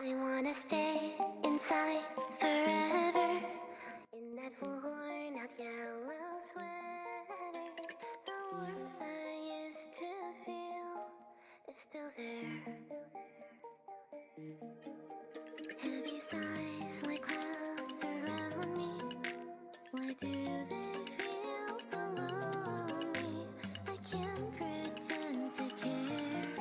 I wanna stay inside forever in that worn out yellow sweater. The warmth I used to feel is still there. Heavy sighs like clouds surround me. Why do they feel so lonely? I can't pretend to care.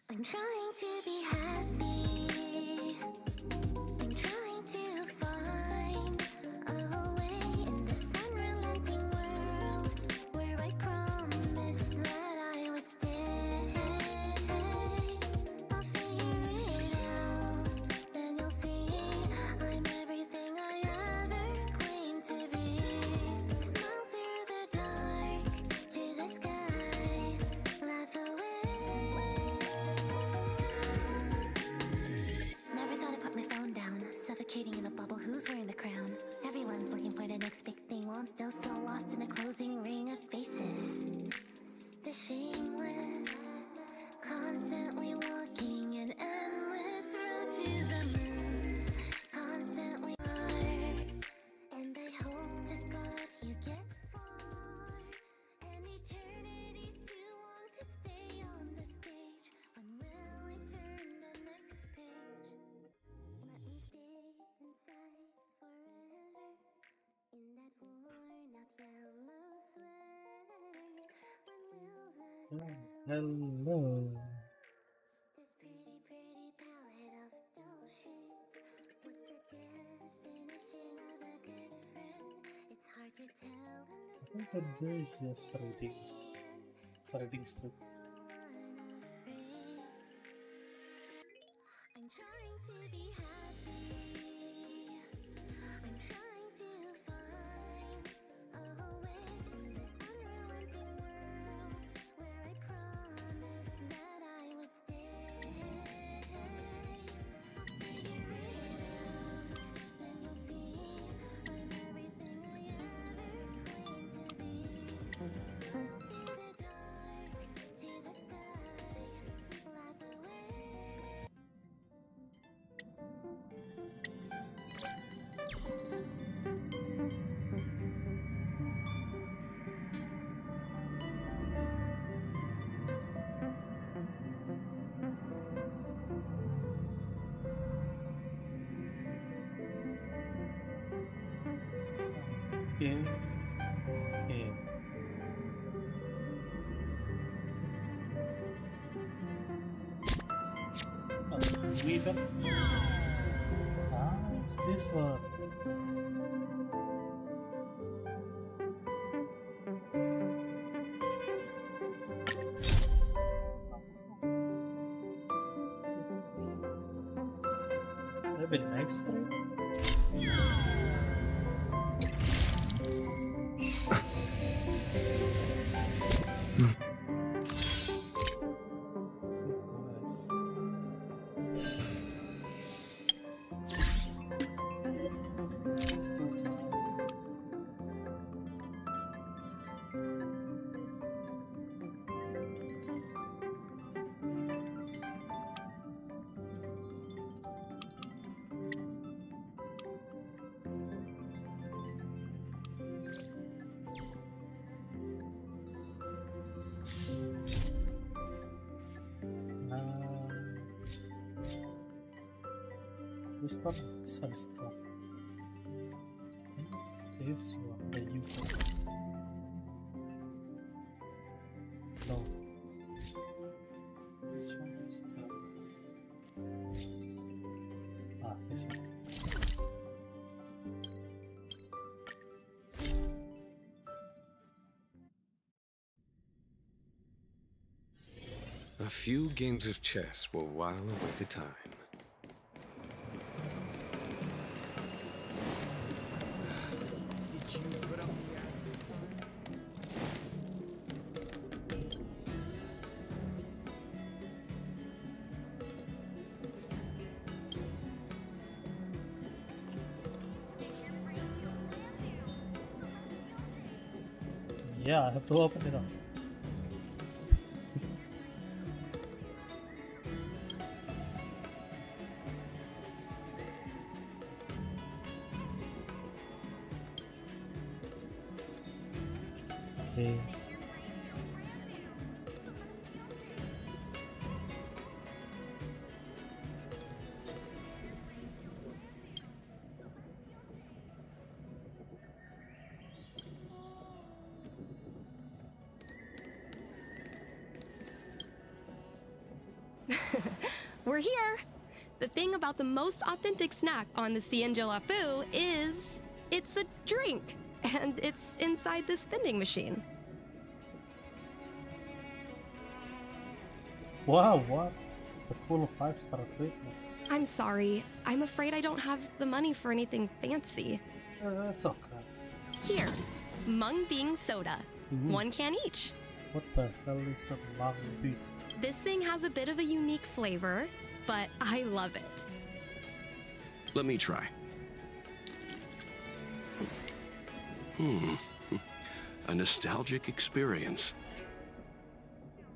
I'm trying to be happy. I'm trying to find a way in this unrelenting world where I promised that I would stay. I'll figure it out, then you'll see I'm everything I ever claimed to be. Smile through the dark to the sky, laugh away. Never thought I'd put my phone down, suffocating in a bubble. Who's wearing the crown? Everyone's looking for the next big thing while I'm still so lost in a closing ring of faces. The shameless, constantly walking an endless road to the moon, constantly Mars. And I hope to God you get far. And eternity's too long to stay on the stage. When will I turn the next page? Let me stay inside forever in that worn out yellow sweater. When will that Hello. this pretty palette of dull shades? What's the definition of a good friend? It's hard to tell in this I think that there's just reading strip. so unafraid. I'm trying to be happy. I'm trying to find a way in this unrelenting world where I promised that I would stay. I'll figure it out, then you'll see I'm everything I ever claimed to be. Smile through the dark to the sky, laugh away. Okay. Okay. Weaver. It's this one. Maybe next time. Which one says that? I think it's this one, the Yukong. No. Which one is that? This one. A few games of chess will while away the time. Did you put up the ads this time? Yeah, I have to open it up. Okay. We're here! The thing about the most authentic snack on the Fu is it's a drink, and it's inside this vending machine. Wow, what? The full 5-star treatment. I'm sorry. I'm afraid I don't have the money for anything fancy. That's okay. Here, Mung Bean soda. Ooh. 1 can each. What the hell is a mung bean? This thing has a bit of a unique flavor, but I love it. Let me try. A nostalgic experience.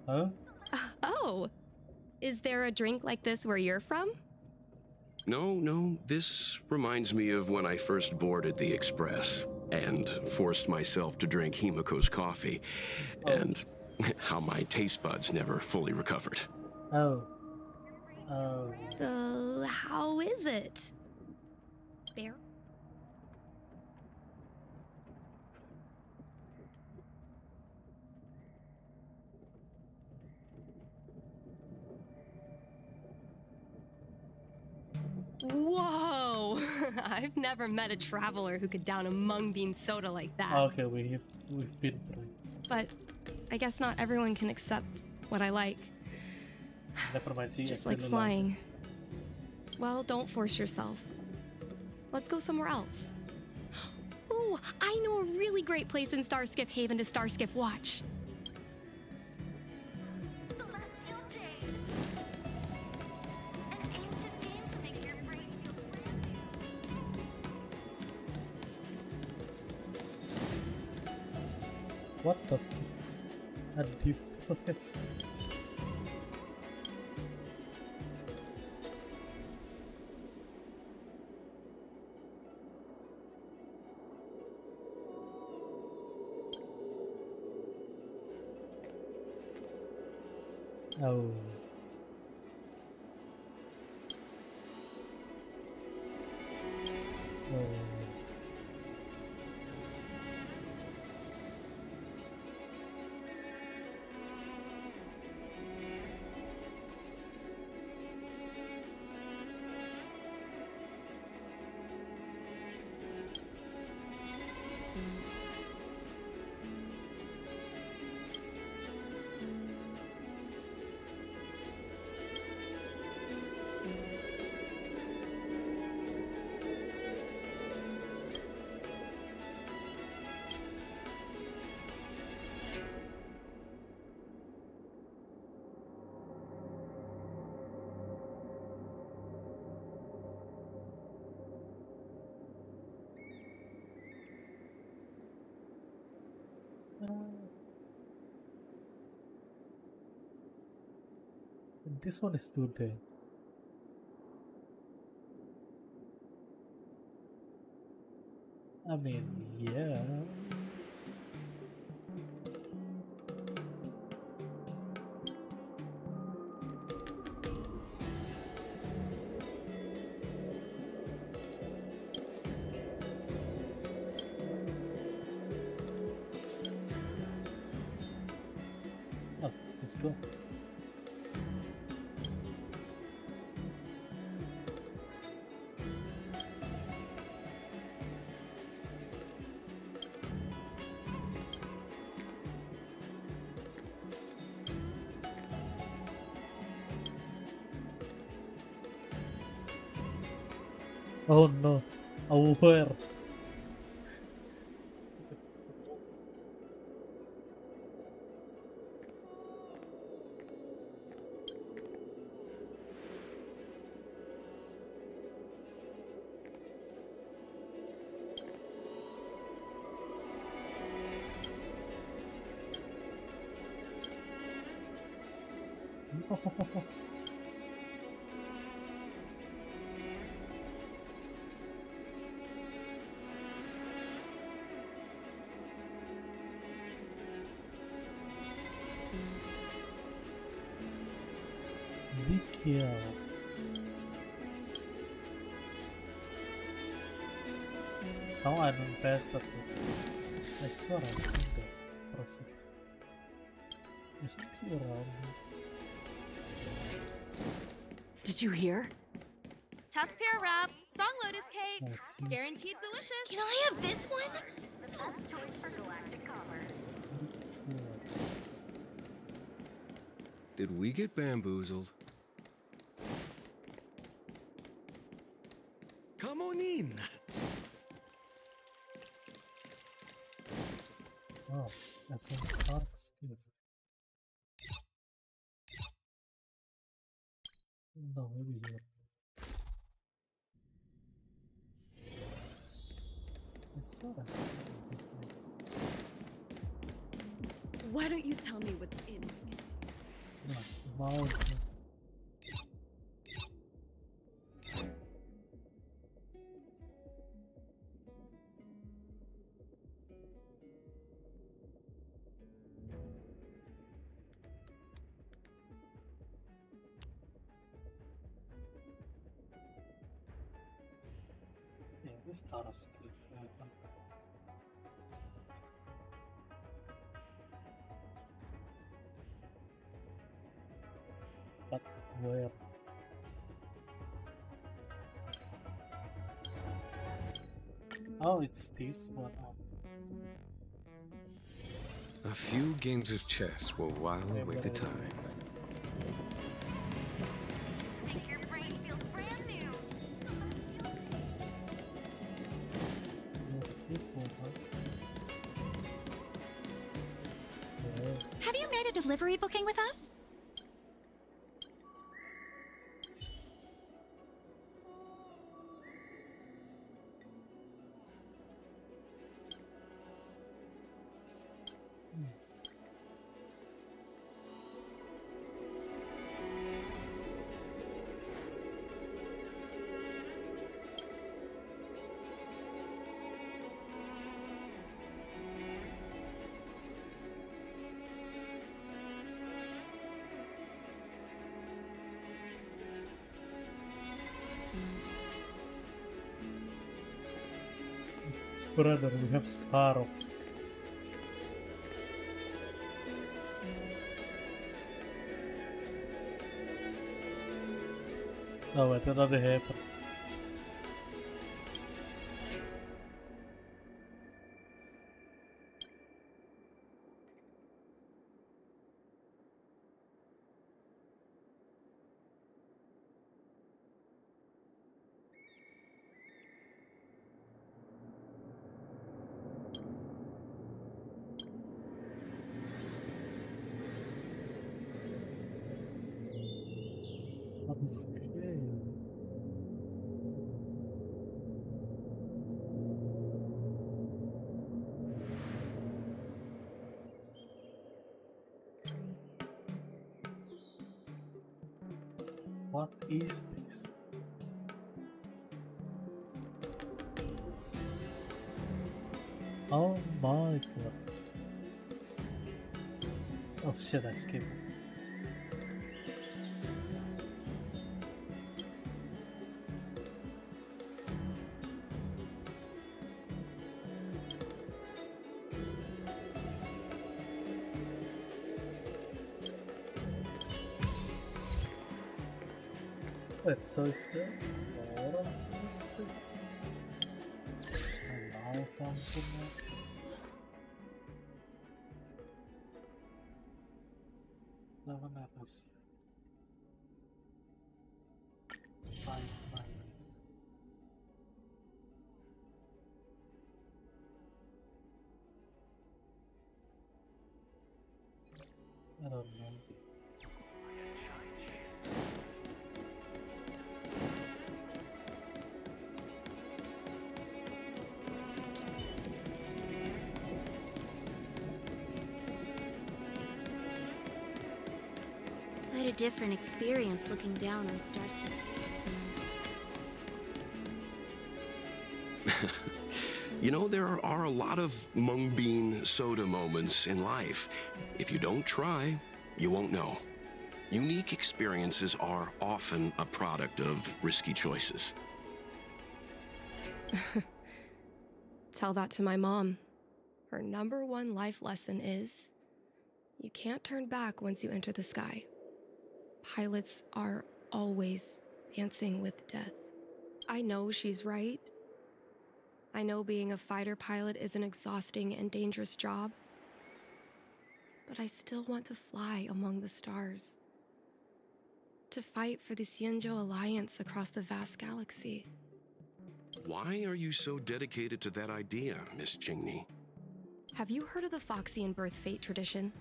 Huh? Oh! Is there a drink like this where you're from? No, this reminds me of when I first boarded the Express and forced myself to drink Himiko's coffee, and how my taste buds never fully recovered. Oh. How is it? Bear? Whoa! I've never met a traveler who could down a mung bean soda like that. Okay, we've been through. But I guess not everyone can accept what I like. Never mind, see, Just like flying. Well, don't force yourself. Let's go somewhere else. Ooh, I know a really great place in Starskip Haven to Starskip watch. Celestial Jade. An ancient game to make your brain feel brand new. What the? A deep place. Oh. Oh. This one is today. I mean, yeah. Oh, let's go. Oh no, where? Ezekiel. Now I'm invested. I swear I've seen that person. Isn't he around here? Did you hear? Tusk pear wrap, song lotus cake, Oh, it's huge. guaranteed delicious. Can I have this one? Yeah. Did we get bamboozled? Come on in. Oh, I think Stark's good. No, maybe here. I saw us this way. Why don't you tell me what's in it? No, mouse. Yeah, this task is really fun. But where? Oh, it's this one. A few games of chess will while away the time. Make your brain feel brand new. What's this one? Huh? Yeah. Have you made a delivery booking with us? Brother, we have Sparrow. Oh, wait, another happen. Okay. What is this? Oh my god. Oh shit, I skipped. Wait, so is there more of this thing? And now comes in there. Never matters. Side mine. I don't know. Quite a different experience looking down on Starscape. You know, there are a lot of mung bean soda moments in life. If you don't try, you won't know. Unique experiences are often a product of risky choices. Tell that to my mom. Her #1 life lesson is, you can't turn back once you enter the sky. Pilots are always dancing with death. I know she's right. I know being a fighter pilot is an exhausting and dangerous job. But I still want to fly among the stars. To fight for the Xianzhou Alliance across the vast galaxy. Why are you so dedicated to that idea, Miss Jingni? Have you heard of the Foxian birth fate tradition?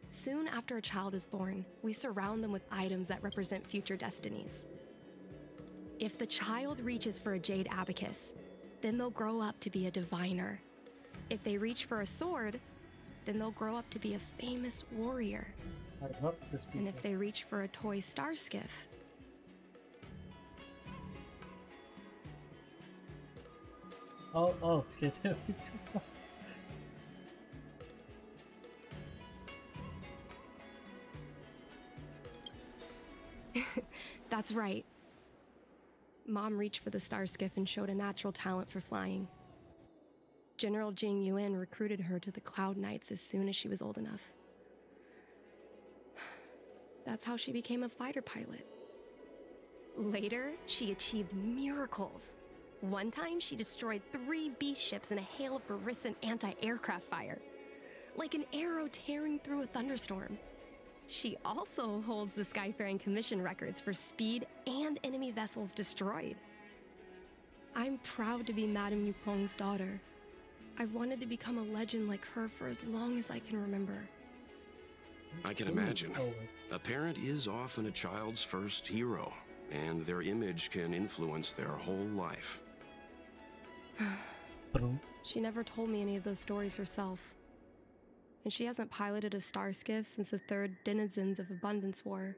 Soon after a child is born, we surround them with items that represent future destinies. If the child reaches for a jade abacus, then they'll grow up to be a diviner. If they reach for a sword, then they'll grow up to be a famous warrior. I love this And people. if they reach for a toy star skiff, Oh, shit. that's right. Mom reached for the star skiff and showed a natural talent for flying. General Jing Yuan recruited her to the Cloud Knights as soon as she was old enough. That's how she became a fighter pilot. Later, she achieved miracles. One time, she destroyed 3 beast ships in a hail of Barissan anti-aircraft fire, like an arrow tearing through a thunderstorm. She also holds the Skyfaring Commission records for speed and enemy vessels destroyed. I'm proud to be Madame Yukong's daughter. I've wanted to become a legend like her for as long as I can remember. I can imagine. Oh, A parent is often a child's first hero, and their image can influence their whole life. true. She never told me any of those stories herself. And she hasn't piloted a star skiff since the 3rd Denizens of Abundance War.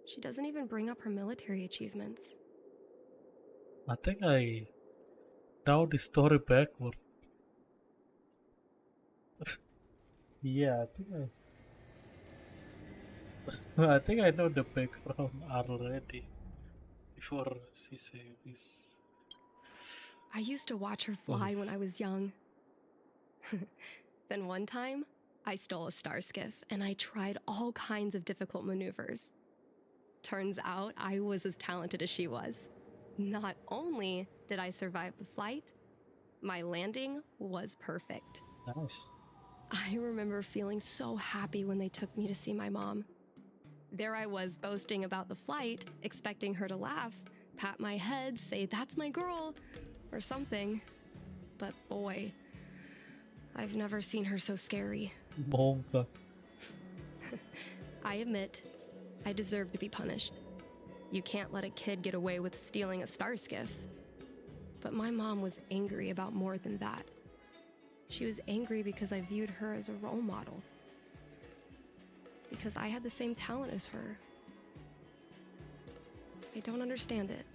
She doesn't even bring up her military achievements. I think I know the story backward. Yeah, I think I know the background already before she said this. I used to watch her fly when I was young. Then one time, I stole a star skiff and I tried all kinds of difficult maneuvers. Turns out I was as talented as she was. Not only did I survive the flight, my landing was perfect. Nice. I remember feeling so happy when they took me to see my mom. There I was boasting about the flight, expecting her to laugh, pat my head, say, "That's my girl," or something. But boy, I've never seen her so scary. Honkai. I admit, I deserve to be punished. You can't let a kid get away with stealing a star skiff. But my mom was angry about more than that. She was angry because I viewed her as a role model. Because I had the same talent as her. I don't understand it.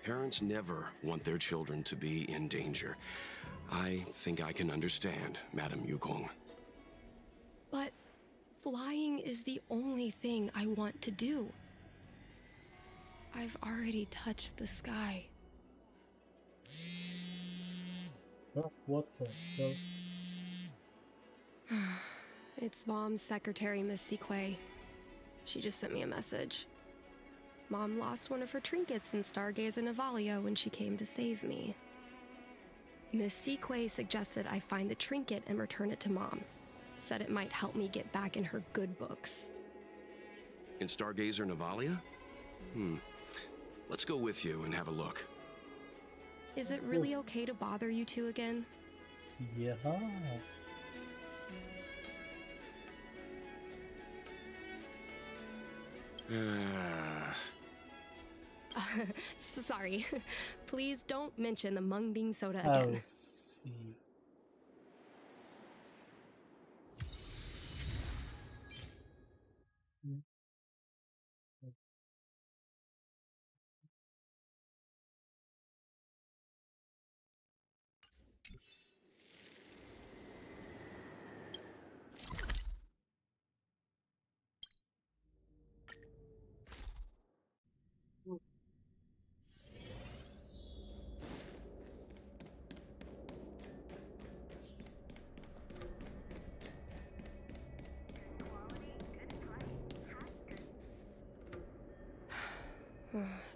Parents never want their children to be in danger. I think I can understand, Madame Yukong. But flying is the only thing I want to do. I've already touched the sky. What the hell? It's Mom's secretary, Miss Sequay. She just sent me a message. Mom lost one of her trinkets in Stargazer Navalia when she came to save me. Miss Sequay suggested I find the trinket and return it to Mom. Said it might help me get back in her good books. In Stargazer Navalia? Let's go with you and have a look. Is it really okay to bother you two again? Yeah. Sorry. Please don't mention the mung bean soda I again. see.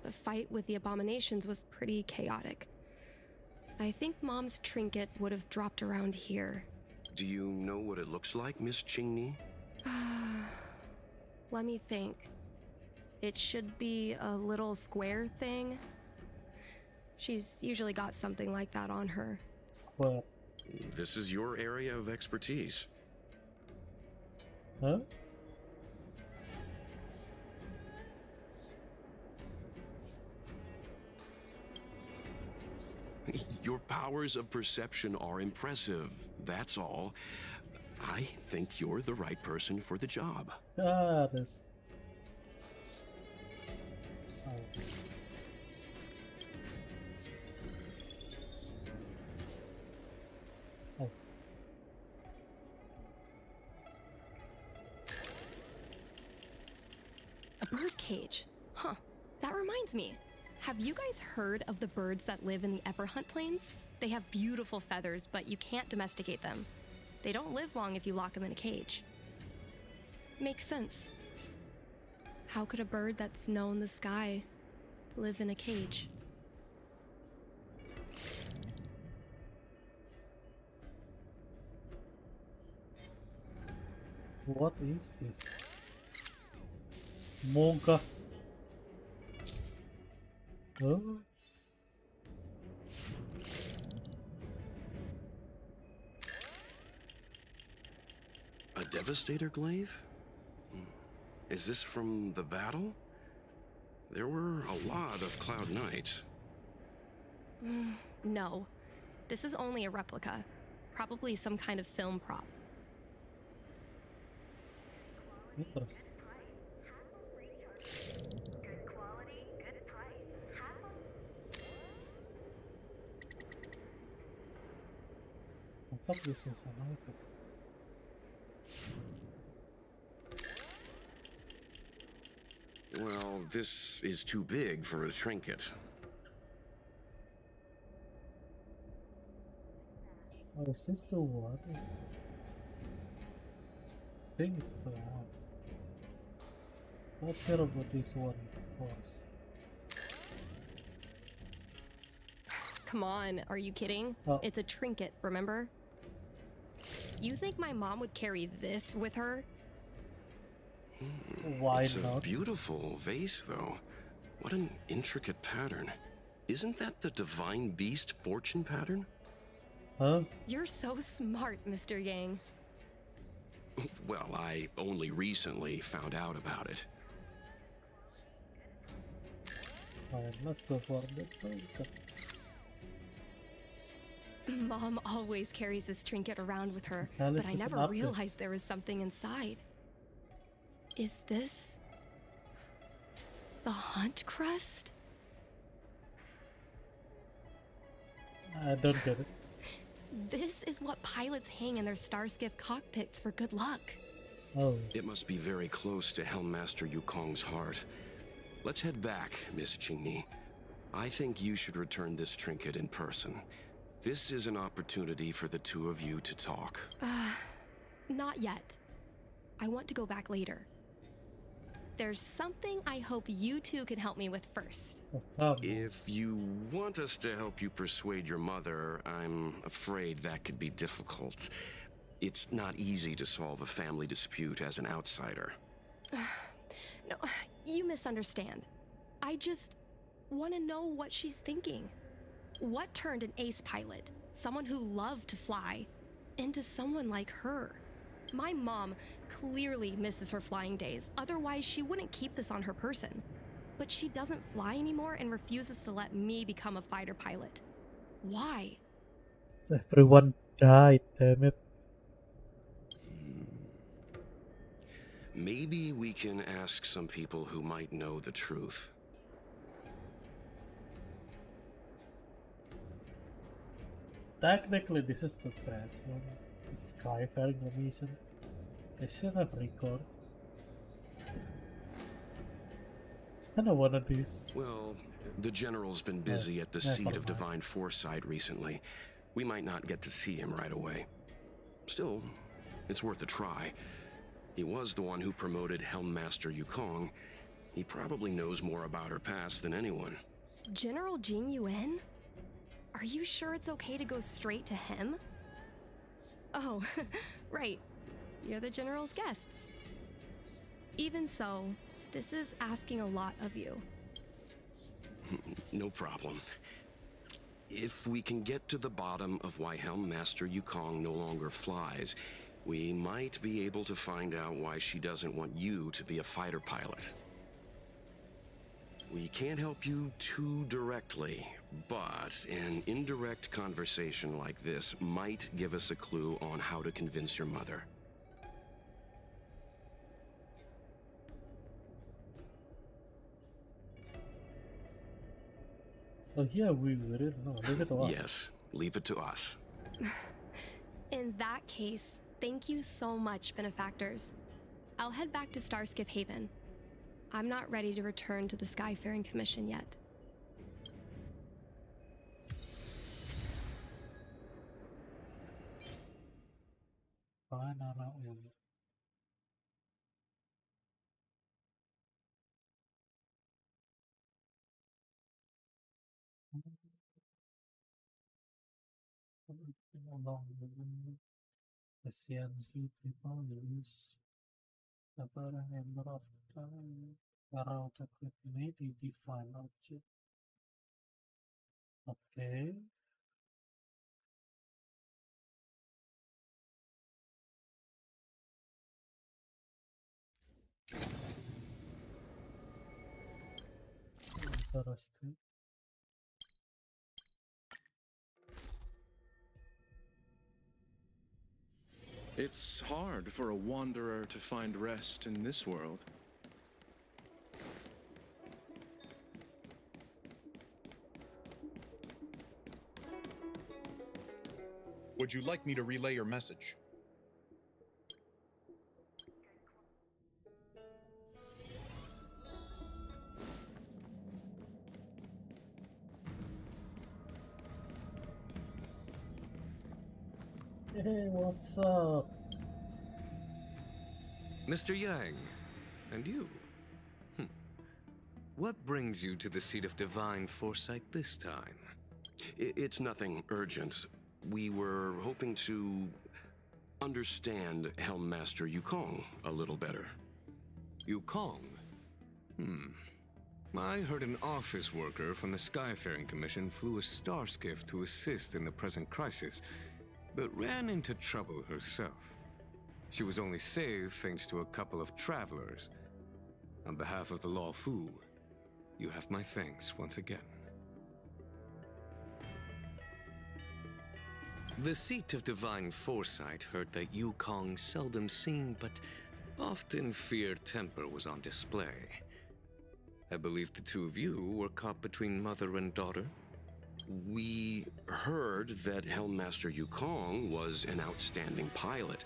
The fight with the abominations was pretty chaotic. I think Mom's trinket would have dropped around here. Do you know what it looks like, Miss Chingni? Let me think. It should be a little square thing. She's usually got something like that on her. Square. This is your area of expertise. Huh? Your powers of perception are impressive, that's all. I think you're the right person for the job. Got it. Oh. Oh. A bird cage. Huh. That reminds me. Have you guys heard of the birds that live in the Everhunt Plains? They have beautiful feathers, but you can't domesticate them. They don't live long if you lock them in a cage. Makes sense. How could a bird that's known the sky live in a cage? What is this? Monka. Huh? A Devastator glaive? Is this from the battle? There were a lot of Cloud Knights. No. This is only a replica. Probably some kind of film prop. Interesting. I thought this was an item. Well, this is too big for a trinket. Oh, is this the one? I think it's the one. Not sure about this one, of course. Come on, are you kidding? Oh. It's a trinket, remember? You think my mom would carry this with her? Why It's a not? beautiful vase, though. What an intricate pattern. Isn't that the Divine Beast fortune pattern? Huh? You're so smart, Mr. Yang. Well, I only recently found out about it. Alright, let's go for it. Mom always carries this trinket around with her, Alice but I is an never artist. realized there was something inside. Is this the hunt crest? I don't get it. This is what pilots hang in their Starskiff cockpits for good luck. Oh, It must be very close to Helmmaster Yukong's heart. Let's head back, Miss Chingni. I think you should return this trinket in person. This is an opportunity for the two of you to talk. Not yet. I want to go back later. There's something I hope you two can help me with first. If you want us to help you persuade your mother, I'm afraid that could be difficult. It's not easy to solve a family dispute as an outsider. No, you misunderstand. I just want to know what she's thinking. What turned an ace pilot, someone who loved to fly, into someone like her? My mom clearly misses her flying days, otherwise she wouldn't keep this on her person. But she doesn't fly anymore and refuses to let me become a fighter pilot. Why? everyone died, damn it. Maybe we can ask some people who might know the truth. Technically, this is the best one. The Skyfaring mission. I should have recorded. I know one of these. Well, the General's been busy at the never seat mind. of Divine Foresight recently. We might not get to see him right away. Still, it's worth a try. He was the one who promoted Helmmaster Yukong, He probably knows more about her past than anyone. General Jing Yuan? Are you sure it's okay to go straight to him? Oh, right. You're the General's guests. Even so, this is asking a lot of you. No problem. If we can get to the bottom of why Helm Master Yukong no longer flies, we might be able to find out why she doesn't want you to be a fighter pilot. We can't help you too directly, but an indirect conversation like this might give us a clue on how to convince your mother. Oh yeah, we will. No, leave it to us. Yes, leave it to us. In that case, thank you so much, benefactors. I'll head back to Starskip Haven. I'm not ready to return to the Skyfaring Commission yet. Fine, anak yang along the CNC people use the number of time around the clip to define object. Okay. Interesting. It's hard for a wanderer to find rest in this world. Would you like me to relay your message? Hey, what's up? Mr. Yang, and you? What brings you to the seat of divine foresight this time? It's nothing urgent. We were hoping to understand Helm Master Yukong a little better. Yukong? I heard an office worker from the Skyfaring Commission flew a star skiff to assist in the present crisis, but ran into trouble herself. She was only saved thanks to a couple of travelers. On behalf of the Law Fu, you have my thanks once again. The seat of divine foresight heard that Yukong's seldom seen but often feared temper was on display. I believe the two of you were caught between mother and daughter. We heard that Helm Master Yukong was an outstanding pilot,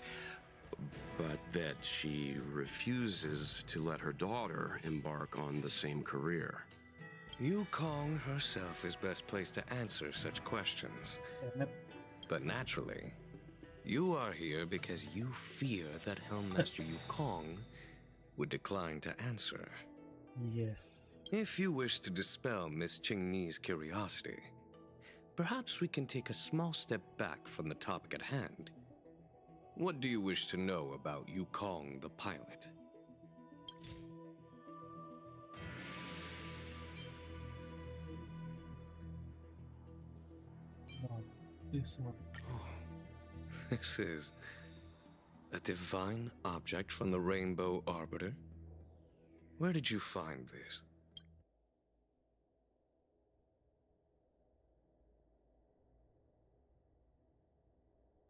but that she refuses to let her daughter embark on the same career. Yukong herself is best placed to answer such questions. But naturally, you are here because you fear that Helm Master Yukong would decline to answer. Yes. If you wish to dispel Miss Qingni's curiosity, perhaps we can take a small step back from the topic at hand. What do you wish to know about Yukong the pilot? No, this one. This is a divine object from the Rainbow Arbiter? Where did you find this?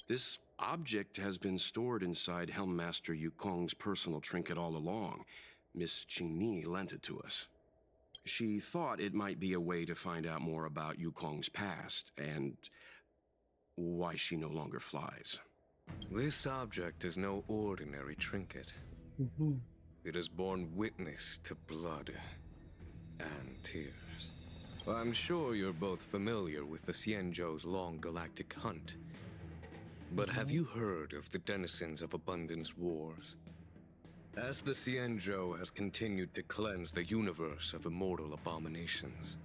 This object has been stored inside Helm Master Yukong's personal trinket all along. Miss Qingni lent it to us. She thought it might be a way to find out more about Yukong's past and why she no longer flies. This object is no ordinary trinket. It has borne witness to blood and tears. I'm sure you're both familiar with the Xianzhou's long galactic hunt. But have you heard of the denizens of Abundance Wars? As the Xianzhou has continued to cleanse the universe of immortal abominations,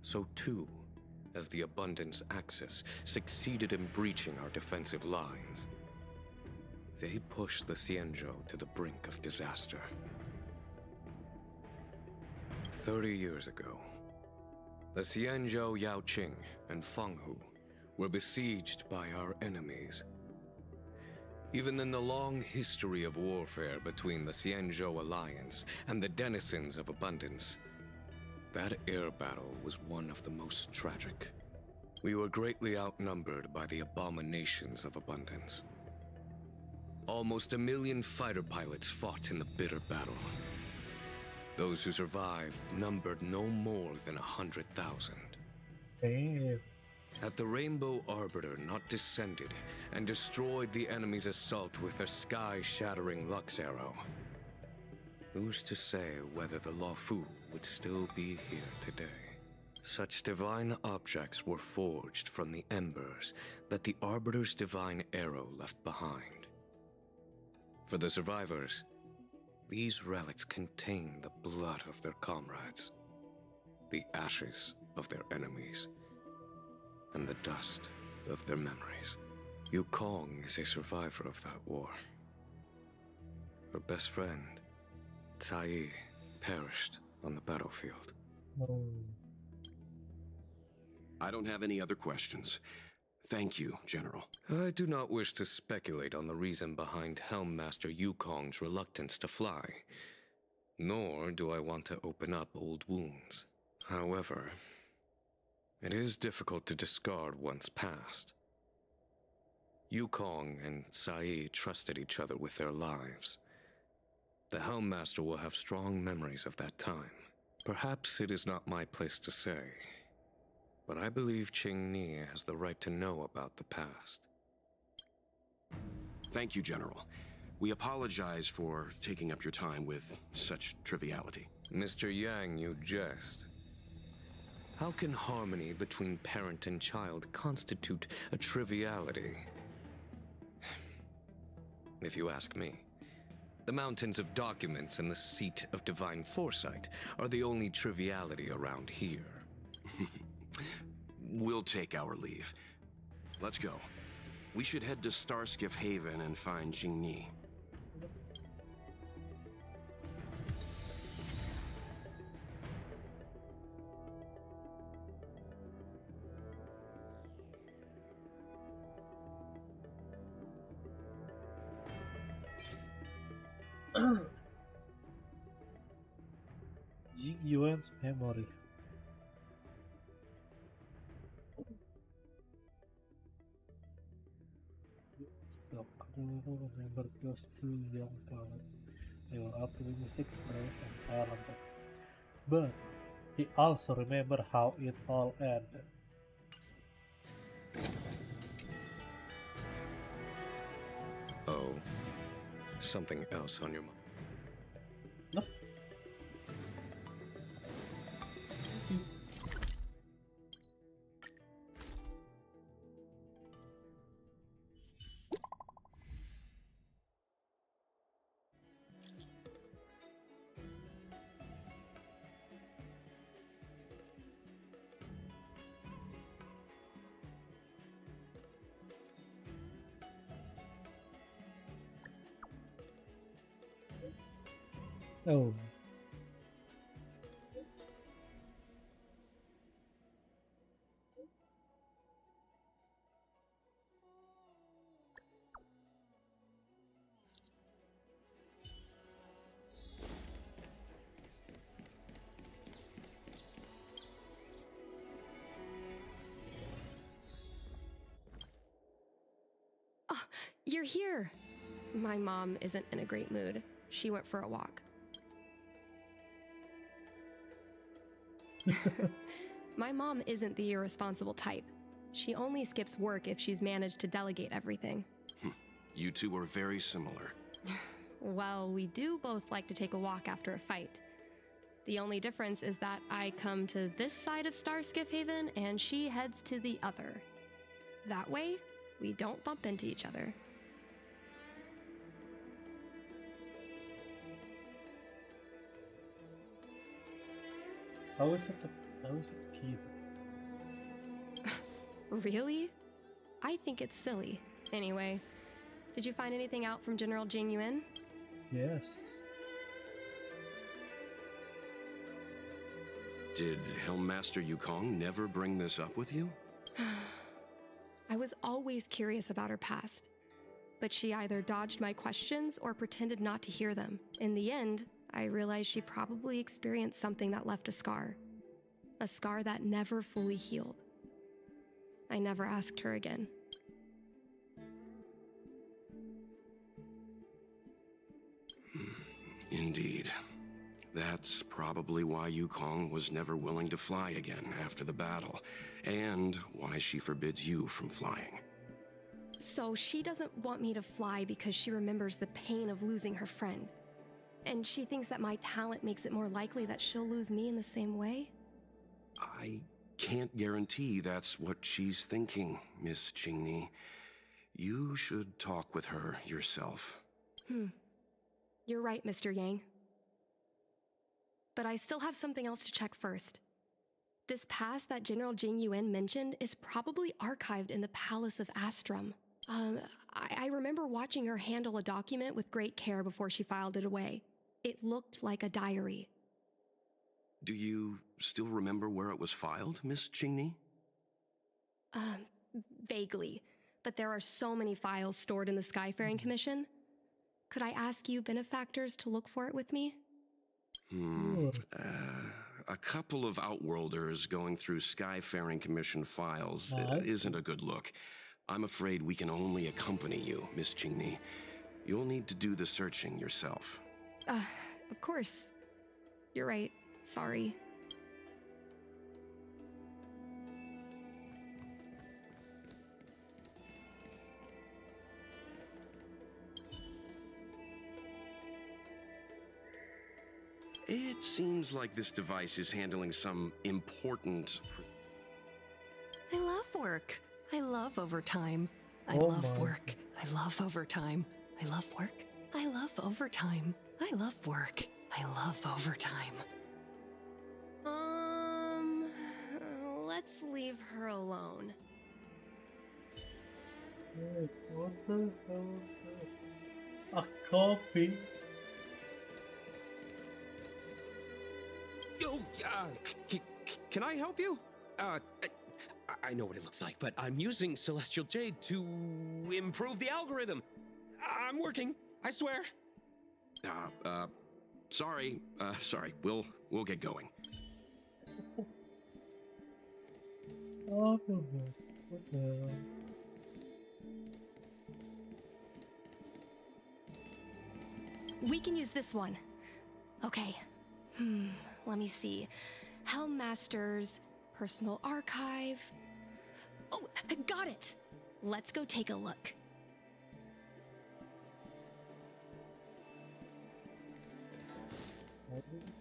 so too has the Abundance Axis succeeded in breaching our defensive lines. They pushed the Xianzhou to the brink of disaster. 30 years ago, the Xianzhou Yaoqing and Fenghu were besieged by our enemies. Even in the long history of warfare between the Xianzhou Alliance and the denizens of Abundance, that air battle was one of the most tragic. We were greatly outnumbered by the abominations of Abundance. Almost 1 million fighter pilots fought in the bitter battle. Those who survived numbered no more than 100,000. Damn. Had the Rainbow Arbiter not descended and destroyed the enemy's assault with their sky-shattering Lux Arrow, who's to say whether the Luofu would still be here today? Such divine objects were forged from the embers that the Arbiter's divine arrow left behind. For the survivors, these relics contain the blood of their comrades, the ashes of their enemies, and the dust of their memories. Yukong is a survivor of that war. Her best friend, Tai, perished on the battlefield. Oh. I don't have any other questions. Thank you, General. I do not wish to speculate on the reason behind Helmmaster Yukong's reluctance to fly, nor do I want to open up old wounds. However, it is difficult to discard one's past. Yukong and Sai trusted each other with their lives. The Helmmaster will have strong memories of that time. Perhaps it is not my place to say, but I believe Qingni has the right to know about the past. Thank you, General. We apologize for taking up your time with such triviality. Mr. Yang, you jest. How can harmony between parent and child constitute a triviality? If you ask me, the mountains of documents and the seat of divine foresight are the only triviality around here. We'll take our leave. Let's go. We should head to Starskiff Haven and find Qingni. Jing Yuan's memory. Stop. Remember close to young talent. They were optimistic, brave, and talented. But he also remembered how it all ended. Oh, something else on your mind? No. Oh. You're here. My mom isn't in a great mood. She went for a walk. My mom isn't the irresponsible type. She only skips work if she's managed to delegate everything. You two are very similar. Well, we do both like to take a walk after a fight. The only difference is that I come to this side of Starskiff Haven and she heads to the other. That way, we don't bump into each other. How is it cute? Really? I think it's silly. Anyway, did you find anything out from General Jing Yuan? Yes. Did Helmmaster Yukong never bring this up with you? I was always curious about her past, but she either dodged my questions or pretended not to hear them. In the end, I realized she probably experienced something that left a scar that never fully healed. I never asked her again. Indeed. That's probably why Yukong was never willing to fly again after the battle, and why she forbids you from flying. So she doesn't want me to fly because she remembers the pain of losing her friend. And she thinks that my talent makes it more likely that she'll lose me in the same way? I can't guarantee that's what she's thinking, Miss Qingni. You should talk with her yourself. You're right, Mr. Yang. But I still have something else to check first. This past that General Jing Yuan mentioned is probably archived in the Palace of Astrum. I remember watching her handle a document with great care before she filed it away. It looked like a diary. Do you still remember where it was filed, Miss Qingni? Vaguely. But there are so many files stored in the Skyfaring Commission. Could I ask you benefactors to look for it with me? A couple of Outworlders going through Skyfaring Commission files isn't a good look. I'm afraid we can only accompany you, Miss Qingni. You'll need to do the searching yourself. Of course. You're right. Sorry. It seems like this device is handling some important... I love work. I love overtime. I Oh love my. work. I love overtime. I love work. I love overtime. I love work. I love overtime. Let's leave her alone. Wait, what the hell is that? A copy? Yo, can I help you? I know what it looks like, but I'm using Celestial Jade to improve the algorithm. I'm working, I swear. Sorry. We'll get going. Oh, what the hell? We can use this one. Okay. Let me see. Helmmaster's personal archive. Oh, got it! Let's go take a look. What is this?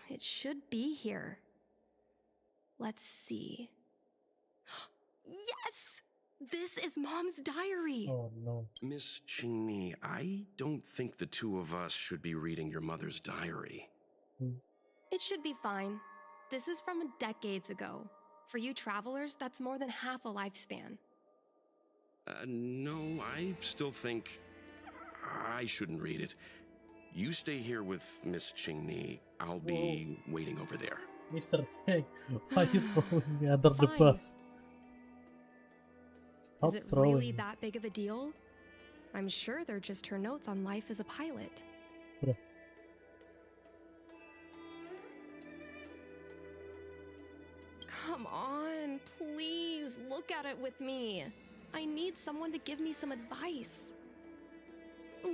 It should be here. Let's see. Yes! This is Mom's diary! Oh no. Miss Qingni, I don't think the two of us should be reading your mother's diary. It should be fine. This is from decades ago. For you travelers, that's more than half a lifespan. No, I still think I shouldn't read it. You stay here with Miss Qingni. I'll be waiting over there. Mr. Yang, why are you throwing me under the Fine. bus? Stop Is it throwing really me. that big of a deal? I'm sure they're just her notes on life as a pilot. Bruh. Come on, please look at it with me. I need someone to give me some advice.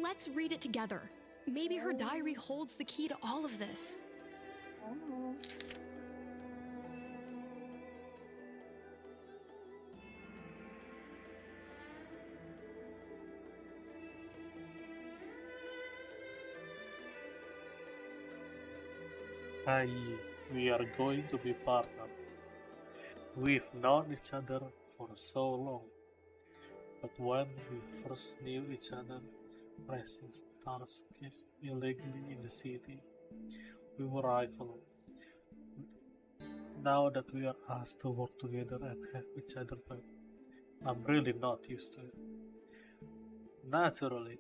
Let's read it together. Maybe her diary holds the key to all of this. Hi, we are going to be partners. We've known each other for so long. But when we first knew each other, racing Starscape illegally in the city, we were rivals. Now that we are asked to work together and have each other back, I'm really not used to it. Naturally,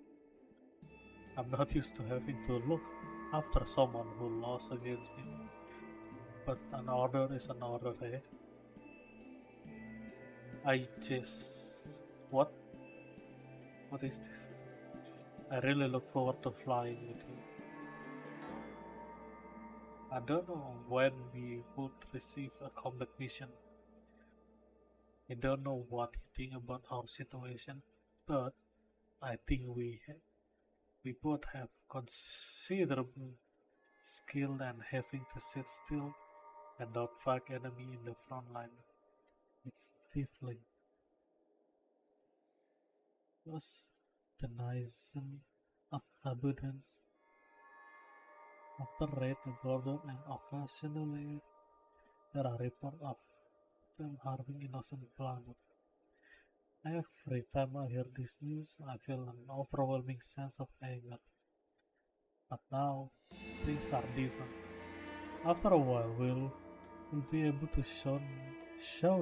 I'm not used to having to look after someone who lost against me. But an order is an order, eh? I just... What? What is this? I really look forward to flying with you. I don't know when we would receive a combat mission. I don't know what you think about our situation, but I think we both have considerable skill, and having to sit still and not fight enemy in the front line. It's stifling. Plus, the denizen of abundance after raid the border, and occasionally there are reports of them harming innocent planet. Every time I hear this news, I feel an overwhelming sense of anger. But now, things are different. After a while, we'll be able to show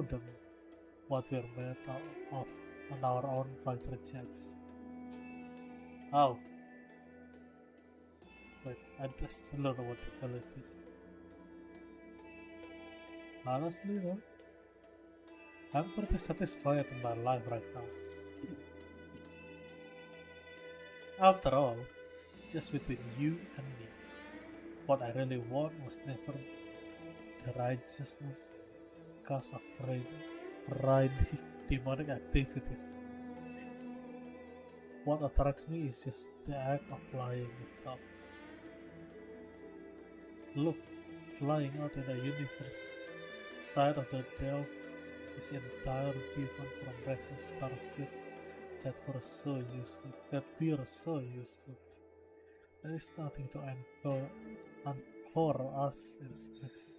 them what we're made of on our own fighter jets. Oh. Wait, I just still don't know what the hell is this. Honestly though, I'm pretty satisfied in my life right now. After all, just between you and me, what I really want was never the righteousness cause of raiding demonic activities. What attracts me is just the act of flying itself. Look, flying out in a universe outside of the Delve is entirely different from racing Starscape that we are so used to. There is nothing to anchor us in space.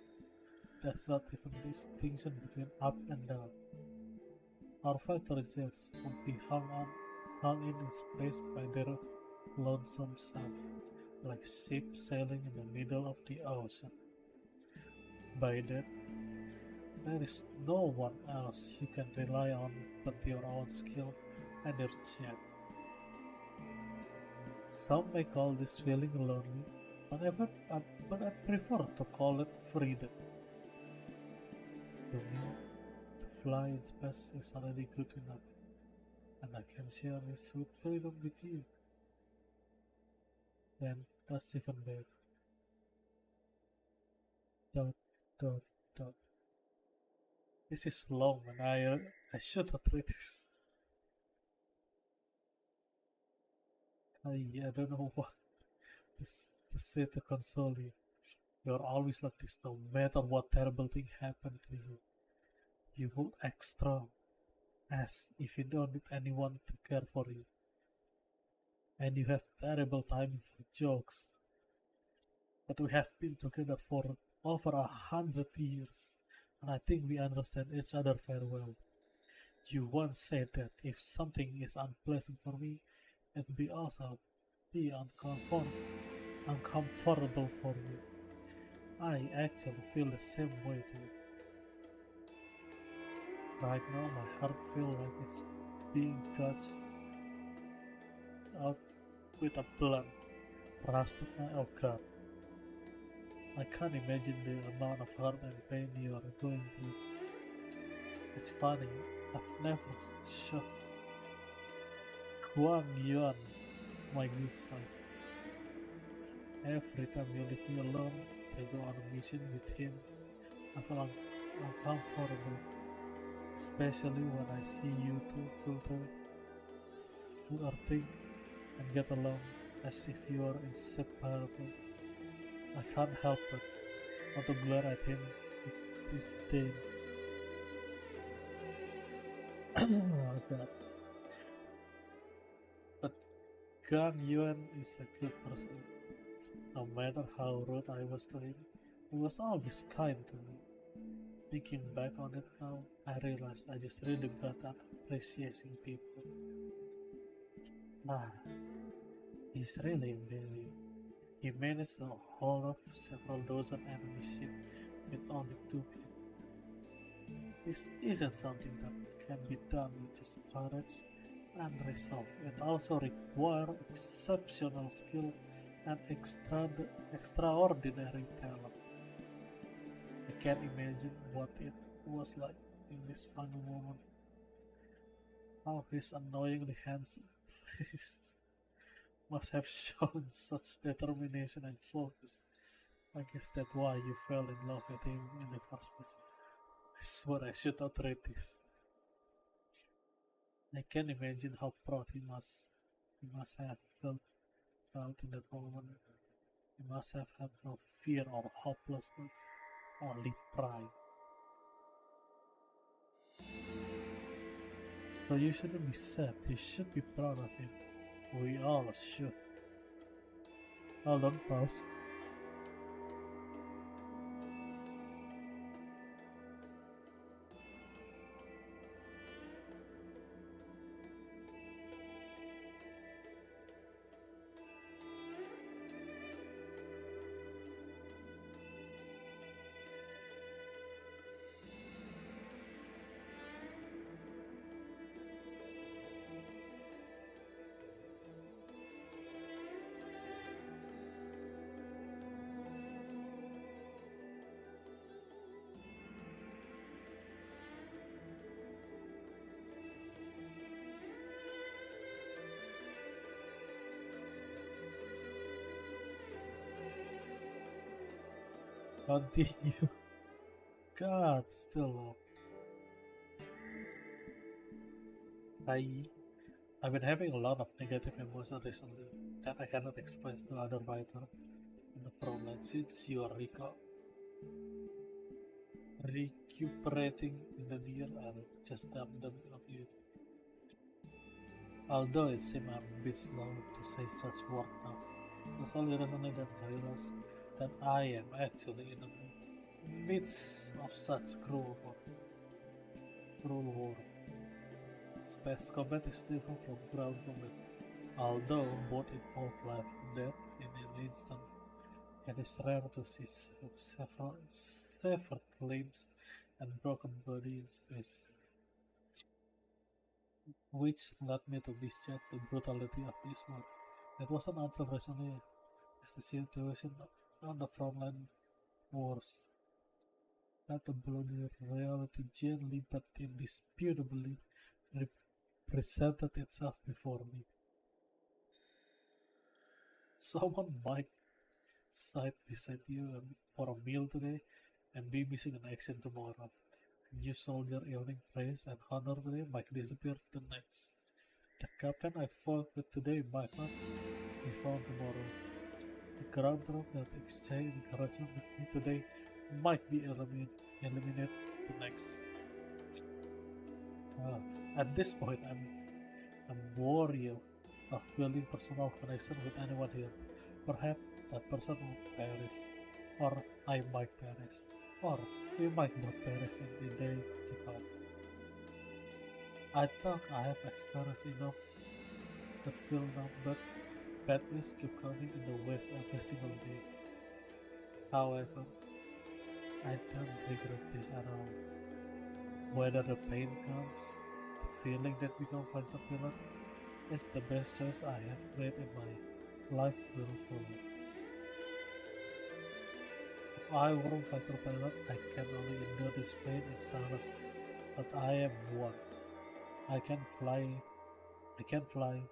There's not even a distinction between up and down. Our fighter jets would be hung in space by their lonesome self, like ships sailing in the middle of the ocean. By that, there is no one else you can rely on but your own skill and your jet. Some may call this feeling lonely, but I prefer to call it freedom. To me, to fly in space is already good enough, and I can share this with freedom with you. Then that's even better. Dot, dot, dot. This is long, and I should have read this. I don't know what to say to console you. You're always like this, no matter what terrible thing happened to you. You will act strong, as if you don't need anyone to care for you. And you have terrible timing for jokes. But we have been together for over 100 years, and I think we understand each other very well. You once said that if something is unpleasant for me, it will also be uncomfortable for you. I actually feel the same way too. Right now, my heart feels like it's being cut out with a blunt, rusted knife. Oh god. I can't imagine the amount of hurt and pain you are going through. It's funny, I've never shocked Guang Yuan, my good son. Every time you leave me alone to go on a mission with him, I feel uncomfortable, especially when I see you two flirting and get along as if you are inseparable. I can't help but not to glare at him with disdain. Oh god. But Gan Yuan is a good person. No matter how rude I was to him, he was always kind to me. Thinking back on it now, I realized I just really appreciating people. Ah, he's really amazing. He managed to hold off several dozen enemy ships with only 2 people. This isn't something that can be done with just courage and resolve. It also requires exceptional skill and extraordinary talent. I can't imagine what it was like in this final moment. How his annoyingly handsome face must have shown such determination and focus. I guess that's why you fell in love with him in the first place. I swear I should not read this. I can imagine how proud he must have felt in that moment. He must have had no fear or hopelessness, only pride. So you shouldn't be sad, you should be proud of him. We all should. Hold on, pause. Continue. God, still I've been having a lot of negative emotions recently that I cannot express to other writer in the front line since you are recuperating in the near and just dump them on you. Although it seems I'm a bit slow to say such word now, it's only recently that I realized that I am actually in the midst of such cruel war. Space combat is different from ground combat, although both involve life and death in an instant. It is rare to see severed limbs and broken body in space, which led me to misjudge the brutality of this one. It wasn't until recently as the situation on the frontline wars that the bloody reality gently but indisputably presented itself before me. Someone might sit beside you for a meal today and be missing in action tomorrow. A new soldier earning praise and honor today might disappear the next. The captain I fought with today might not be found tomorrow. The ground drop that exchanged encouragement with me today might be eliminated the next. At this point, I'm worried of building personal connection with anyone here. Perhaps that person will perish, or I might perish, or we might both perish in the day to come. I thought I have experienced enough to feel now, but bad news keep coming in the wave every single day. However, I don't regret this at all. Whether the pain comes, the feeling that become fighter pilot is the best choice I have made in my life will follow. If I weren't fighter pilot, I can only endure this pain in silence, but I am one. I can fly, I can fight,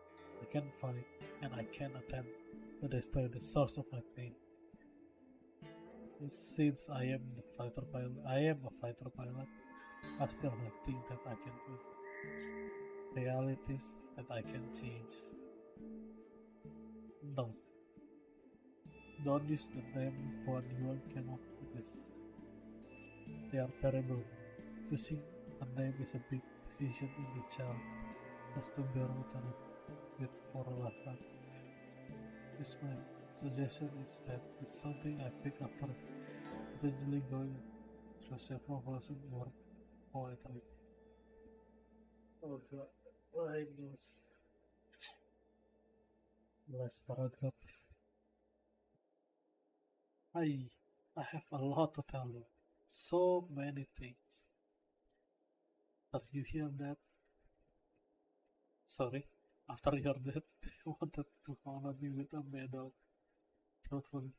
and I can attempt to destroy the source of my pain. Since I am a fighter pilot, I still have things that I can do, realities that I can change. No, don't use the name when you cannot do this. They are terrible. Choosing a name is a big decision in the child has to bear with for a lifetime. This my suggestion is that it's something I pick after gradually going through several versions of poetry. Oh god, I lose. Last paragraph. I I have a lot to tell you. So many things. But you hear that? Sorry. After your death, they wanted to honor me with a medal. Truthfully,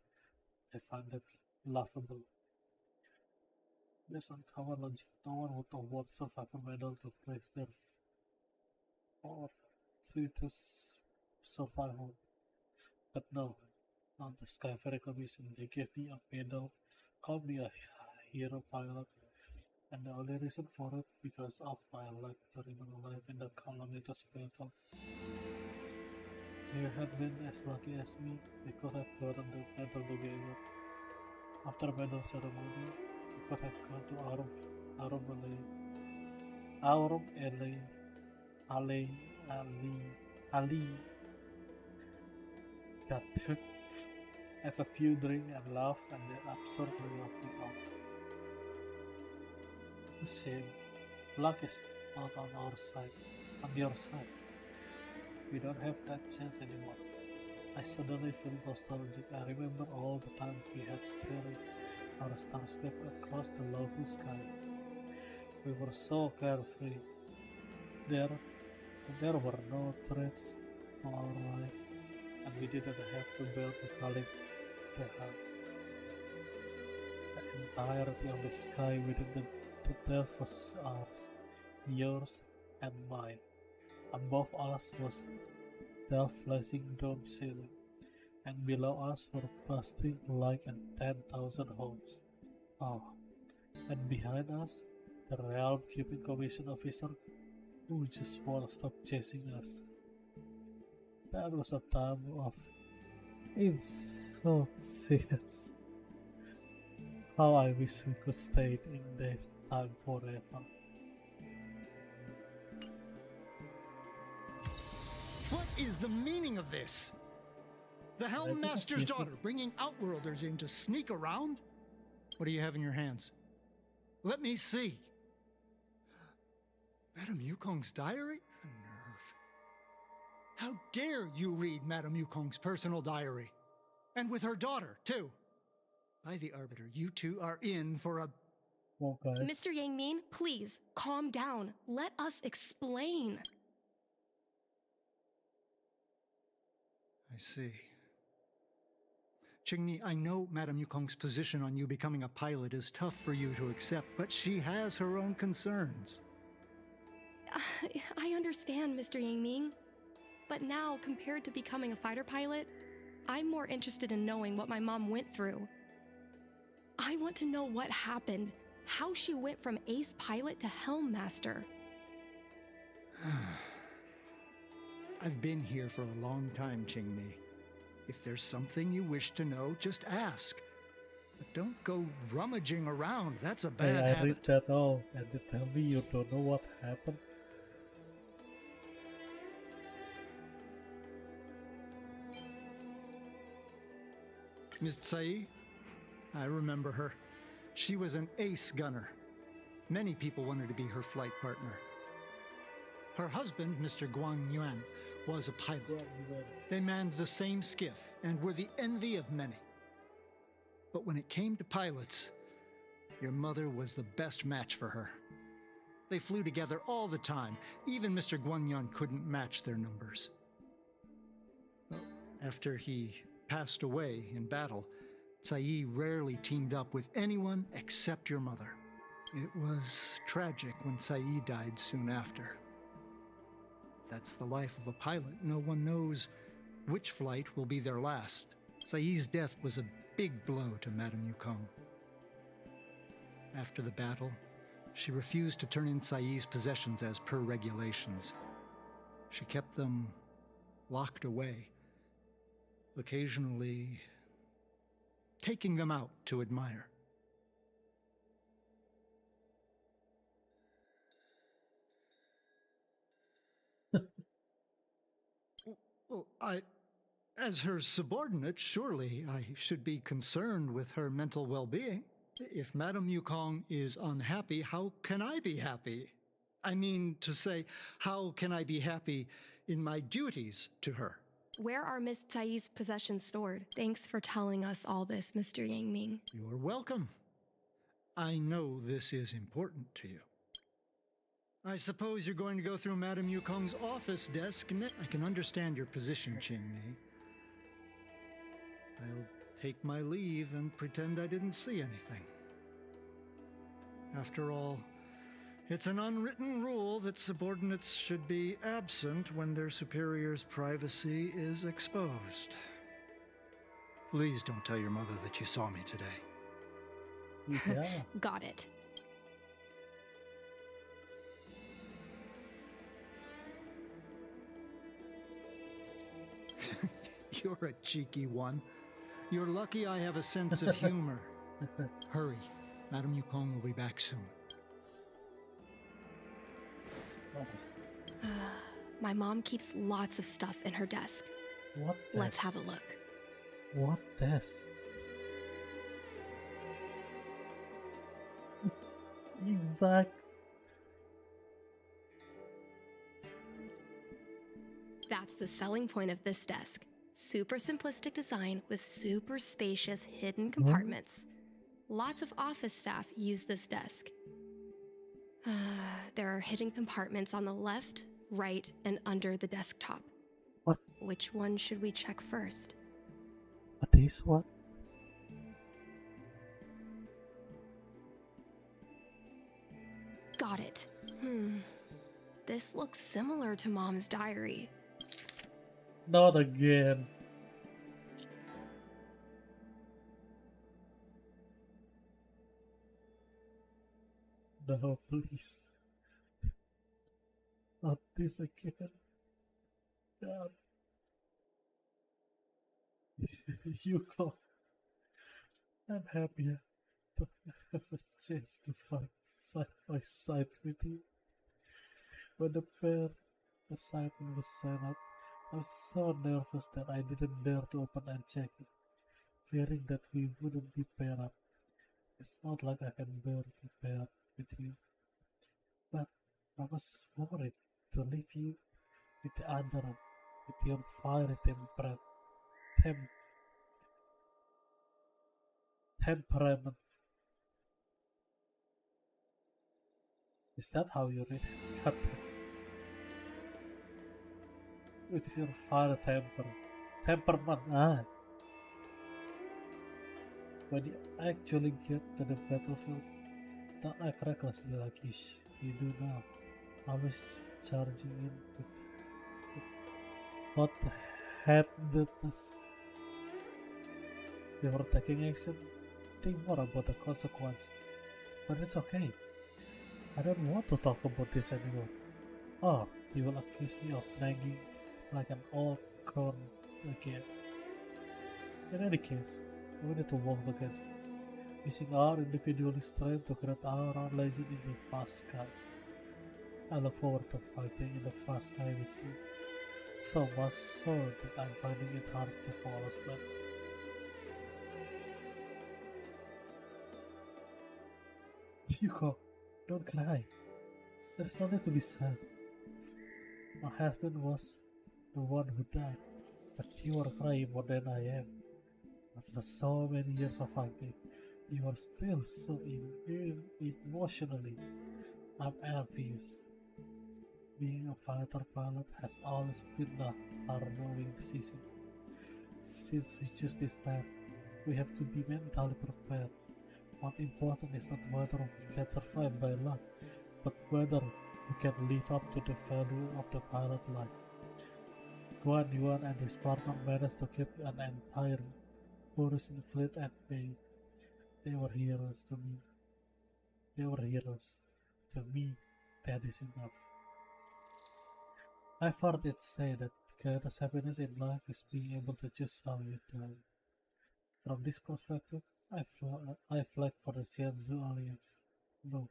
I find that laughable. Based on cover logic, no one would award survivor medal to praise their or sweetest survival. But no, on the Skyfarer Commission, they gave me a medal, called me a hero pilot, and the only reason for it because of my luck to remain alive in the calamitous battle. If you had been as lucky as me, we could have gotten the medal together. After medal ceremony, we could have gone to Arum Ali, got it. Have a few drink and laugh, and then absurdly laugh it off. It's a shame. Luck is not on our side, on your side. We don't have that chance anymore. I suddenly feel nostalgic. I remember all the time we had steering our starscape across the lovely sky. We were so carefree. There were no threats to our life, and we didn't have to build a colleague to help. The entirety of the sky within the depth was ours, yours and mine. Above us was the flashing dome ceiling, and below us were bustling like 10,000 homes. Oh, and behind us, the realm keeping commission officer who just won't stop chasing us. That was a time of insouciance. How I wish we could stay in this time forever. What is the meaning of this? The Helm Master's daughter bringing Outworlders in to sneak around? What do you have in your hands? Let me see. Madame Yukong's diary? A nerve. How dare you read Madame Yukong's personal diary? And with her daughter, too. By the Arbiter, you two are in for a... Okay. Mr. Yangmin, please, calm down. Let us explain. I see. Qingni, I know Madame Yukong's position on you becoming a pilot is tough for you to accept, but she has her own concerns. I understand, Mr. Yangming. But now, compared to becoming a fighter pilot, I'm more interested in knowing what my mom went through. I want to know what happened, how she went from ace pilot to helm master. I've been here for a long time, Qingmi. If there's something you wish to know, just ask. But don't go rummaging around. That's a bad habit. I read that all, and you tell me you don't know what happened. Miss Tsai, I remember her. She was an ace gunner. Many people wanted to be her flight partner. Her husband, Mr. Guang Yuan, was a pilot. They manned the same skiff and were the envy of many. But when it came to pilots, your mother was the best match for her. They flew together all the time. Even Mr. Guanyan couldn't match their numbers. Well, after he passed away in battle, Tsai rarely teamed up with anyone except your mother. It was tragic when Tsai died soon after. That's the life of a pilot. No one knows which flight will be their last. Tsai's death was a big blow to Madame Yukong. After the battle, she refused to turn in Tsai's possessions as per regulations. She kept them locked away, occasionally taking them out to admire. Well, as her subordinate, surely I should be concerned with her mental well-being. If Madame Yukong is unhappy, how can I be happy? I mean to say, how can I be happy in my duties to her? Where are Miss Tsai's possessions stored? Thanks for telling us all this, Mr. Yang Ming. You're welcome. I know this is important to you. I suppose you're going to go through Madame Yukong's office desk. I can understand your position, Qingmei. I'll take my leave and pretend I didn't see anything. After all, it's an unwritten rule that subordinates should be absent when their superior's privacy is exposed. Please don't tell your mother that you saw me today. Yeah. Got it. You're a cheeky one. You're lucky I have a sense of humor. Hurry. Madame Yukong will be back soon. Nice. My mom keeps lots of stuff in her desk. What Let's desk? have a look. What desk? Exact. That's the selling point of this desk. Super simplistic design with super spacious hidden compartments. Lots of office staff use this desk. There are hidden compartments on the left, right, and under the desktop. What? Which one should we check first? This one? Got it. This looks similar to Mom's diary. Not again. No, please. Not this again. God. Yukong. I'm happy to have a chance to fight side by side with you. When the pair assignment was sent out, I was so nervous that I didn't dare to open and check it, fearing that we wouldn't be paired up. It's not like I can bear to pair up with you, but I was worried to leave you with the other one, with your fiery temperament. Is that how you read it, Captain? With your fire temperament. When you actually get to the battlefield, don't act recklessly like you do now. Always charging in with hot-headedness. Before taking action, think more about the consequence. But it's okay. I don't want to talk about this anymore. Or you will accuse me of nagging like an old crone again. In any case, we need to work together, using our individual strength to create our own legend in the vast sky. I look forward to fighting in the vast sky with you, so much so that I'm finding it hard to fall asleep. Yukong, don't cry. There's nothing to be sad. My husband was the one who died, but you are crying more than I am. After so many years of fighting, you are still so emotionally. I'm envious. Being a fighter pilot has always been a hard-knowing decision. Since we choose this path, we have to be mentally prepared. What's important is not whether we can survive by luck, but whether we can live up to the value of the pilot life. Guan Yuan and his partner managed to keep an entire Borussian fleet at bay. They were heroes to me. They were heroes. To me, that is enough. I've heard it say that the greatest happiness in life is being able to choose how you die. From this perspective, I flag for the Xianzhou Alliance. No,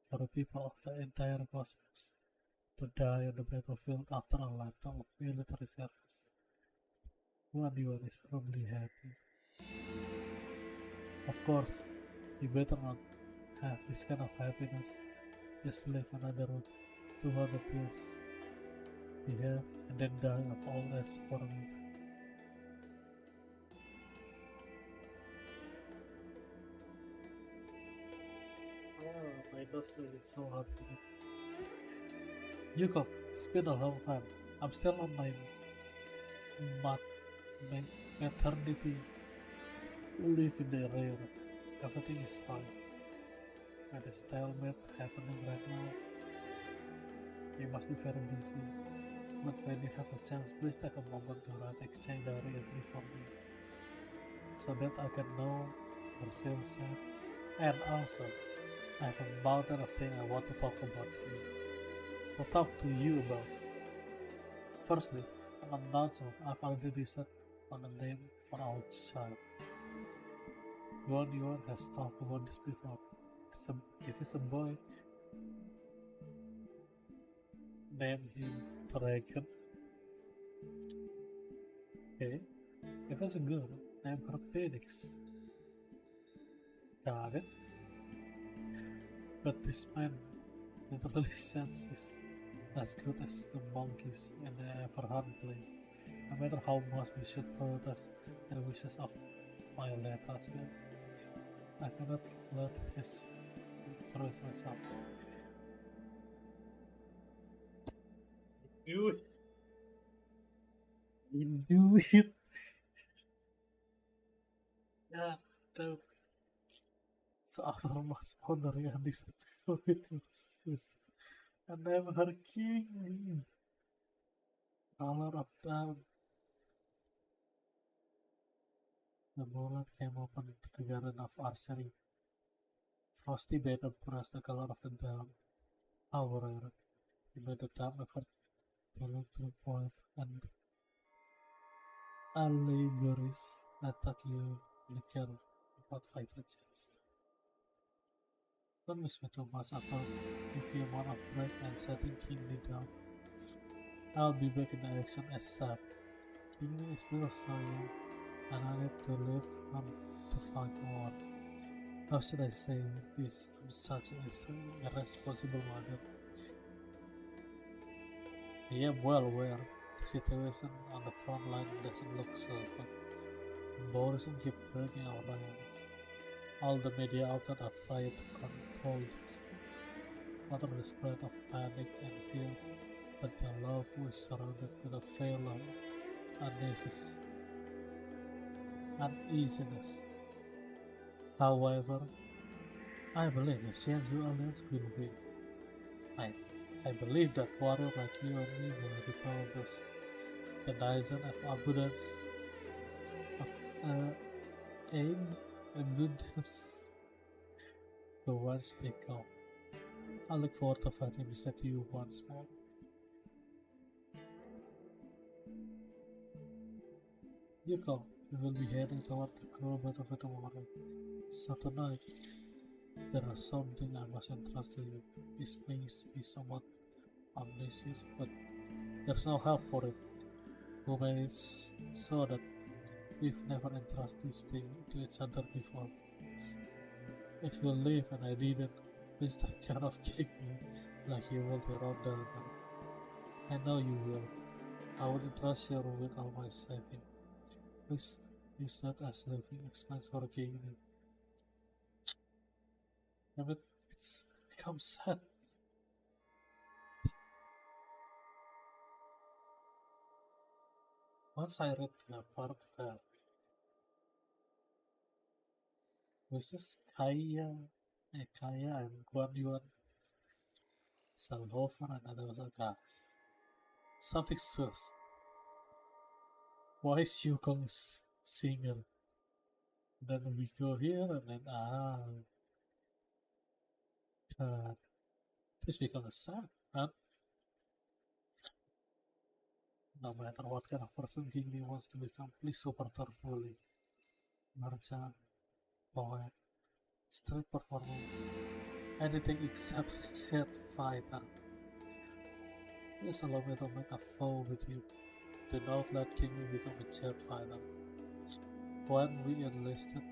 for the people of the entire cosmos. To die on the battlefield after a lifetime of military service. Guan Yuan is probably happy. Of course, you better not have this kind of happiness just live another 200 years, behave, and then die of old age for me. Oh, my nose is so hard to get. Yukong, it's been a long time. I'm still on my maternity leave in the rear. Everything is fine. At a stalemate happening right now. You must be very busy. But when you have a chance, please take a moment to write exchange diary entry for me, so that I can know you're still sad. And also, I have a mountain of things I want to talk about to you about. Firstly, an announcement. I've already decided on a name for our child. Yuan has talked about this before. If it's a boy, name him Dragon. Okay. If it's a girl, name her Phoenix. Got it? But this man literally senses as good as the monkeys in the Everhand play. No matter how much we should protest the wishes of my late husband, I cannot let his throws myself. Do it. You do it. Yeah, no. So after much pondering, I decided to go with this. And I'm her king. Color of down. The moonlight came open to the garden of archery. Frosty made a brush the color of the dawn. However, he made a dumb effort to look to the point and allegories attack you in the kill without fighting chance. Don't miss me too much after if you want a break and setting Kingly down. I'll be back in action as ASAP. Kingly is still so young and I need to live on to fight more. How should I say this? I'm such a irresponsible mother. I am well aware the situation on the front line doesn't look so good. Embarrassing keep breaking our ranks. All the media outlets are trying to control this, not on the spread of panic and fear, but the love is surrounded with a veil of uneasiness. However, I believe the Shenzhou Alliance will win. I believe that warriors like you and me will repel those denizen of abundance, of aim and goodness. So once they come, I look forward to fighting beside you once more. Yukong, we will be heading toward the cruel battlefield tomorrow. So tonight, there is something I must entrust to you. This may be somewhat omniscient, but there's no help for it. Who made it so that we've never entrusted this thing to each other before? If you leave and I didn't, please take care of kick me like you will your own diamond. I know you will. I will entrust you with all my saving. Please use that as living expense for gaming. Damn it, it's become sad. Once I read the part that Mrs. Kaya and Guan Yuan Salhofer and others are guys. Something sus. Why is Yukong single? Then we go here and then God. This becomes sad, huh? No matter what kind of person Kingly wants to become, please support her fully. Merchant, poet, street performer, anything except set fighter. Please allow me to make a foe with you. Do not let Kingly become a jet fighter. When we enlisted,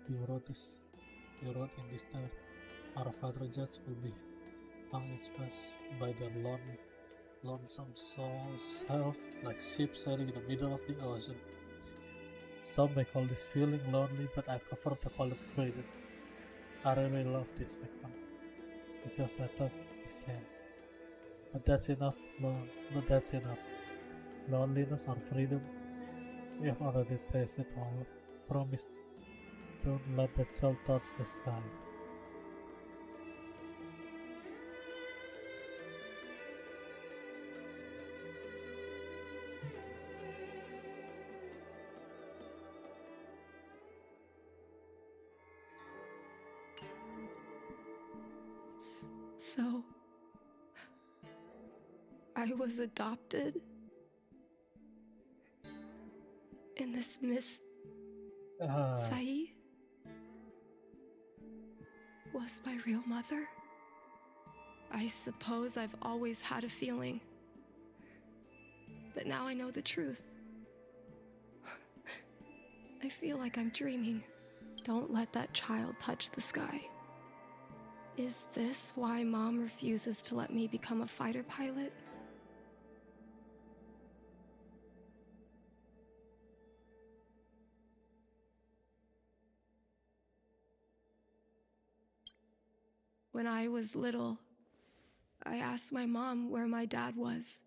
you wrote in this note, our fighter jets will be tongue expressed by their lonesome self, like ships sailing in the middle of the ocean. Some may call this feeling lonely, but I prefer to call it freedom. I really love this segment because I thought the same. But that's enough. Loneliness or freedom, we have already tasted all. Promise, don't let the child touch the sky. So, I was adopted? And this Miss Sai was my real mother? I suppose I've always had a feeling. But now I know the truth. I feel like I'm dreaming. Don't let that child touch the sky. Is this why Mom refuses to let me become a fighter pilot? When I was little, I asked my mom where my dad was.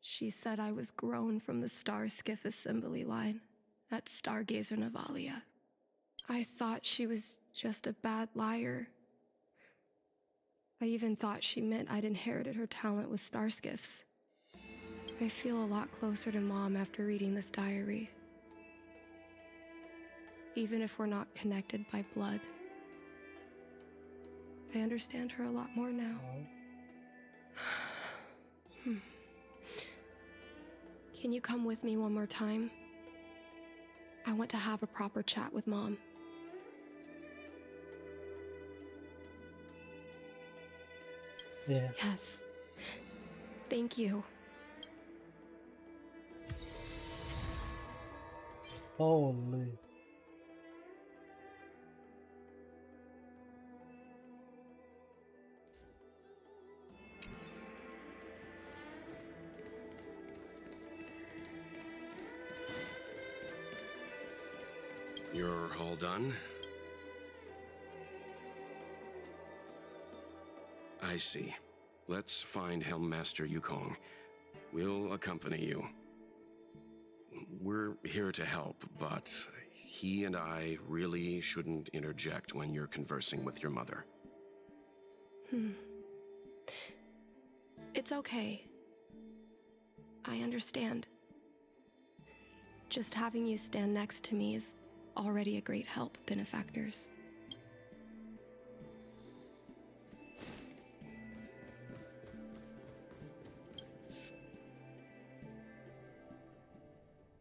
She said I was grown from the Star Skiff assembly line at Stargazer Navalia. I thought she was just a bad liar. I even thought she meant I'd inherited her talent with star skiffs. I feel a lot closer to Mom after reading this diary. Even if we're not connected by blood. I understand her a lot more now. Can you come with me one more time? I want to have a proper chat with Mom. Yeah. Yes. Thank you. Holy. You're all done? I see. Let's find Helmmaster Yukong. We'll accompany you. We're here to help, but he and I really shouldn't interject when you're conversing with your mother. It's okay. I understand. Just having you stand next to me is already a great help, benefactors.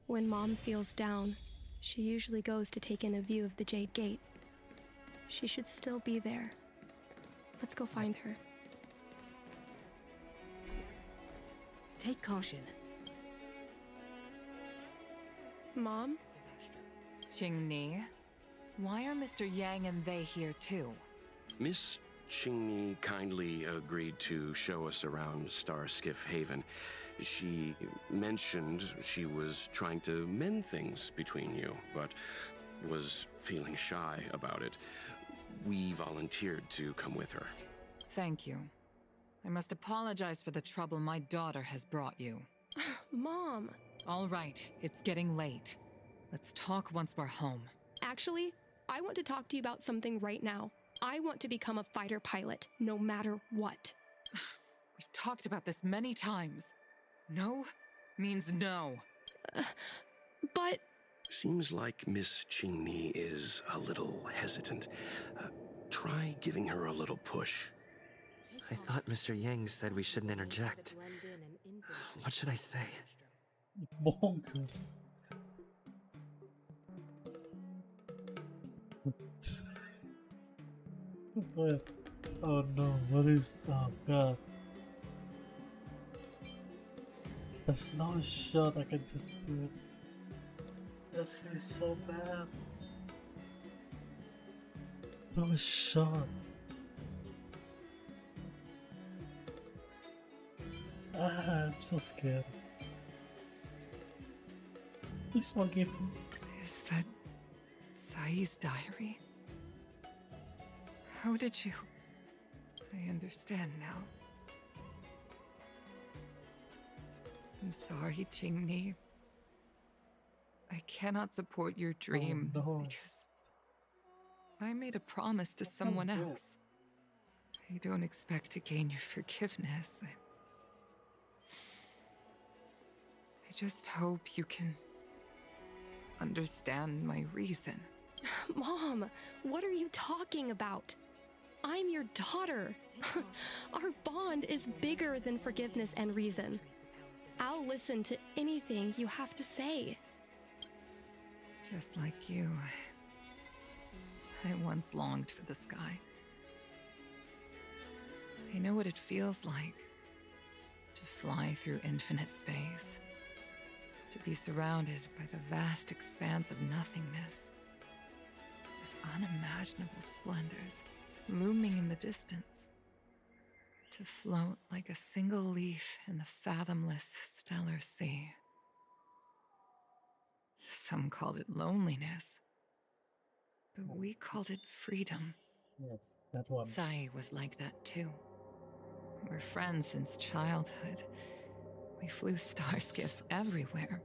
When Mom feels down, she usually goes to take in a view of the Jade Gate. She should still be there. Let's go find her. Take caution. Mom? Qingni, why are Mr. Yang and they here too? Miss Qingni kindly agreed to show us around Star Skiff Haven. She mentioned she was trying to mend things between you, but was feeling shy about it. We volunteered to come with her. Thank you. I must apologize for the trouble my daughter has brought you. Mom! All right, it's getting late. Let's talk once we're home. Actually, I want to talk to you about something right now. I want to become a fighter pilot, no matter what. We've talked about this many times. No means no. But... Seems like Miss Qingni is a little hesitant. Try giving her a little push. I thought Mr. Yang said we shouldn't interject. What should I say? Bonk. Oh no, what is... Oh god. There's no shot I can just do it. That feels so bad. No shot. I'm so scared. Please forgive me. Is that Sai's diary? How did you... I understand now. I'm sorry, Jingni. I cannot support your dream because I made a promise to someone else. I don't expect to gain your forgiveness. I just hope you can understand my reason. Mom, what are you talking about? I'm your daughter. Our bond is bigger than forgiveness and reason. I'll listen to anything you have to say. Just like you, I once longed for the sky. I know what it feels like to fly through infinite space, to be surrounded by the vast expanse of nothingness, with unimaginable splendors looming in the distance, to float like a single leaf in the fathomless stellar sea. Some called it loneliness, but we called it freedom. Yes, that one. Sai was like that too. We're friends since childhood. We flew star skiffs everywhere,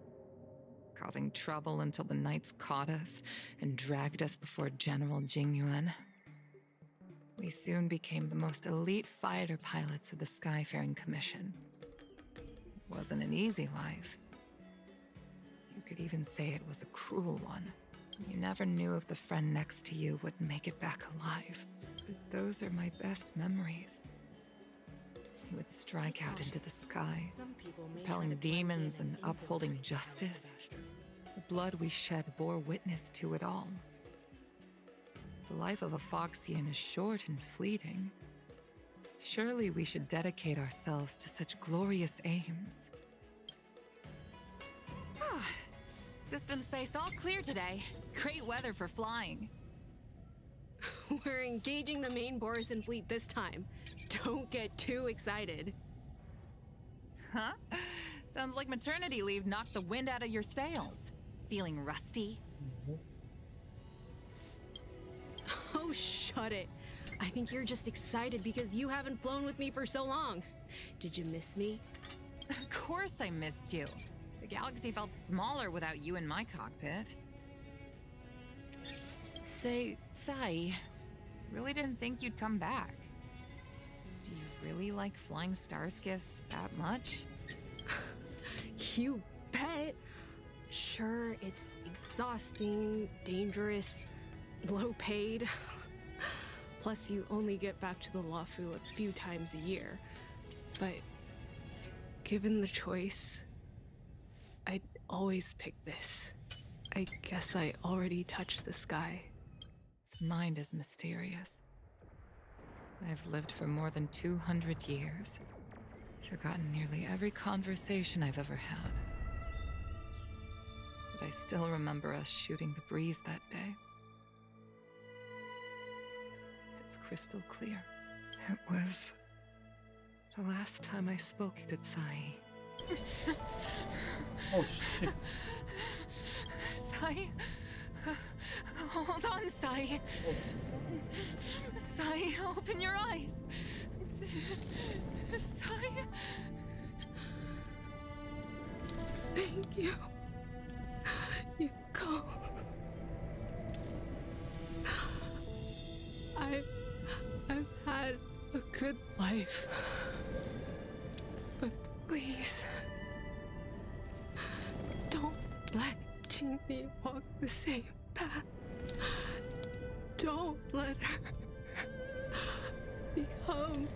causing trouble until the knights caught us and dragged us before General Jingyuan. We soon became the most elite fighter pilots of the Skyfaring Commission. It wasn't an easy life. You could even say it was a cruel one. You never knew if the friend next to you would make it back alive. But those are my best memories. We would strike out into the sky, repelling demons and upholding justice. The blood we shed bore witness to it all. The life of a Foxian is short and fleeting. Surely we should dedicate ourselves to such glorious aims. System space all clear today. Great weather for flying. We're engaging the main Borison fleet this time. Don't get too excited. Huh? Sounds like maternity leave knocked the wind out of your sails. Feeling rusty? Oh, shut it. I think you're just excited because you haven't flown with me for so long. Did you miss me? Of course I missed you. The galaxy felt smaller without you in my cockpit. Say, Sai, really didn't think you'd come back. Do you really like flying star skiffs that much? You bet. Sure, it's exhausting, dangerous, low paid. Plus, you only get back to the Luofu a few times a year. But given the choice, I'd always pick this. I guess I already touched the sky. The mind is mysterious. I've lived for more than 200 years. Forgotten nearly every conversation I've ever had. But I still remember us shooting the breeze that day. It's crystal clear. It was the last time I spoke to Sai. Oh shit. Sai? Hold on, Sai. Sai, open your eyes. Sai? Thank you. Yukong. I've had a good life. But please, don't let Jingni walk the same path. Don't let her become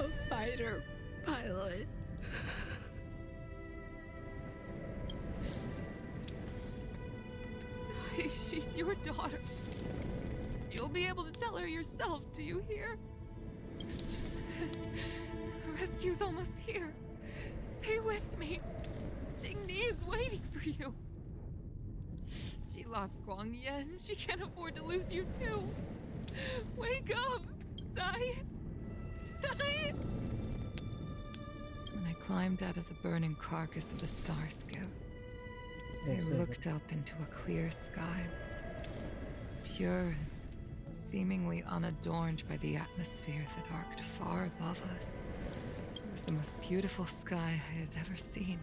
a fighter pilot. Sai, she's your daughter. You'll be able to tell her yourself, do you hear? The rescue's almost here. Stay with me. Jingni is waiting for you. She lost Guangyan. She can't afford to lose you too. Wake up, Sai. Sai! When I climbed out of the burning carcass of the star skiff. I Exactly. looked up into a clear sky, pure and seemingly unadorned by the atmosphere that arced far above us. It was the most beautiful sky I had ever seen.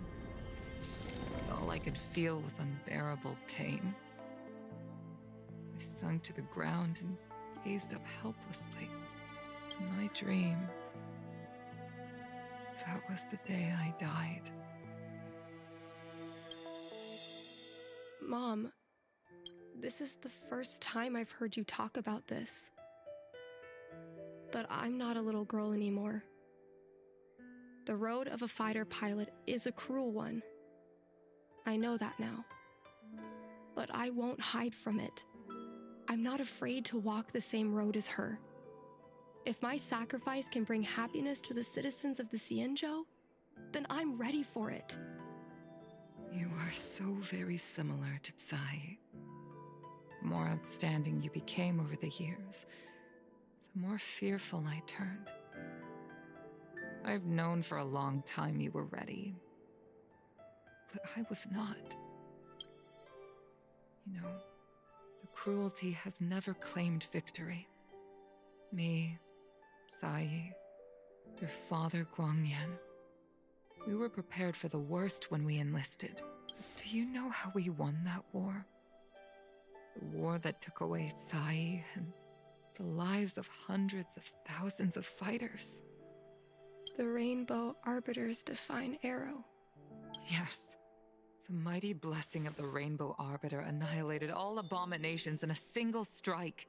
All I could feel was unbearable pain. I sunk to the ground and gazed up helplessly. In my dream, that was the day I died. Mom, this is the first time I've heard you talk about this. But I'm not a little girl anymore. The road of a fighter pilot is a cruel one. I know that now. But I won't hide from it. I'm not afraid to walk the same road as her. If my sacrifice can bring happiness to the citizens of the Xianzhou, then I'm ready for it. You are so very similar to Tsai. The more outstanding you became over the years, the more fearful I turned. I've known for a long time you were ready, but I was not. You know, the cruelty has never claimed victory. Me, Tsai, their father Guangyan. We were prepared for the worst when we enlisted. Do you know how we won that war? The war that took away Tsai and the lives of hundreds of thousands of fighters. The Rainbow Arbiter's Divine Arrow. Yes. The mighty blessing of the Rainbow Arbiter annihilated all abominations in a single strike.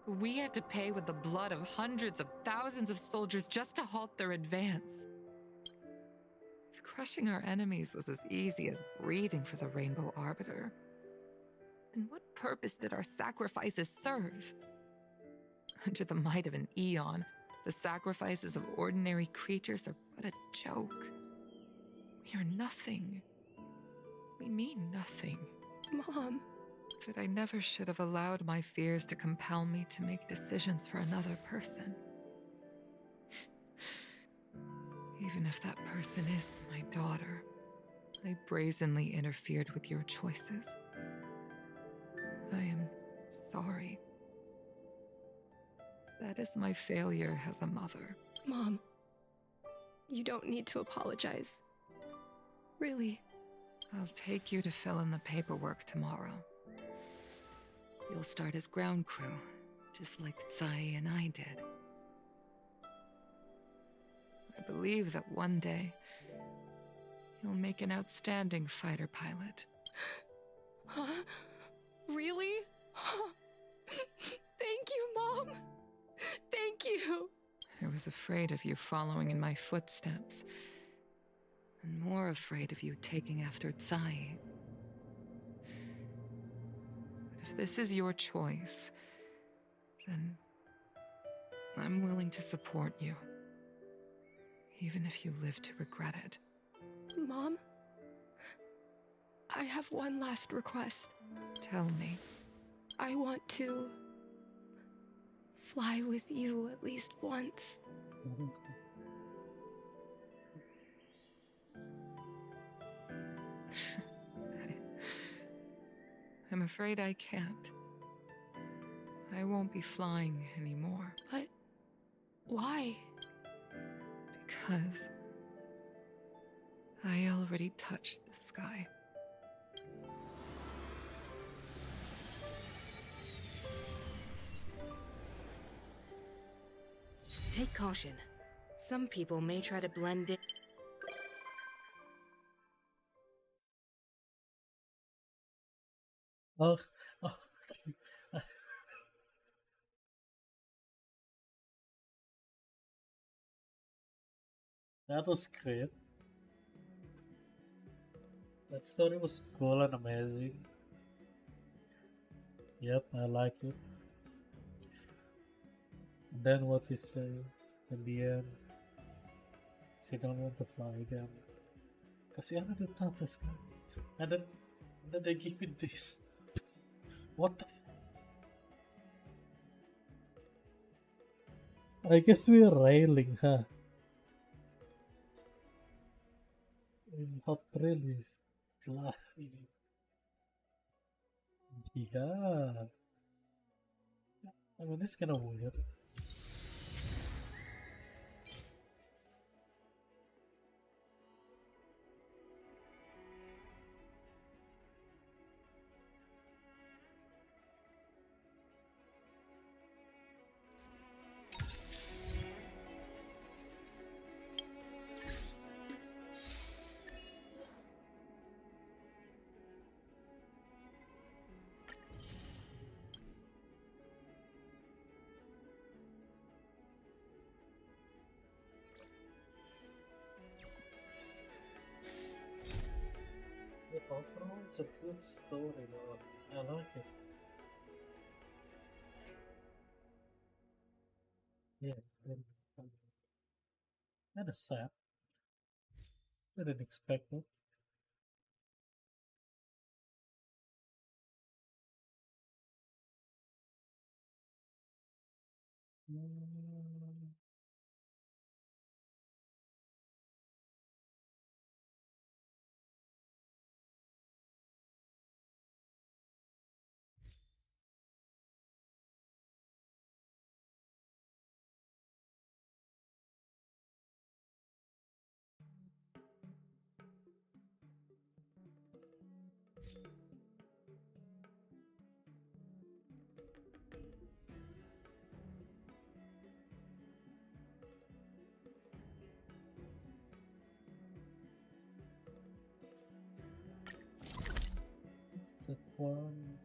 We had to pay with the blood of hundreds of thousands of soldiers just to halt their advance. If crushing our enemies was as easy as breathing for the Rainbow Arbiter, then what purpose did our sacrifices serve? Under the might of an eon, the sacrifices of ordinary creatures are but a joke. We are nothing. We mean nothing. Mom. But I never should have allowed my fears to compel me to make decisions for another person. Even if that person is my daughter, I brazenly interfered with your choices. I am sorry. That is my failure as a mother. Mom, you don't need to apologize. Really. I'll take you to fill in the paperwork tomorrow. You'll start as ground crew, just like Tsai and I did. I believe that one day, you'll make an outstanding fighter pilot. Huh? Really? Thank you, Mom. Thank you. I was afraid of you following in my footsteps, and more afraid of you taking after Tsai. But if this is your choice, then I'm willing to support you, even if you live to regret it. Mom, I have one last request. Tell me. I want to fly with you at least once. I'm afraid I can't. I won't be flying anymore. But why? Because I already touched the sky. Take caution. Some people may try to blend in. Oh, oh. That was great. That story was cool and amazing. Yep, I like it. And then what he say in the end? She don't want to fly again. Cause he already touched the sky. And then they give me this. What the? I guess we're railing, huh? hot really lah ini. Yeah. I mean, this is kind of weird. Overall, it's a good story, though. I like it. Yeah, kind of sad. I didn't expect it. Mm. That one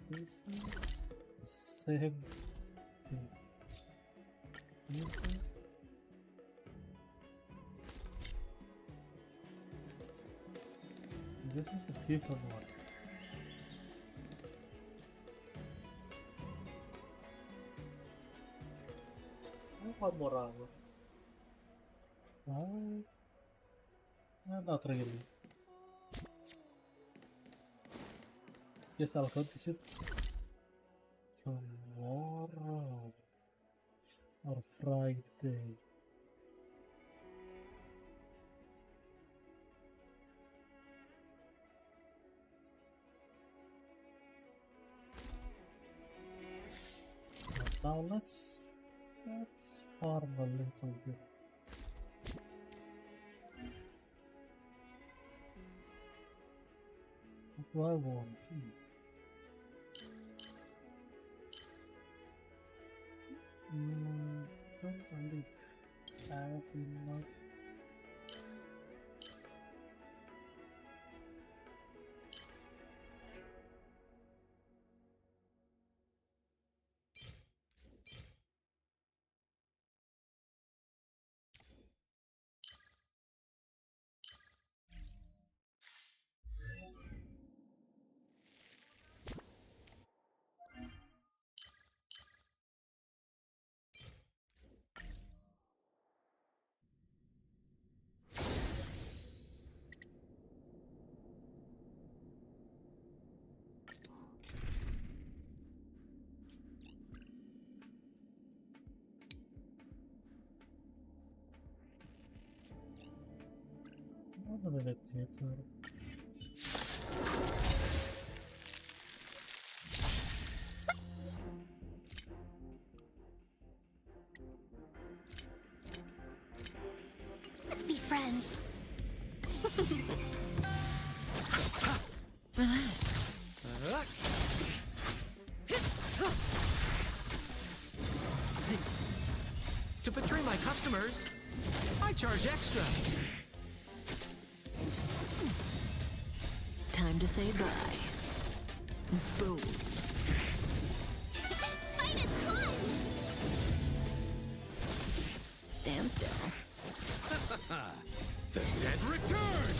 this is the same thing. This is a different one. One more hour. Not really. Yes, I'll go to shoot tomorrow or Friday. But now let's farm a little bit. What do I want? Don't really have enough. I'm gonna let it Let's be friends. To betray my customers, I charge extra. Time to say bye. Boom. -1! Stand still. The dead return!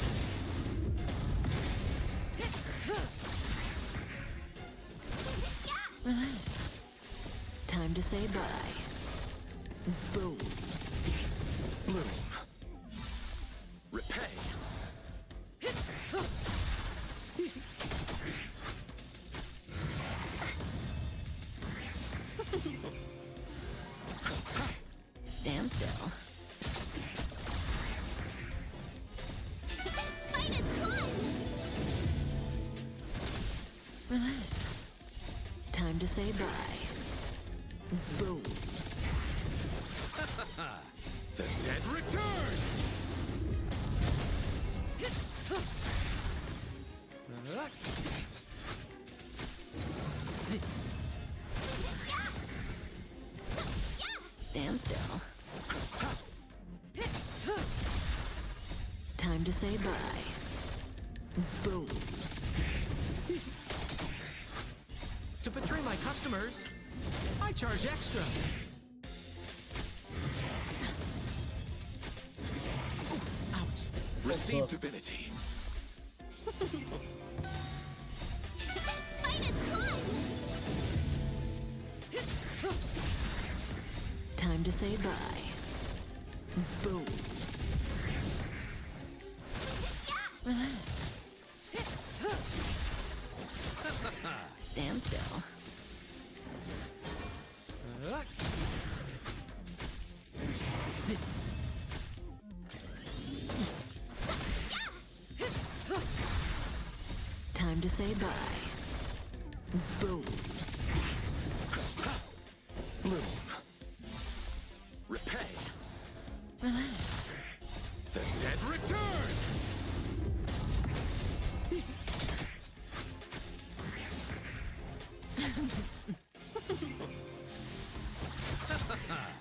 Relax. Time to say bye. Boom. Bloom. Repay. Stand still. Time to say bye. Boom. The dead return! Stand still. Time to say bye. Boom. To betray my customers, I charge extra. Receive divinity. Time to say bye. Boom. Relax. Stand still. Time to say bye. Boom. Bloom. Repay. Relax. The dead return!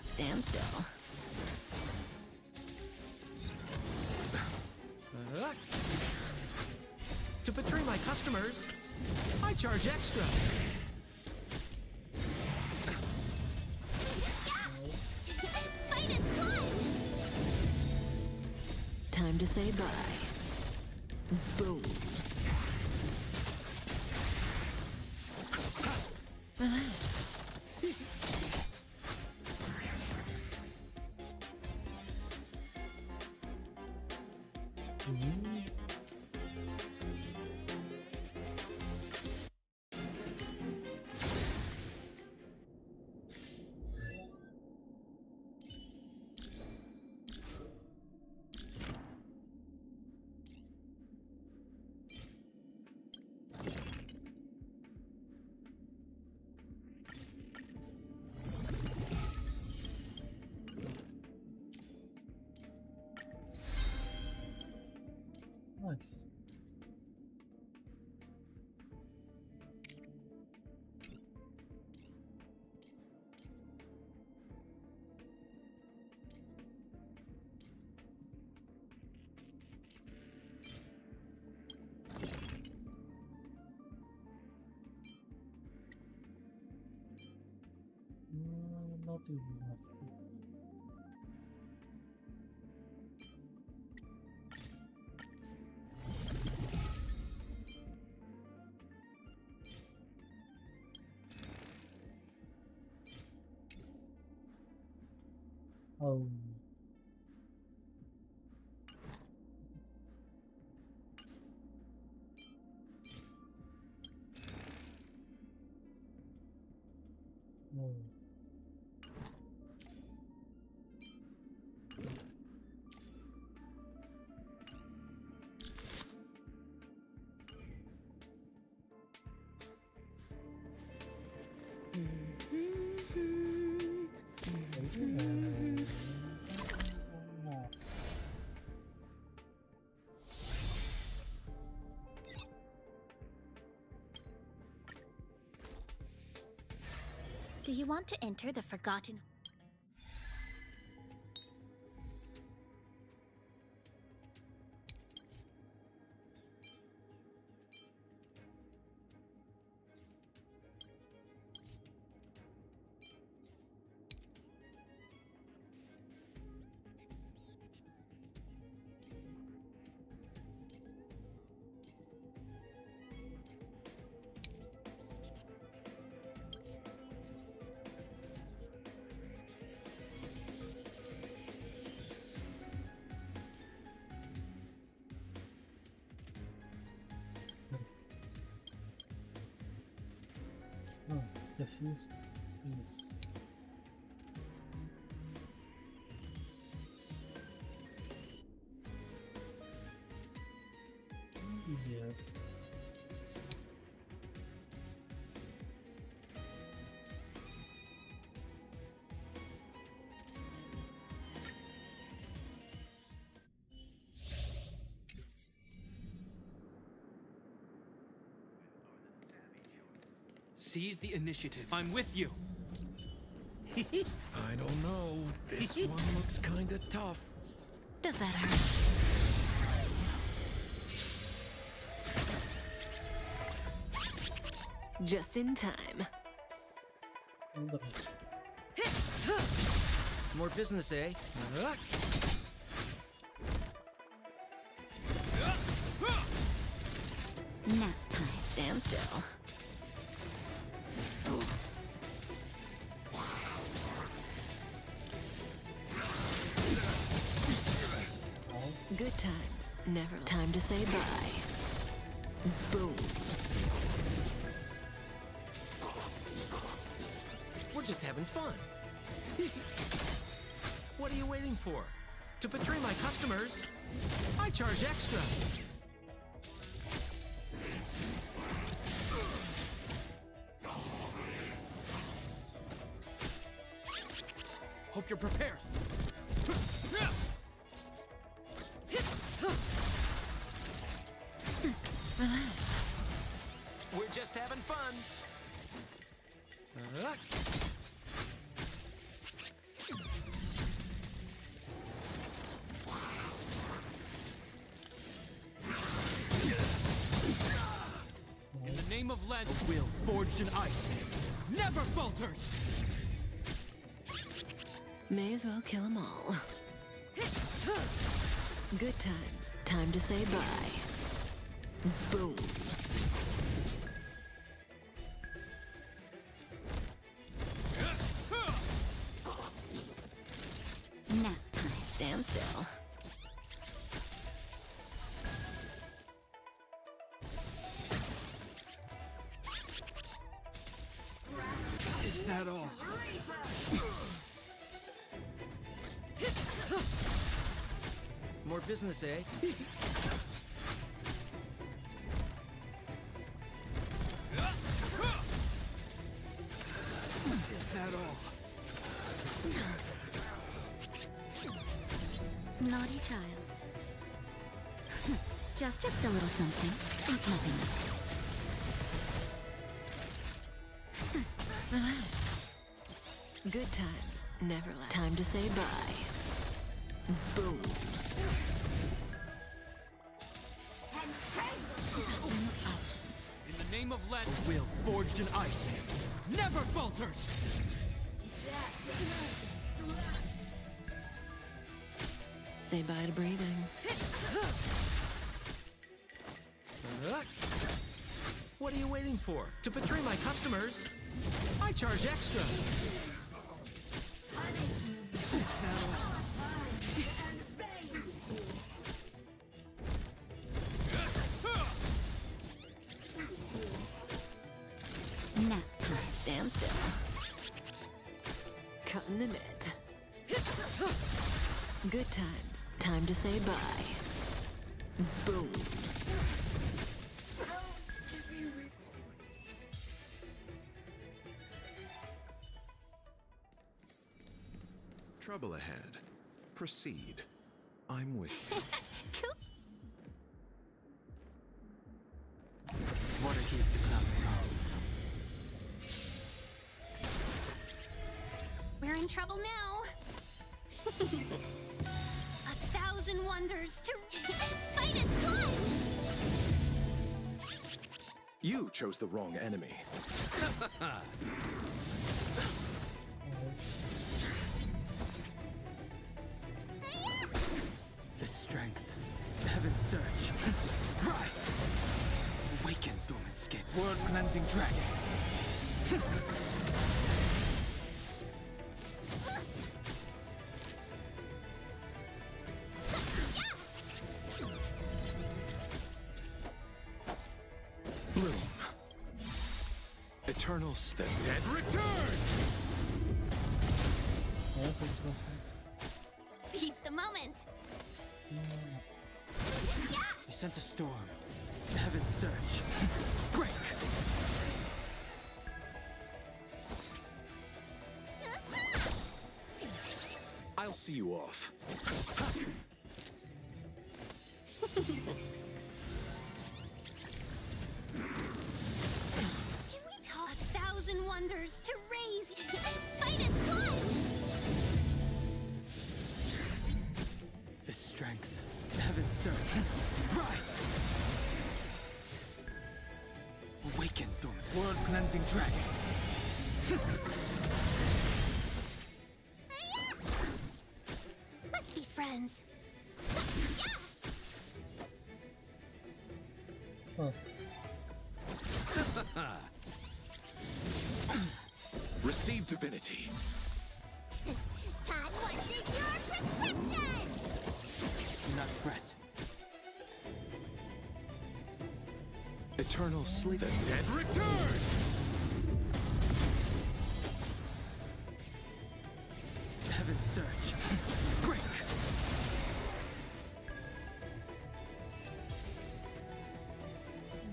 Stand still. To betray my customers, I charge extra. Time to say bye. Boom. Relax. Nice. Not enough. Oh. No. Do you want to enter the Forgotten? Oh, yes, yes, yes. Yes. Seize the initiative. I'm with you. I don't know. This one looks kinda tough. Does that hurt? Just in time. More business, eh? Nap time. Stand still. Good times. Never. Time to say bye. Boom. We're just having fun. What are you waiting for? To betray my customers, I charge extra. Hope you're prepared. We're just having fun. In the name of Len, a will forged in ice never falters. May as well kill them all. Good times. Time to say bye. Boom. Nap time. Stand still. Is that all? More business, eh? Is that all? Naughty child. just a little something. Ain't nothing. Relax. Good times. Never last. Time to say bye. Boom. In the name of Len, a will forged in ice never falters. Say bye to breathing. What are you waiting for? To betray my customers, I charge extra. Nap time. Stand still. Cutting the net. Good times. Time to say bye. Boom. Trouble ahead. Proceed. I'm with you. Water keeps the clouds soft. We're in trouble now. 1,000 wonders to fight its blood. You chose the wrong enemy. The strength, heaven's surge. Rise! Awaken, dormant skin. World-cleansing dragon. Bloom. Eternal step. Dead return! Seize the moment. You sent a storm. Heaven's surge. Break! I'll see you off. Can we talk? strength. Heaven's surge. Rise! Awaken, world cleansing dragon. Let's be friends. Huh. Receive divinity. Todd, what's in your prescription? Do not fret. Eternal sleep. The dead return! Heaven's surge. Break!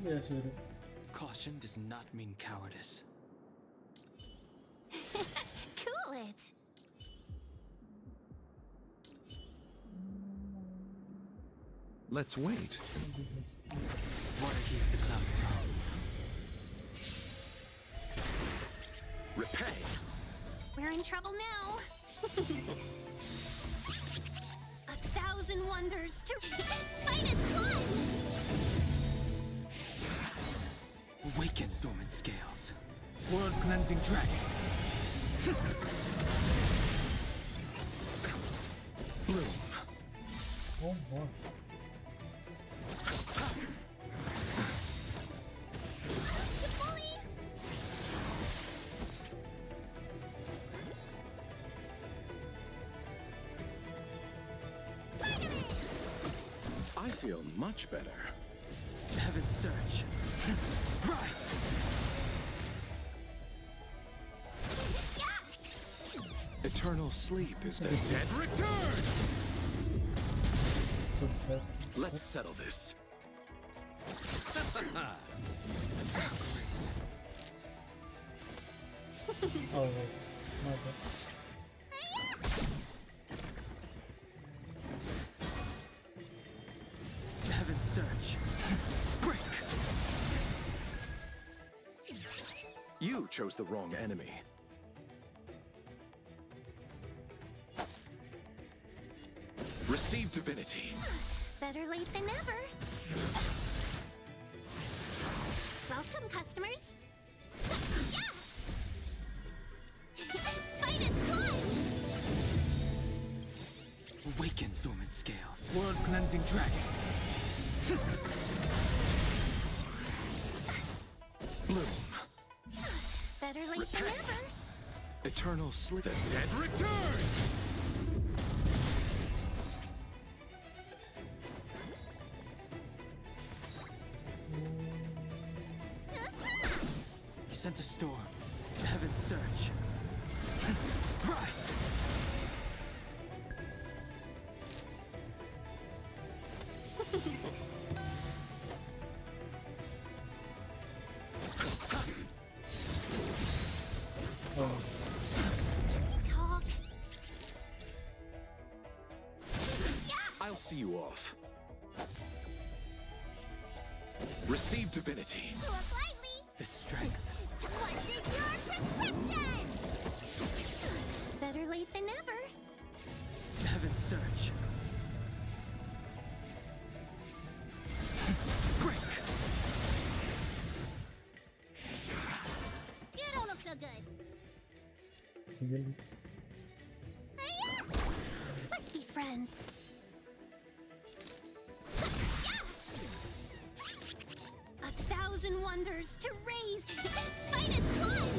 Yes, it is. Caution does not mean cowardice. Cool it. Let's wait. Water heaves the cloud song. Repay. We're in trouble now. 1,000 wonders to fight as one. Awaken, dormant scales. World cleansing dragon. Bloom. Oh boy. I feel much better. Heaven's surge. Rise! Eternal sleep is the dead return! Let's settle this. Oh, wait. My bad. Heaven's surge. Break! You chose the wrong enemy. Receive divinity. Better late than never. Welcome, customers. Fight as one. Awaken, dormant scales. World cleansing dragon. Bloom. Better late than never. Eternal sleep. The dead return! He sent a storm. Heaven's surge. Rise! Oh. Talk. I'll see you off. Receive divinity. Look lively. The strength. What's in your prescription? Better late than never. Heaven's surge. Break! You don't look so good. Really? Let's be friends. 1,000 wonders to raise. Fight as one.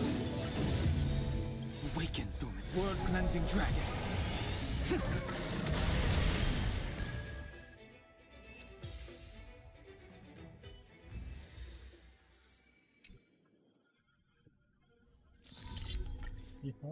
Awaken, dormant. World cleansing dragon. Yeah.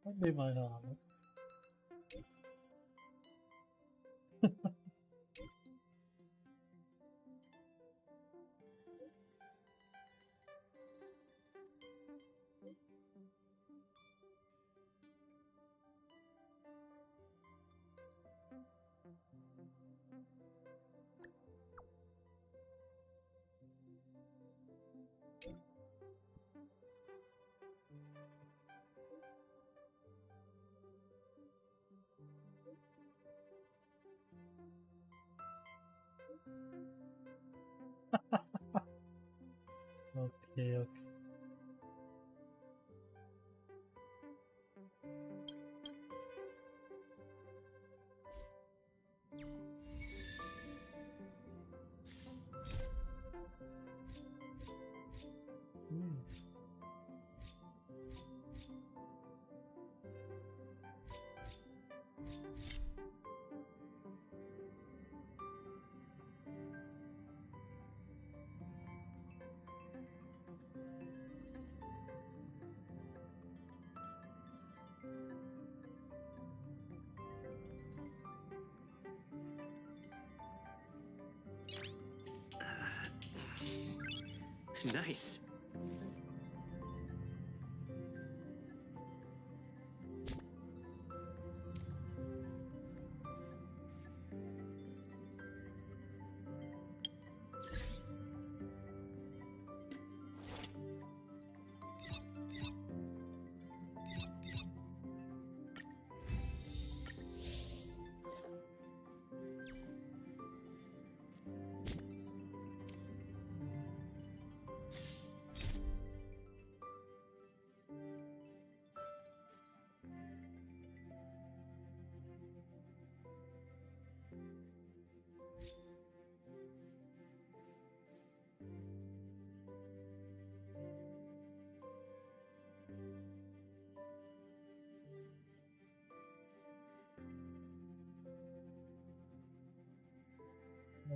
Hindi man ako. Okay, okay. Nice.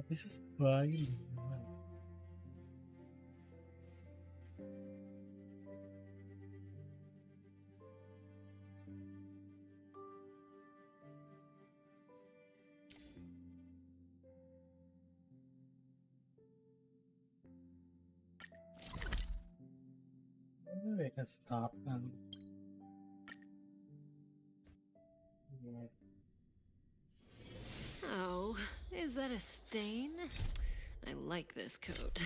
This is Bailu. Maybe I can stop and Oh, is that a stain? I like this coat.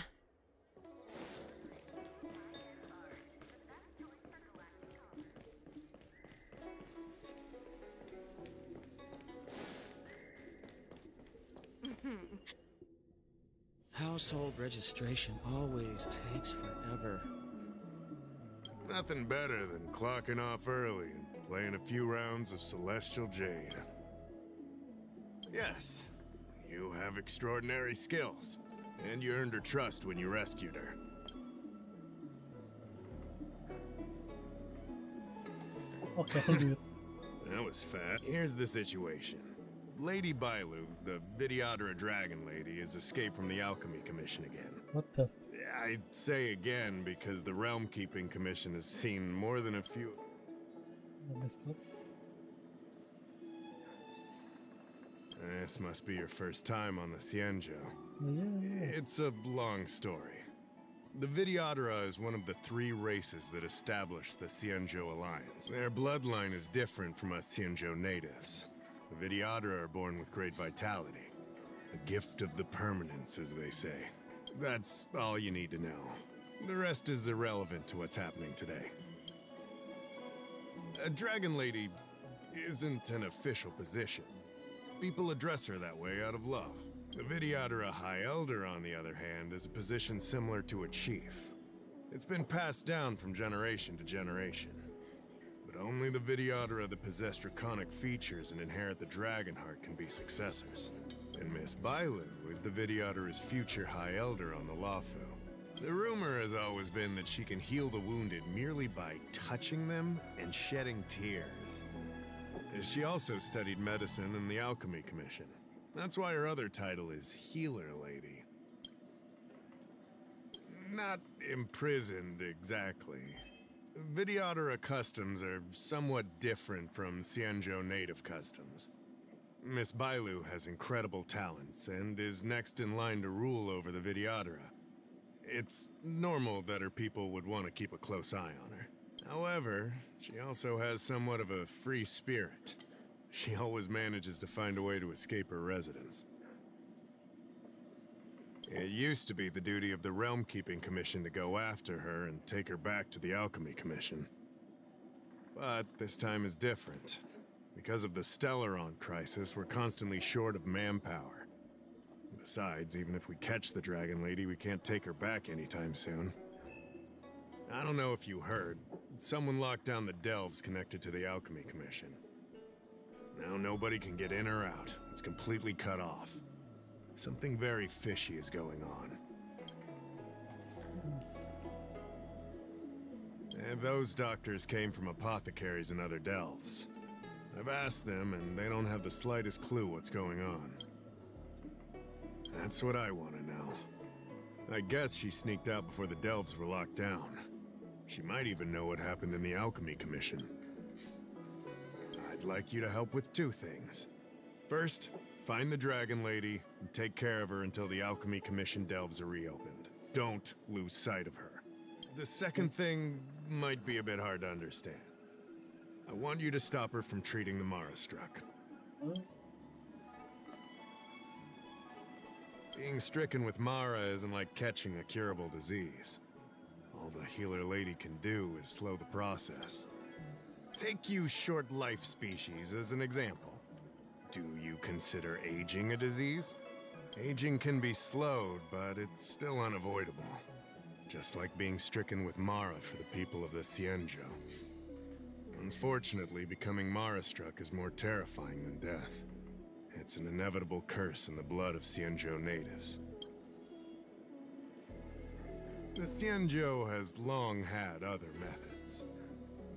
Household registration always takes forever. Nothing better than clocking off early and playing a few rounds of Celestial Jade. Yes, you have extraordinary skills, and you earned her trust when you rescued her. okay, I'll do it. That was fast. Here's the situation. Lady Bailu, the Videodora Dragon Lady, has escaped from the Alchemy Commission again. What the? I say again because the Realm Keeping Commission has seen more than a few... This must be your first time on the Xianzhou. Yeah. It's a long story. The Videodora is one of the 3 races that established the Xianzhou Alliance. Their bloodline is different from us Xianzhou natives. The Videodora are born with great vitality. A gift of the permanence, as they say. That's all you need to know. The rest is irrelevant to what's happening today. A Dragon Lady isn't an official position. People address her that way out of love. The Videodora High Elder, on the other hand, is a position similar to a chief. It's been passed down from generation to generation. But only the Videodora that possess draconic features and inherit the dragon heart can be successors. And Miss Bailu is the Videodora's future High Elder on the Lafu. The rumor has always been that she can heal the wounded merely by touching them and shedding tears. She also studied medicine in the Alchemy Commission. That's why her other title is Healer Lady. Not imprisoned, exactly. Videodora customs are somewhat different from Xianzhou native customs. Miss Bailu has incredible talents and is next in line to rule over the Videodora. It's normal that her people would want to keep a close eye on her. However, she also has somewhat of a free spirit. She always manages to find a way to escape her residence. It used to be the duty of the Realm Keeping Commission to go after her and take her back to the Alchemy Commission. But this time is different. Because of the Stellaron crisis, we're constantly short of manpower. Besides, even if we catch the Dragon Lady, we can't take her back anytime soon. I don't know if you heard, someone locked down the delves connected to the Alchemy Commission. Now nobody can get in or out. It's completely cut off. Something very fishy is going on. And those doctors came from apothecaries and other delves. I've asked them, and they don't have the slightest clue what's going on. That's what I want to know. I guess she sneaked out before the delves were locked down. She might even know what happened in the Alchemy Commission. I'd like you to help with two things. First, find the Dragon Lady and take care of her until the Alchemy Commission delves are reopened. Don't lose sight of her. The second thing might be a bit hard to understand. I want you to stop her from treating the Mara struck. Being stricken with Mara isn't like catching a curable disease. All the healer lady can do is slow the process. Take you short life species as an example. Do you consider aging a disease? Aging can be slowed, but it's still unavoidable. Just like being stricken with Mara for the people of the Xianzhou. Unfortunately, becoming Mara-struck is more terrifying than death. It's an inevitable curse in the blood of Xianzhou natives. The Xianzhou has long had other methods.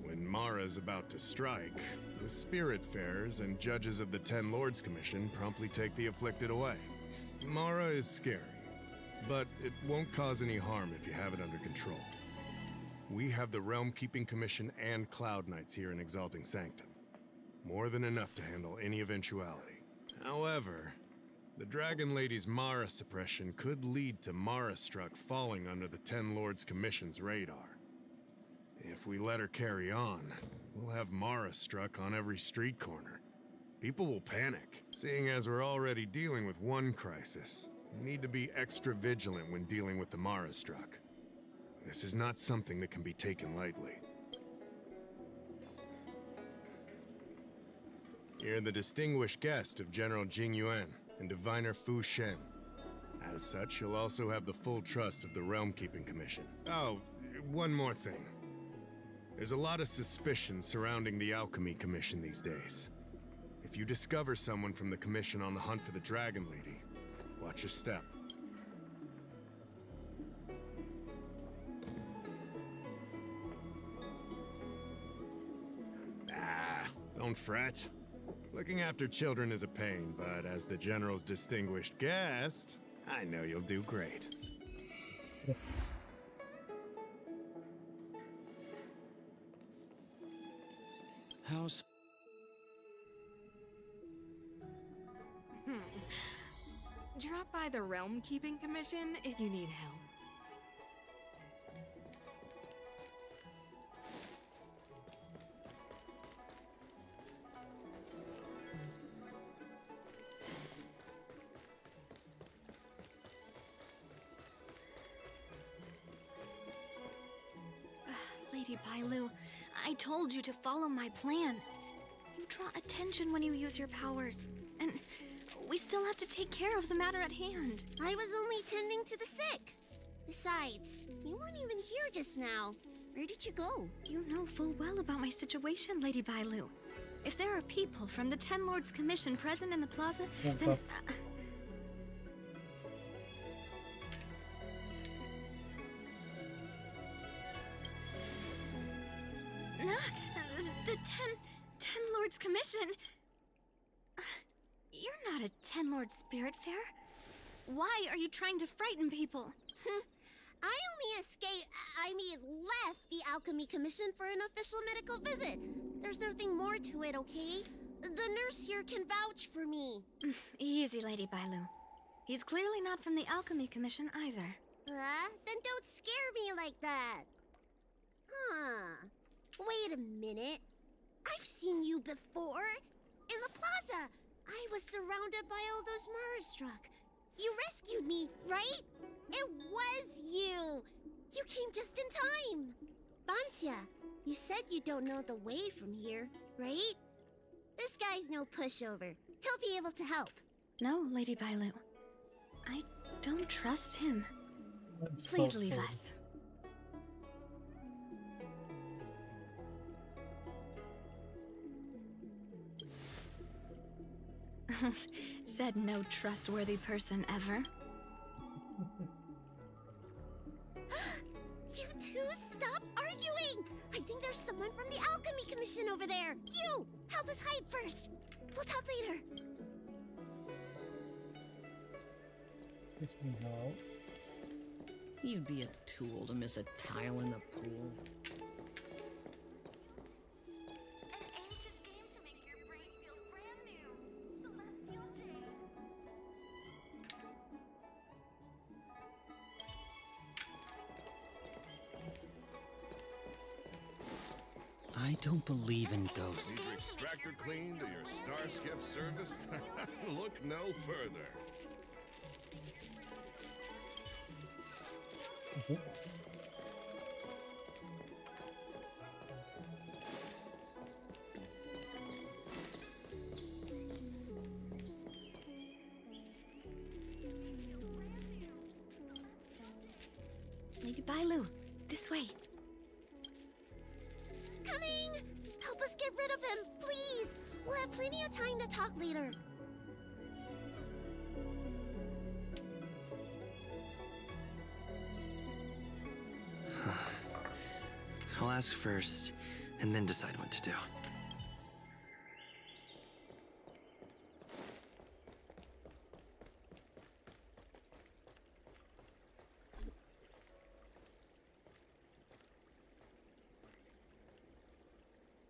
When Mara is about to strike, the Spiritfarers and judges of the Ten Lords Commission promptly take the afflicted away. Mara is scary, but it won't cause any harm if you have it under control. We have the Realm Keeping Commission and Cloud Knights here in Exalting Sanctum. More than enough to handle any eventuality. However, the Dragon Lady's Mara suppression could lead to Mara-struck falling under the Ten Lords Commission's radar. If we let her carry on, we'll have Mara-struck on every street corner. People will panic, seeing as we're already dealing with one crisis. We need to be extra vigilant when dealing with the Mara-struck. This is not something that can be taken lightly. You're the distinguished guest of General Jing Yuan and Diviner Fu Shen. As such, you'll also have the full trust of the Realm Keeping Commission. Oh, one more thing. There's a lot of suspicion surrounding the Alchemy Commission these days. If you discover someone from the Commission on the hunt for the Dragon Lady, watch your step. Don't fret. Looking after children is a pain, but as the General's distinguished guest, I know you'll do great. How's... Drop by the Realm Keeping Commission if you need help. Lady Bailu, I told you to follow my plan. You draw attention when you use your powers, and we still have to take care of the matter at hand. I was only tending to the sick. Besides, you weren't even here just now. Where did you go? You know full well about my situation, Lady Bailu. If there are people from the Ten Lords Commission present in the plaza, then... The Ten Lords Commission? You're not a Ten Lord Spiritfarer. Why are you trying to frighten people? I only left the Alchemy Commission for an official medical visit. There's nothing more to it, okay? The nurse here can vouch for me. Easy, Lady Bailu. He's clearly not from the Alchemy Commission either. Then don't scare me like that. Huh. Wait a minute. I've seen you before. In the plaza. I was surrounded by all those Mara-struck. You rescued me, right? It was you. You came just in time. Bancia, you said you don't know the way from here, right? This guy's no pushover. He'll be able to help. No, Lady Bailu. I don't trust him. I'm so Please leave sorry. us. Said no trustworthy person ever. You two, stop arguing! I think there's someone from the Alchemy Commission over there! You! Help us hide first! We'll talk later! Kiss me now. You'd be a tool to miss a tile in the pool. I don't believe in ghosts. Need your extractor cleaned or your star skiff serviced? Look no further. Lady Bailu, this way. Coming! Help us get rid of him, please! We'll have plenty of time to talk later. I'll ask first, and then decide what to do.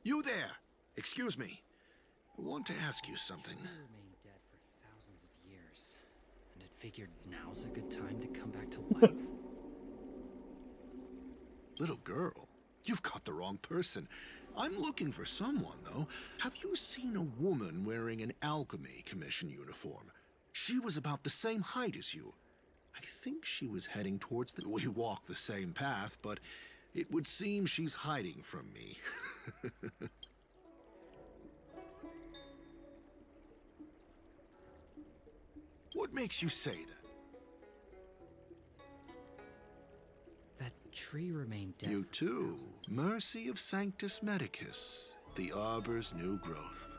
You there! Excuse me. I want to ask you something. She remained dead for thousands of years, and it figured now's a good time to come back to life. Little girl, you've got the wrong person. I'm looking for someone, though. Have you seen a woman wearing an Alchemy Commission uniform? She was about the same height as you. I think she was heading towards the... We walk the same path, but it would seem she's hiding from me. What makes you say that? That tree remained dead. You for too. thousands of Mercy of Sanctus Medicus, the arbor's new growth.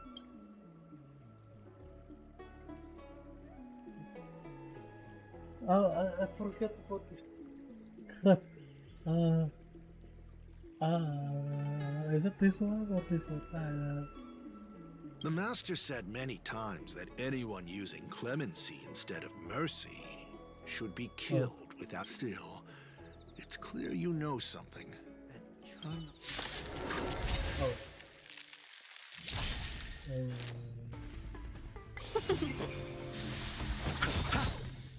Oh, I forgot about this. Is it this one or this one? The Master said many times that anyone using clemency instead of mercy should be killed without still. It's clear you know something.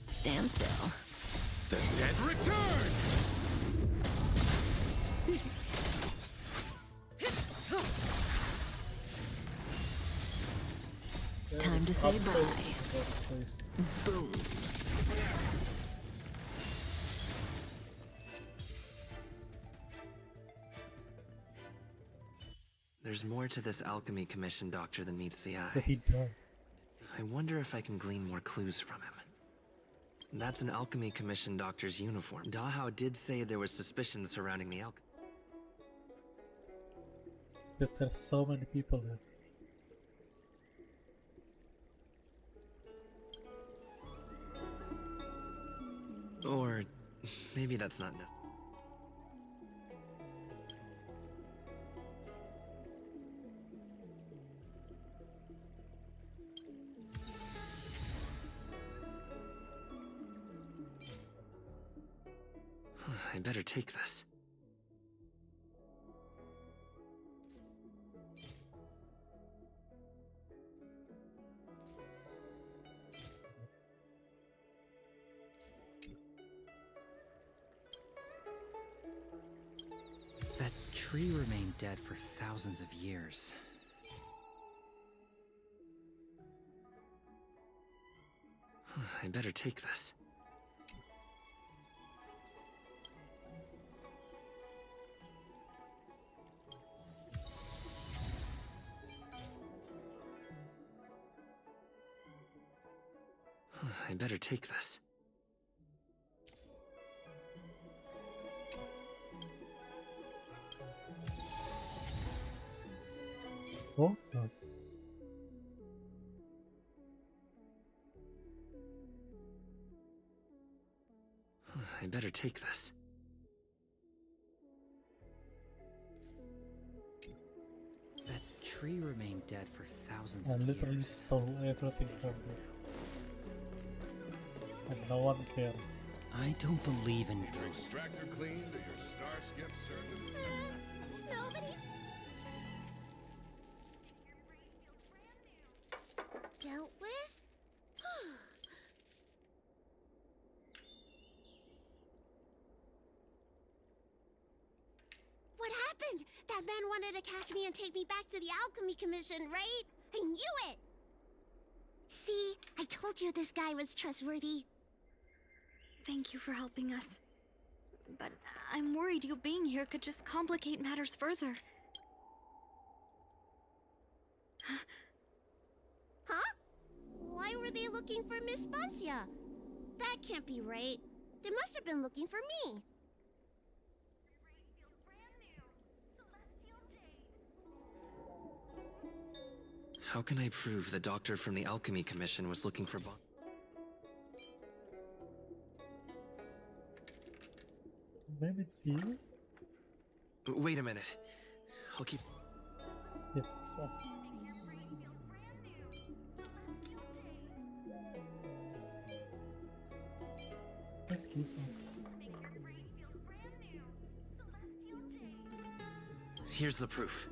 Stand still. The dead return! Time to say bye. Boom. There's more to this Alchemy Commission doctor than meets the But eye. he died. I wonder if I can glean more clues from him. That's an Alchemy Commission doctor's uniform. Dahao did say there was suspicion surrounding the alchemy. But there's so many people here. Or maybe that's not necessary. I better take this. That tree remained dead for thousands of years. I better take this. I better take this. water. I better take this. That tree remained dead for thousands I of literally years. stole everything from you. And no one cared. I don't believe in ghosts. Extractor cleaned at your Starskip service? Nobody? Dealt with? What happened? That man wanted to catch me and take me back to the Alchemy Commission, right? I knew it! See, I told you this guy was trustworthy. Thank you for helping us. But I'm worried you being here could just complicate matters further. Huh? Why were they looking for Miss Bancia? That can't be right. They must have been looking for me. How can I prove the doctor from the Alchemy Commission was looking for Maybe you? Wait a minute. I'll keep... Yes. Excuse me. Here's the proof.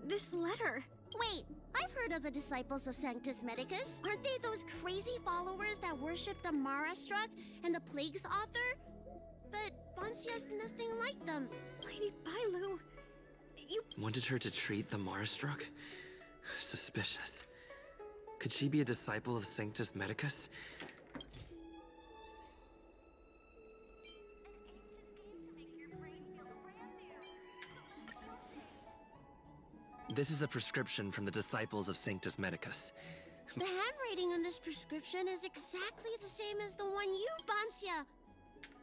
This letter. Wait, I've heard of the disciples of Sanctus Medicus. Aren't they those crazy followers that worship the Mara Struck and the Plague's author? But Bancia's nothing like them. Lady Bailu, you... Wanted her to treat the Marastruck? Suspicious. Could she be a disciple of Sanctus Medicus? This is a prescription from the disciples of Sanctus Medicus. The handwriting on this prescription is exactly the same as the one you, Bancia.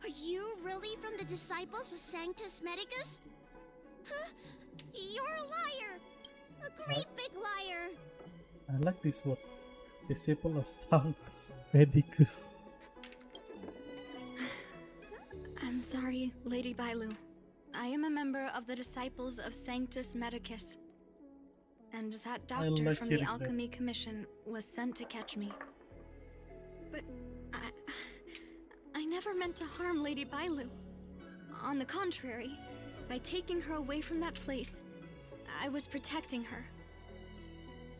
Are you really from the disciples of Sanctus Medicus? Huh? You're a liar! A great big liar! I like this word. Disciple of Sanctus Medicus. I'm sorry, Lady Bailu. I am a member of the disciples of Sanctus Medicus. And that doctor like from the hearing Alchemy Commission was sent to catch me. But I never meant to harm Lady Bailu. On the contrary, by taking her away from that place, I was protecting her.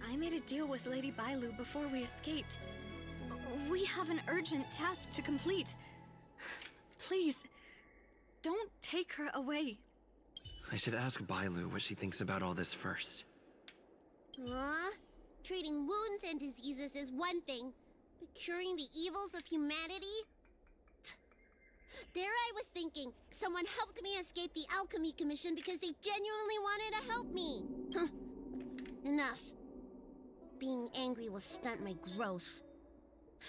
I made a deal with Lady Bailu before we escaped. We have an urgent task to complete. Please, don't take her away. I should ask Bailu what she thinks about all this first. Treating wounds and diseases is one thing, but curing the evils of humanity? There I was thinking, someone helped me escape the Alchemy Commission because they genuinely wanted to help me. Enough. Being angry will stunt my growth.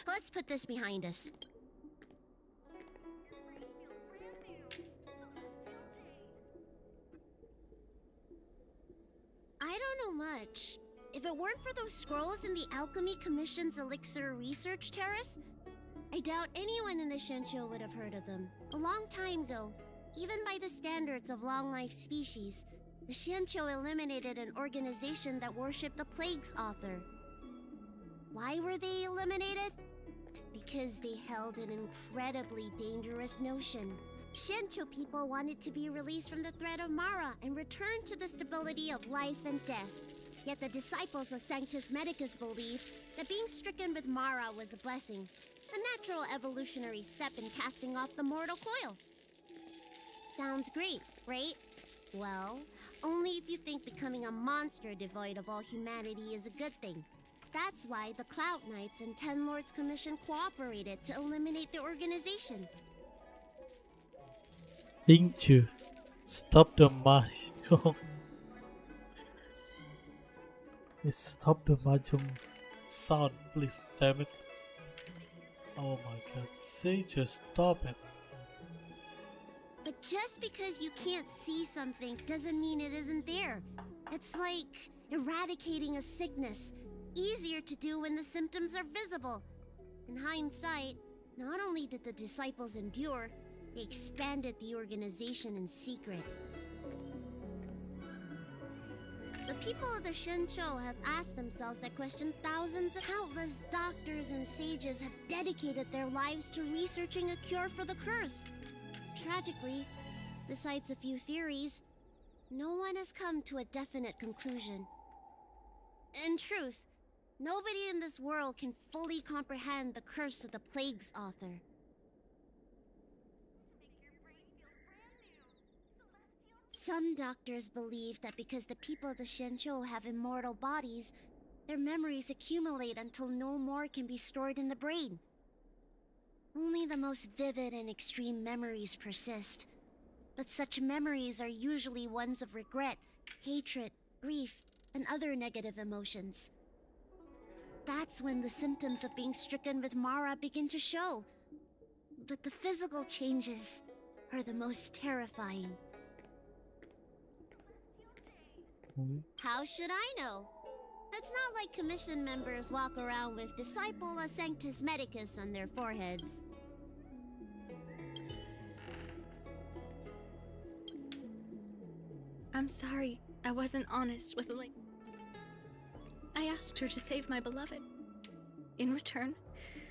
Let's put this behind us. I don't know much. If it weren't for those scrolls in the Alchemy Commission's Elixir Research Terrace, I doubt anyone in the Shenqiu would have heard of them. A long time ago, even by the standards of long-life species, the Shenqiu eliminated an organization that worshipped the Plague's author. Why were they eliminated? Because they held an incredibly dangerous notion. Shenqiu people wanted to be released from the threat of Mara and return to the stability of life and death. Yet the disciples of Sanctus Medicus believed that being stricken with Mara was a blessing, a natural evolutionary step in casting off the mortal coil. Sounds great, right? Well, only if you think becoming a monster devoid of all humanity is a good thing. That's why the Cloud Knights and Ten Lords Commission cooperated to eliminate the organization. Inchu, stop the mahjong. Stop the mahjong sound, please, damn it. Oh my god, say just stop it. But just because you can't see something doesn't mean it isn't there. It's like eradicating a sickness. Easier to do when the symptoms are visible. In hindsight, not only did the disciples endure, they expanded the organization in secret. The people of the Shenchou have asked themselves that question thousands of countless doctors and sages have dedicated their lives to researching a cure for the curse. Tragically, besides a few theories, no one has come to a definite conclusion. In truth, nobody in this world can fully comprehend the curse of the plague's author. Some doctors believe that because the people of the Shenchou have immortal bodies, their memories accumulate until no more can be stored in the brain. Only the most vivid and extreme memories persist. But such memories are usually ones of regret, hatred, grief, and other negative emotions. That's when the symptoms of being stricken with Mara begin to show. But the physical changes are the most terrifying. How should I know? It's not like commission members walk around with Disciple a Sanctus Medicus on their foreheads. I'm sorry I wasn't honest with Link. I asked her to save my beloved. In return,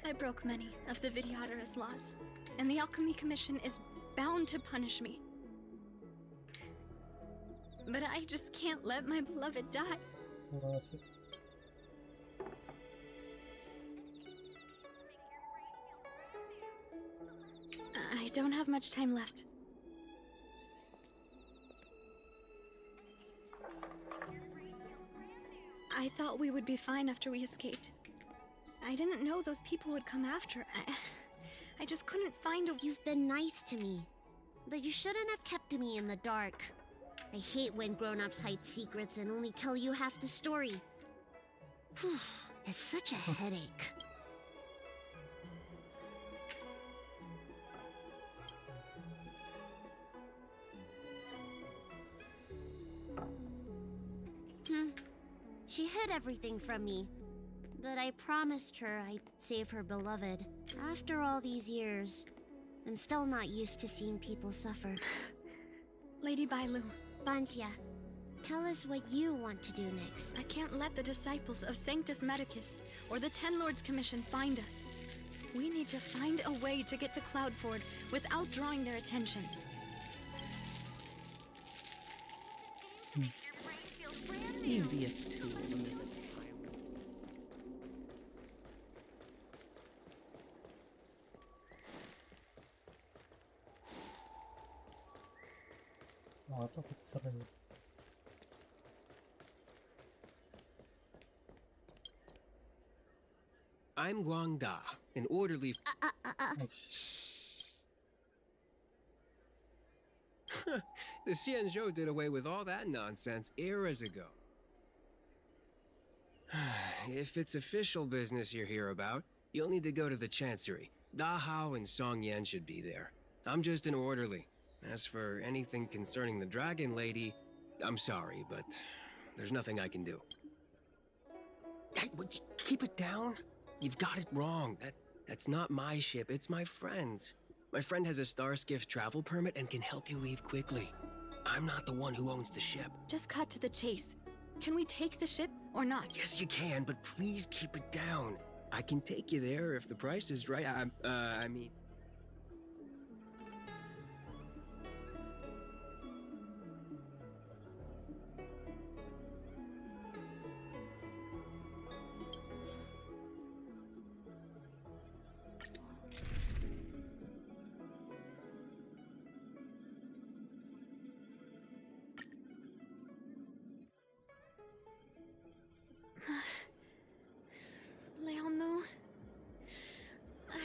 I broke many of the Vidyadhara's laws, and the Alchemy Commission is bound to punish me. But I just can't let my beloved die. I don't have much time left. I thought we would be fine after we escaped. I didn't know those people would come after. I just couldn't find a... You've been nice to me, but you shouldn't have kept me in the dark. I hate when grown-ups hide secrets and only tell you half the story. Whew, it's such a headache. She hid everything from me, but I promised her I'd save her beloved. After all these years, I'm still not used to seeing people suffer. Lady Bailu. Banxia, tell us what you want to do next. I can't let the disciples of Sanctus Medicus or the Ten Lords Commission find us. We need to find a way to get to Cloudford without drawing their attention. You'd be a tool to miss a أعتقد سريع. I'm Guangda, an orderly. The Xianzhou did away with all that nonsense eras ago. If it's official business you're here about, you'll need to go to the Chancery. Da Hao and Song Yan should be there. I'm just an orderly. As for anything concerning the Dragon Lady, I'm sorry, but there's nothing I can do. Hey, keep it down. You've got it wrong. That's not my ship, it's my friend's. My friend has a Starskiff travel permit and can help you leave quickly. I'm not the one who owns the ship. Just cut to the chase. Can we take the ship or not? Yes, you can, but please keep it down. I can take you there if the price is right. I mean...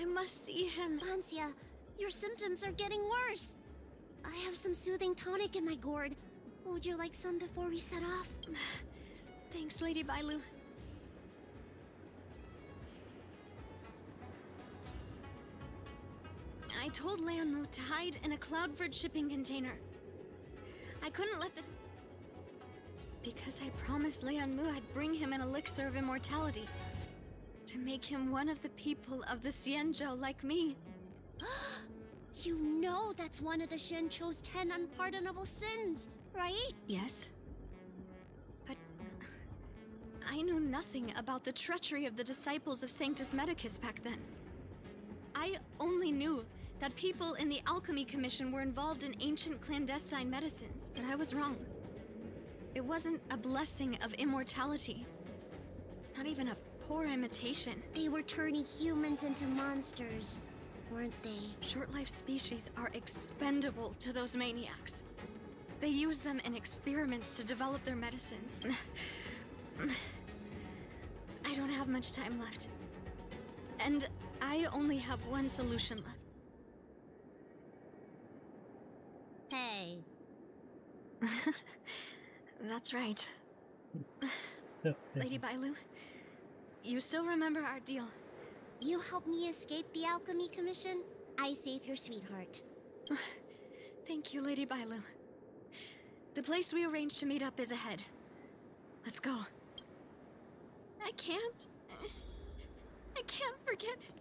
I must see him. Banxia, your symptoms are getting worse. I have some soothing tonic in my gourd. Would you like some before we set off? Thanks, Lady Bailu. I told Lianmu to hide in a Cloudford shipping container. I couldn't let the... Because I promised Lianmu I'd bring him an elixir of immortality. To make him one of the people of the Xianzhou like me. You know that's one of the Shenchou's 10 unpardonable sins, right? Yes. But I knew nothing about the treachery of the disciples of Sanctus Medicus back then. I only knew that people in the Alchemy Commission were involved in ancient clandestine medicines, but I was wrong. It wasn't a blessing of immortality. Not even a poor imitation. They were turning humans into monsters, weren't they? Short-life species are expendable to those maniacs. They use them in experiments to develop their medicines. I don't have much time left. And I only have one solution left. Hey. That's right. Lady Bailu, you still remember our deal? You help me escape the Alchemy Commission, I save your sweetheart. Thank you, Lady Bailu. The place we arranged to meet up is ahead. Let's go. I can't forget it.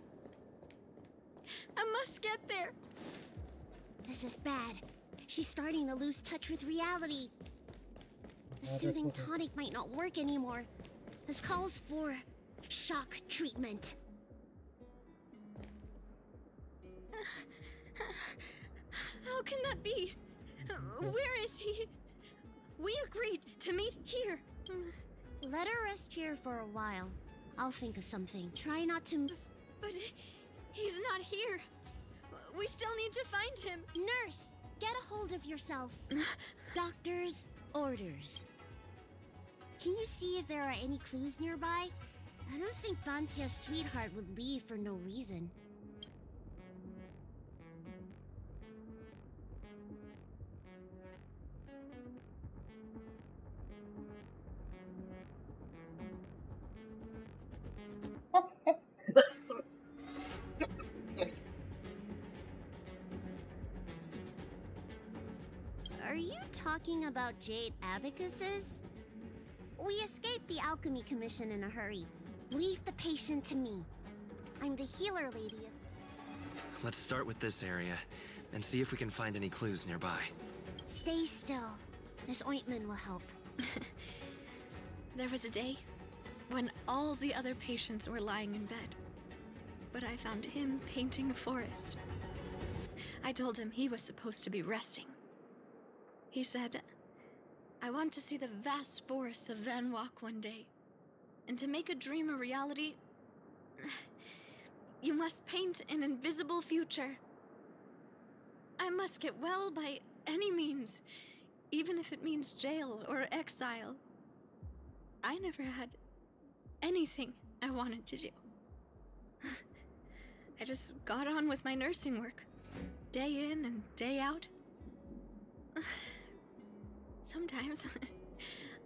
I must get there. This is bad. She's starting to lose touch with reality. The soothing tonic might not work anymore. This calls for shock treatment. How can that be? Where is he? We agreed to meet here. Let her rest here for a while. I'll think of something. Try not to... But he's not here. We still need to find him. Nurse, get a hold of yourself. Doctor's orders. Can you see if there are any clues nearby? I don't think Banxia's sweetheart would leave for no reason. Are you talking about jade abacuses? We escaped the Alchemy Commission in a hurry. Leave the patient to me. I'm the healer lady. Let's start with this area and see if we can find any clues nearby. Stay still. This ointment will help. There was a day when all the other patients were lying in bed. But I found him painting a forest. I told him he was supposed to be resting. He said, I want to see the vast forests of Van Walk one day. And to make a dream a reality, you must paint an invisible future. I must get well by any means, even if it means jail or exile. I never had anything I wanted to do. I just got on with my nursing work, day in and day out. Sometimes,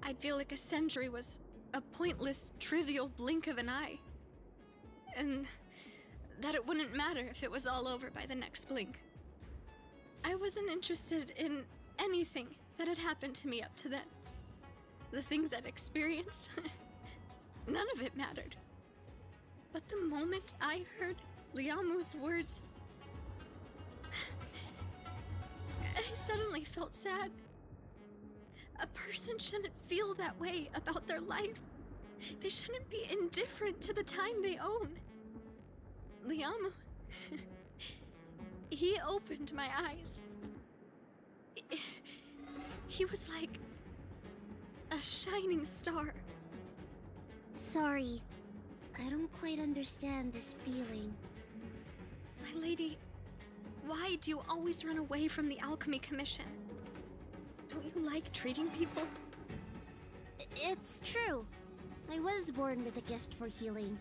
I'd feel like a century was a pointless, trivial blink of an eye. And that it wouldn't matter if it was all over by the next blink. I wasn't interested in anything that had happened to me up to then. The things I'd experienced, none of it mattered. But the moment I heard Liamu's words, I suddenly felt sad. A person shouldn't feel that way about their life. They shouldn't be indifferent to the time they own. Liamu, he opened my eyes. He was like a shining star. Sorry, I don't quite understand this feeling. My lady, why do you always run away from the Alchemy Commission? Don't you like treating people? It's true. I was born with a gift for healing.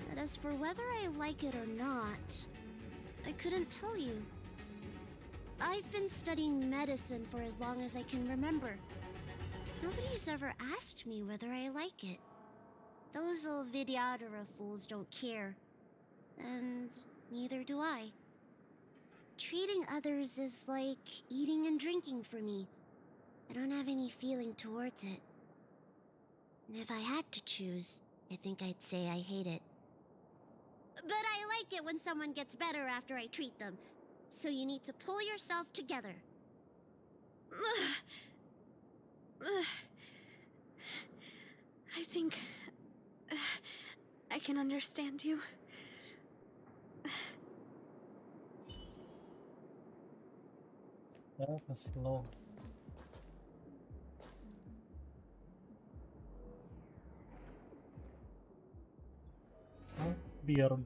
But as for whether I like it or not, I couldn't tell you. I've been studying medicine for as long as I can remember. Nobody's ever asked me whether I like it. Those old Vidyadhara fools don't care. And neither do I. Treating others is like eating and drinking for me. I don't have any feeling towards it. And if I had to choose, I think I'd say I hate it. But I like it when someone gets better after I treat them. So you need to pull yourself together. I think I can understand you. That was long. Biar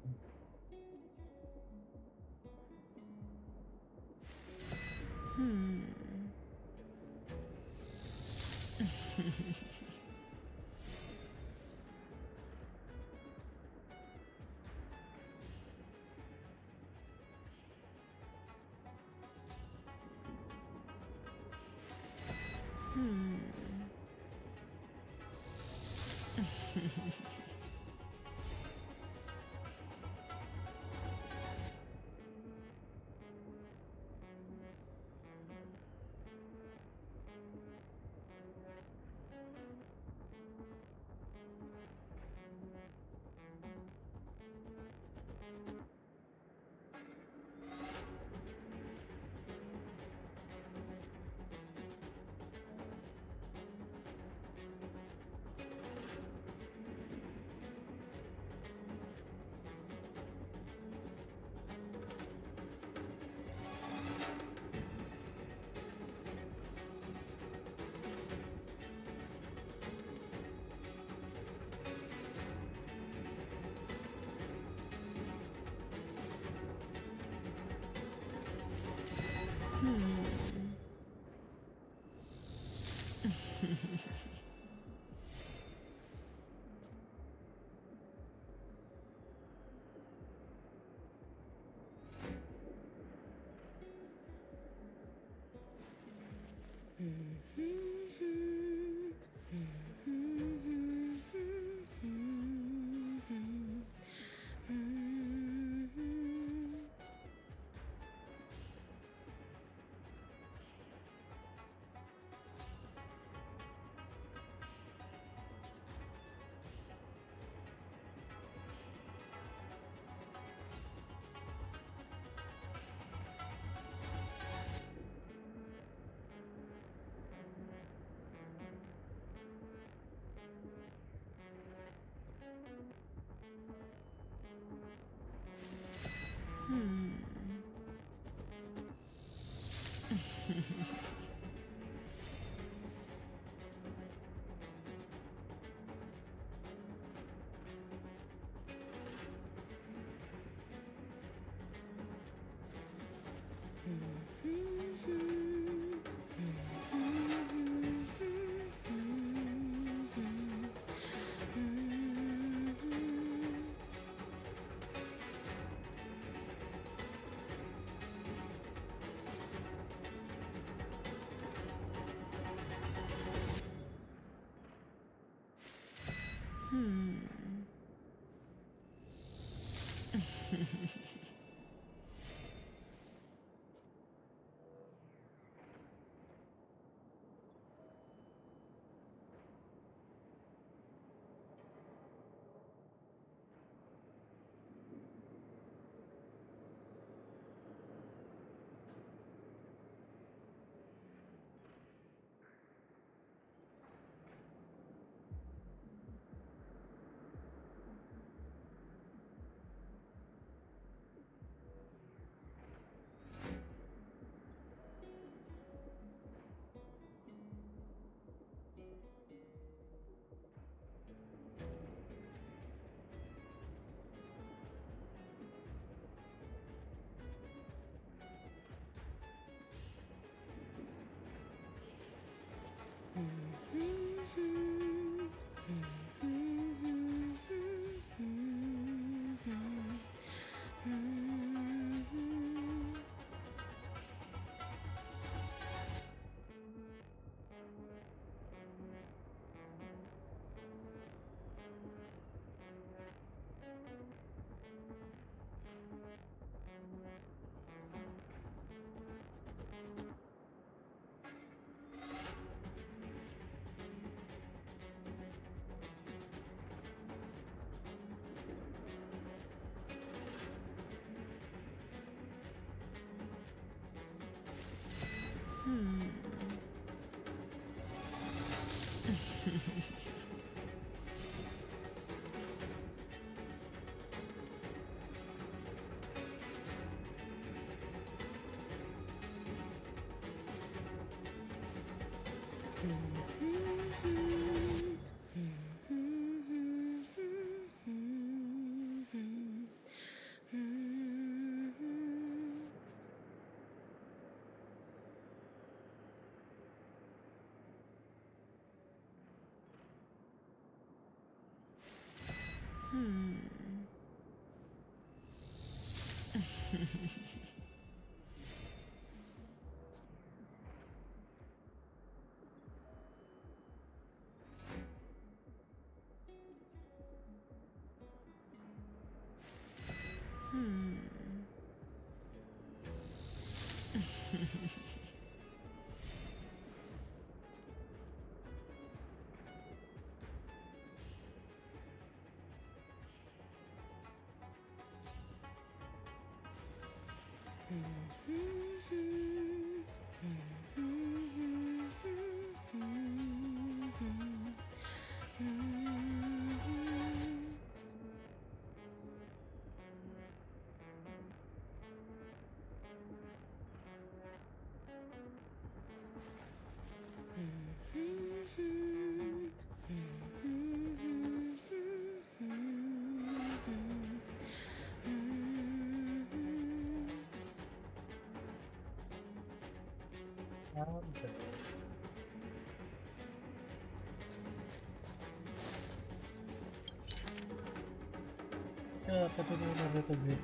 Yeah, tapi ini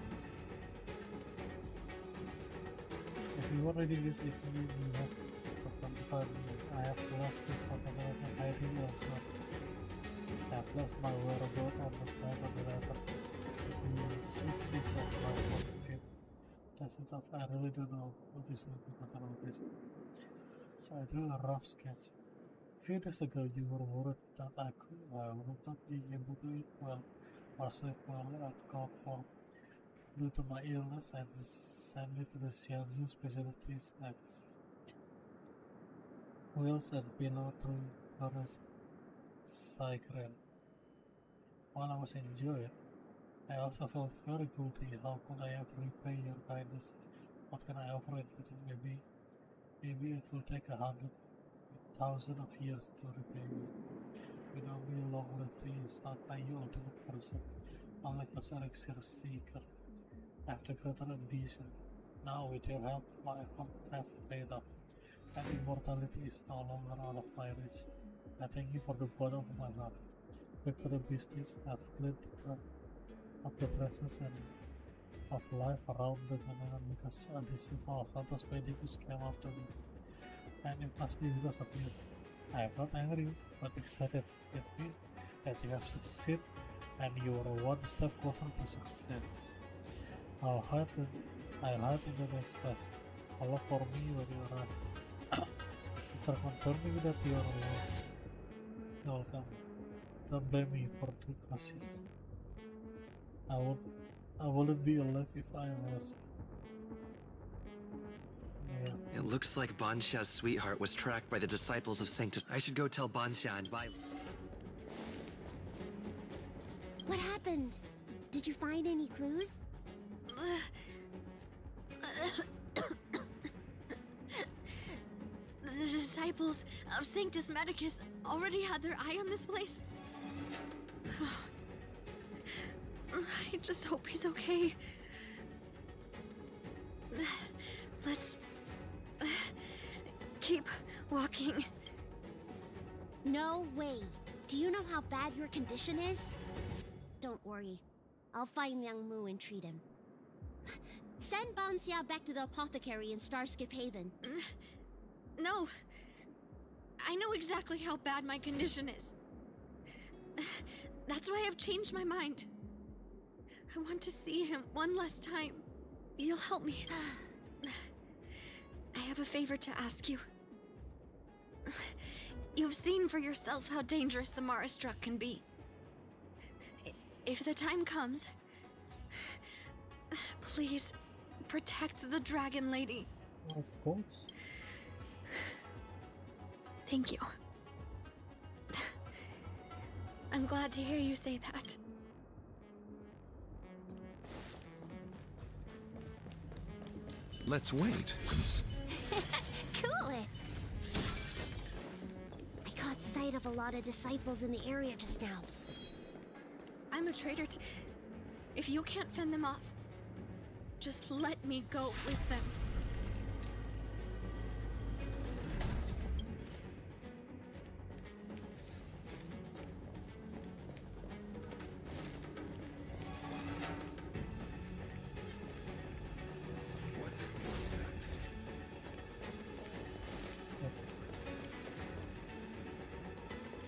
if you are reading this evening, you have to confirm me. I have left this continent and hiding elsewhere. I have lost my whereabouts and the plan on the letter. You should see some my point of view. That's it. I really don't know what this will be content this. So I drew a rough sketch. A few days ago, you were worried that I would not be able to eat well or sleep well at called for due to my illness and sent me to the Xianzhou specialties next. Wheels and pillow through Florence Cycren. While I was enjoying it, I also felt very guilty. How could I ever repay your kindness? What can I offer in return? Maybe it will take 100,000 of years to repay you. You know me, long-lived is not my ultimate person, unlike the elixir seeker. After greater ambition, now with your help, my effort have paid off, and immortality is no longer out of my reach. I thank you for the bottom of my heart. Back to the business, I've cleared the traces and of life around the continent because a disciple of Santos Medicus came up to me, and it must be because of you. I am not angry, but excited with me that you have succeeded, and you are one step closer to success. I'll hide in the next place. A love for me when you arrive. After confirming that you are welcome, don't blame me for two crashes. I wouldn't be alive if I was. Yeah. It looks like Banxia's sweetheart was tracked by the disciples of Sanctus. I should go tell Banxia and Bailu. What happened? Did you find any clues? The disciples of Sanctus Medicus already had their eye on this place. I just hope he's okay. Let's keep walking. No way. Do you know how bad your condition is? Don't worry. I'll find Liang Mu and treat him. Send Banxia back to the apothecary in Starskiff Haven. No. I know exactly how bad my condition is. That's why I've changed my mind. I want to see him one last time. You'll help me. I have a favor to ask you. You've seen for yourself how dangerous the Mara Struck can be. If the time comes, please protect the Dragon Lady. Of course. Thank you. I'm glad to hear you say that. Let's wait. Cool it! I caught sight of a lot of disciples in the area just now. I'm a traitor to... If you can't fend them off, just let me go with them.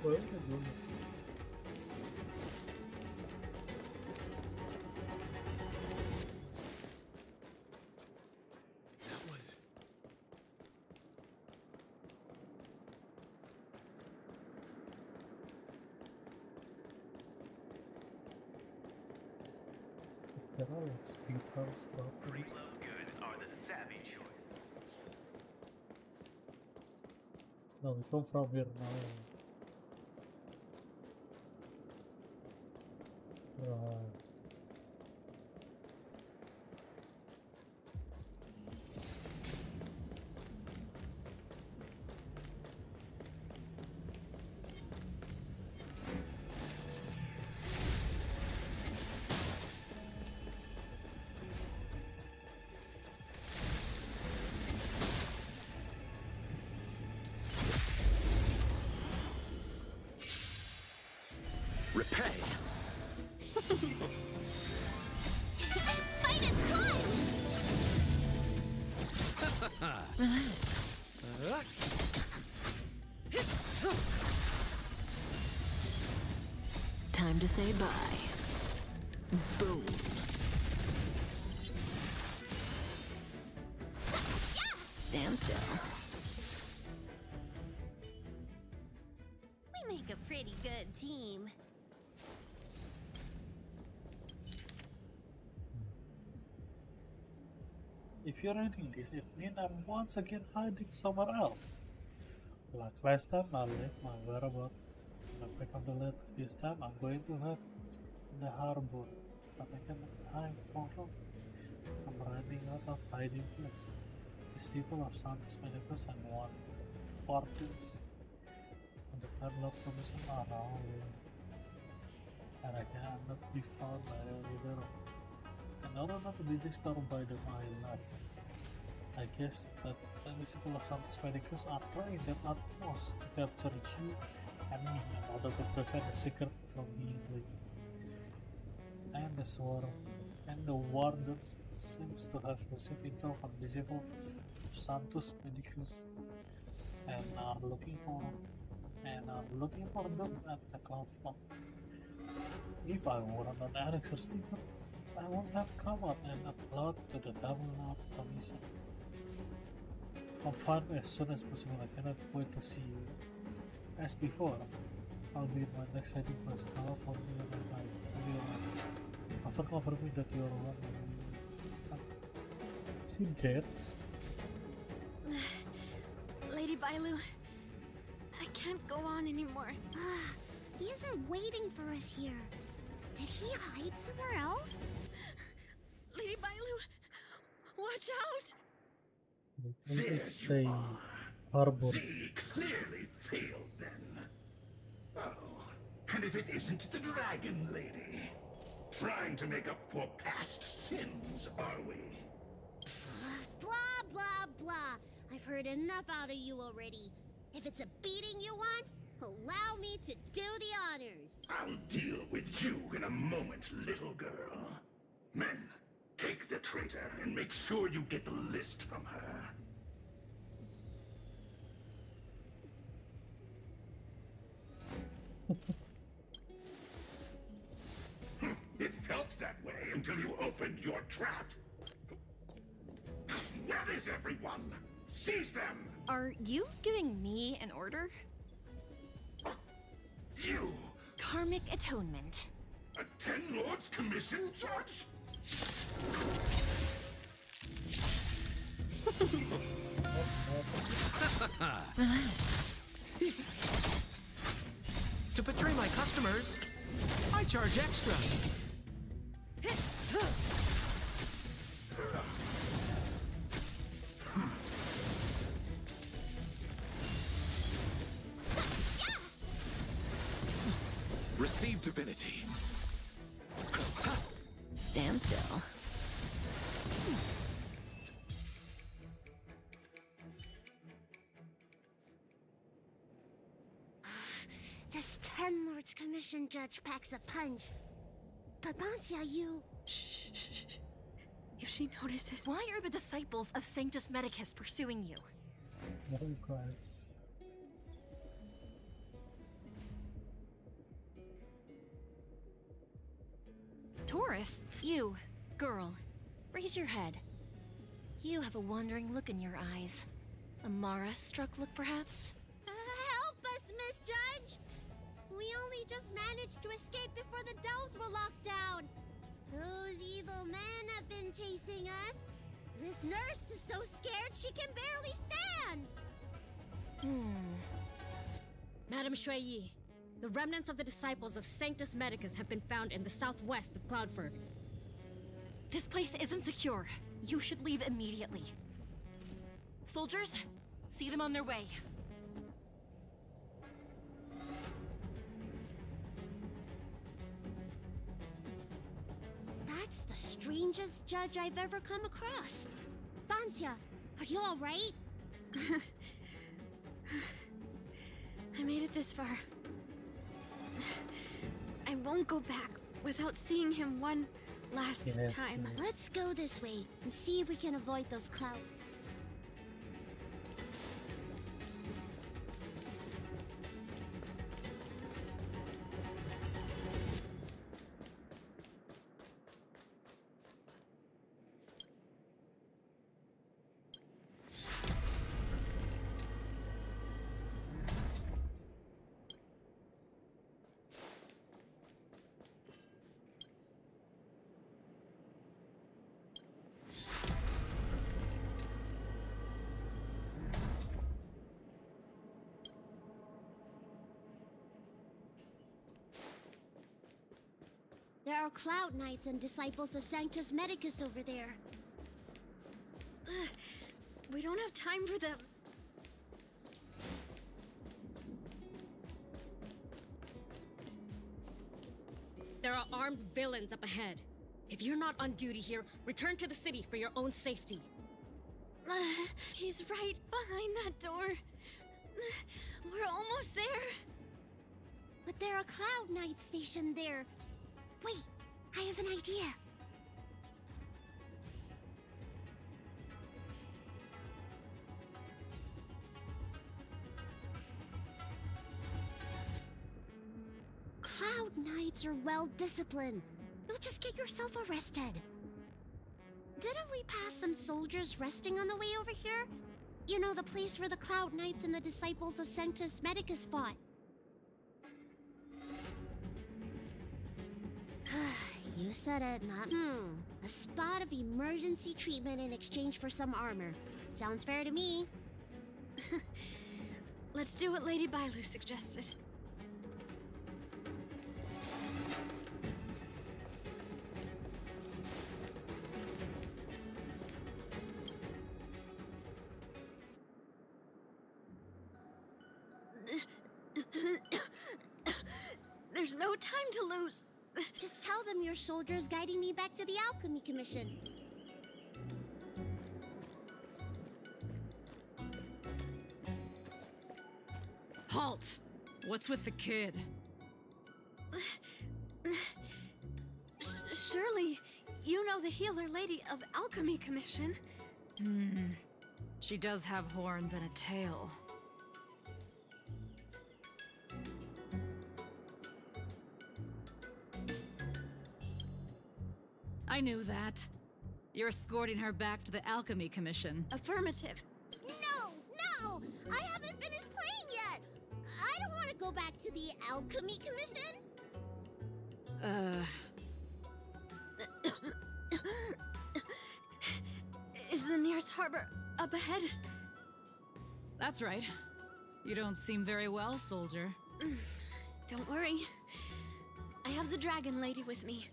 Well, I don't know. Is there like speed house strawberries? Preloved goods are the savvy choice. No, we come from here now. Repay. Fight is fun! Time to say bye. Boom. Stand still. We make a pretty good team. If you're reading this, it means I'm once again hiding somewhere else. Like last time, I left my whereabouts. When I pick up the letter, this time I'm going to head in the harbor, but I cannot hide for long. I'm running out of hiding place. Disciple of Santos Medicus and one Portins, and the third love commission are around, and I cannot be found by either of them. In order not to be discovered by them, I left. I guess that the disciple of Santos Medicus are trying their utmost to capture you and me in order to prevent the secret from being leaked. And the swarm and the warders seems to have received intel from the disciple of Santos Medicus and are looking for them at the cloud floor. If I weren't an elixir seeker, I would have come out and applaud to the double lab commission. Come find me as soon as possible. I cannot wait to see you. As before, I'll be in my next hiding place, California, and I after confirming that you are one. Is he dead? Lady Bailu, I can't go on anymore. He's waiting for us here. Did he hide somewhere else? Lady Bailu, watch out! Let's say harbor. He clearly failed then. Oh, and if it isn't the Dragon Lady, trying to make up for past sins, are we? Blah, blah, blah. I've heard enough out of you already. If it's a beating you want, allow me to do the honors. I'll deal with you in a moment, little girl. Men, take the traitor and make sure you get the list from her. It felt that way until you opened your trap. Where is everyone? Seize them! Are you giving me an order? You! Karmic atonement. A Ten Lords Commission judge? Relax. To betray my customers, I charge extra. Receive divinity. Stand still. This Ten Lords Commission judge packs a punch. But Bansya, you... Shh. If she notices, why are the disciples of Sanctus Medicus pursuing you? Honkai. Tourists? You, girl, raise your head. You have a wandering look in your eyes. A Mara-struck look, perhaps? Help us, Miss Judge! We only just managed to escape before the dells were locked down. Those evil men have been chasing us. This nurse is so scared she can barely stand. Madame Shui, the remnants of the disciples of Sanctus Medicus have been found in the southwest of Cloudford. This place isn't secure. You should leave immediately. Soldiers, see them on their way. That's the strangest judge I've ever come across. Bansya, are you all right? I made it this far. I won't go back without seeing him one last time. Let's go this way and see if we can avoid those clouds. There are Cloud Knights and disciples of Sanctus Medicus over there. We don't have time for them. There are armed villains up ahead. If you're not on duty here, return to the city for your own safety. He's right behind that door. We're almost there. But there are Cloud Knights stationed there. Wait, I have an idea. Cloud Knights are well disciplined. You'll just get yourself arrested. Didn't we pass some soldiers resting on the way over here? You know, the place where the Cloud Knights and the disciples of Sanctus Medicus fought. You said it, not a spot of emergency treatment in exchange for some armor. Sounds fair to me. Let's do what Lady Bailu suggested. There's no time to lose. Just tell them your soldiers guiding me back to the Alchemy Commission. Halt! What's with the kid? Surely, you know the healer lady of Alchemy Commission. She does have horns and a tail. I knew that. You're escorting her back to the Alchemy Commission. Affirmative. No! I haven't finished playing yet! I don't want to go back to the Alchemy Commission! Is the nearest harbor up ahead? That's right. You don't seem very well, soldier. Don't worry. I have the dragon lady with me.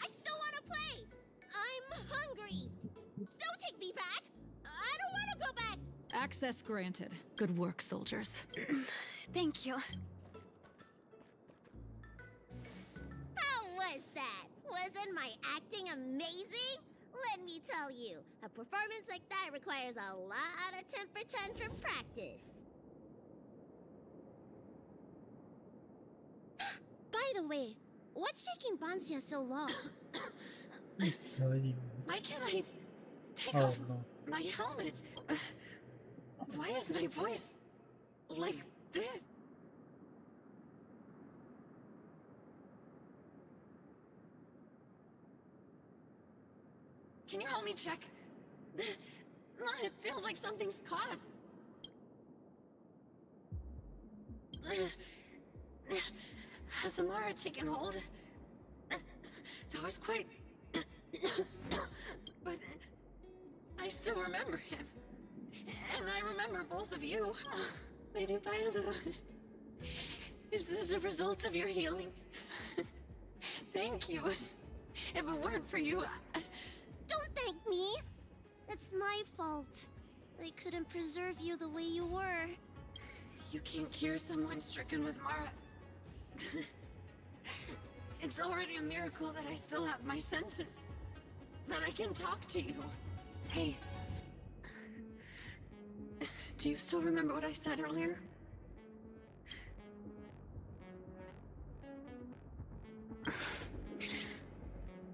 I still want to play. I'm hungry. Don't take me back. I don't want to go back. Access granted. Good work, soldiers. Thank you. How was that? Wasn't my acting amazing? Let me tell you, a performance like that requires a lot of temper tantrum practice. By the way, what's taking Bansia so long? He's dying. Why can't I take Oh off no. my helmet? Why is my voice like this? Can you help me check? It feels like something's caught. Has Amara taken hold? That was quite... But I still remember him. And I remember both of you. Lady Bailu. Is this a result of your healing? Thank you. If it weren't for you, Don't thank me. It's my fault. I couldn't preserve you the way you were. you can't cure someone stricken with Mara. It's already a miracle that I still have my senses. That I can talk to you. Hey. Do you still remember what I said earlier?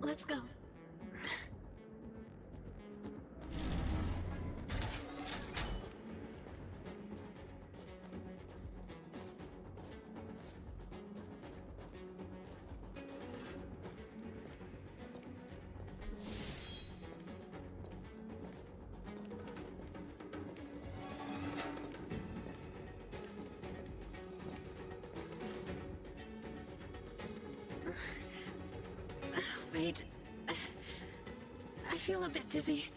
Let's go. Wait. I feel a bit dizzy.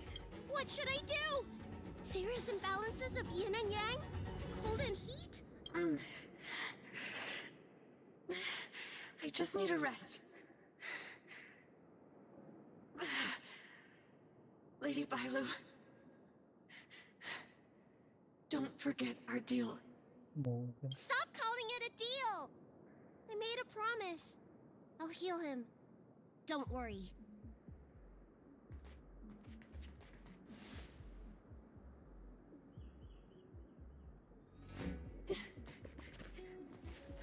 What should I do? Serious imbalances of yin and yang? Cold and heat? I just need a rest. Lady Bailu. Don't forget our deal. Stop calling it a deal! I made a promise. I'll heal him. Don't worry.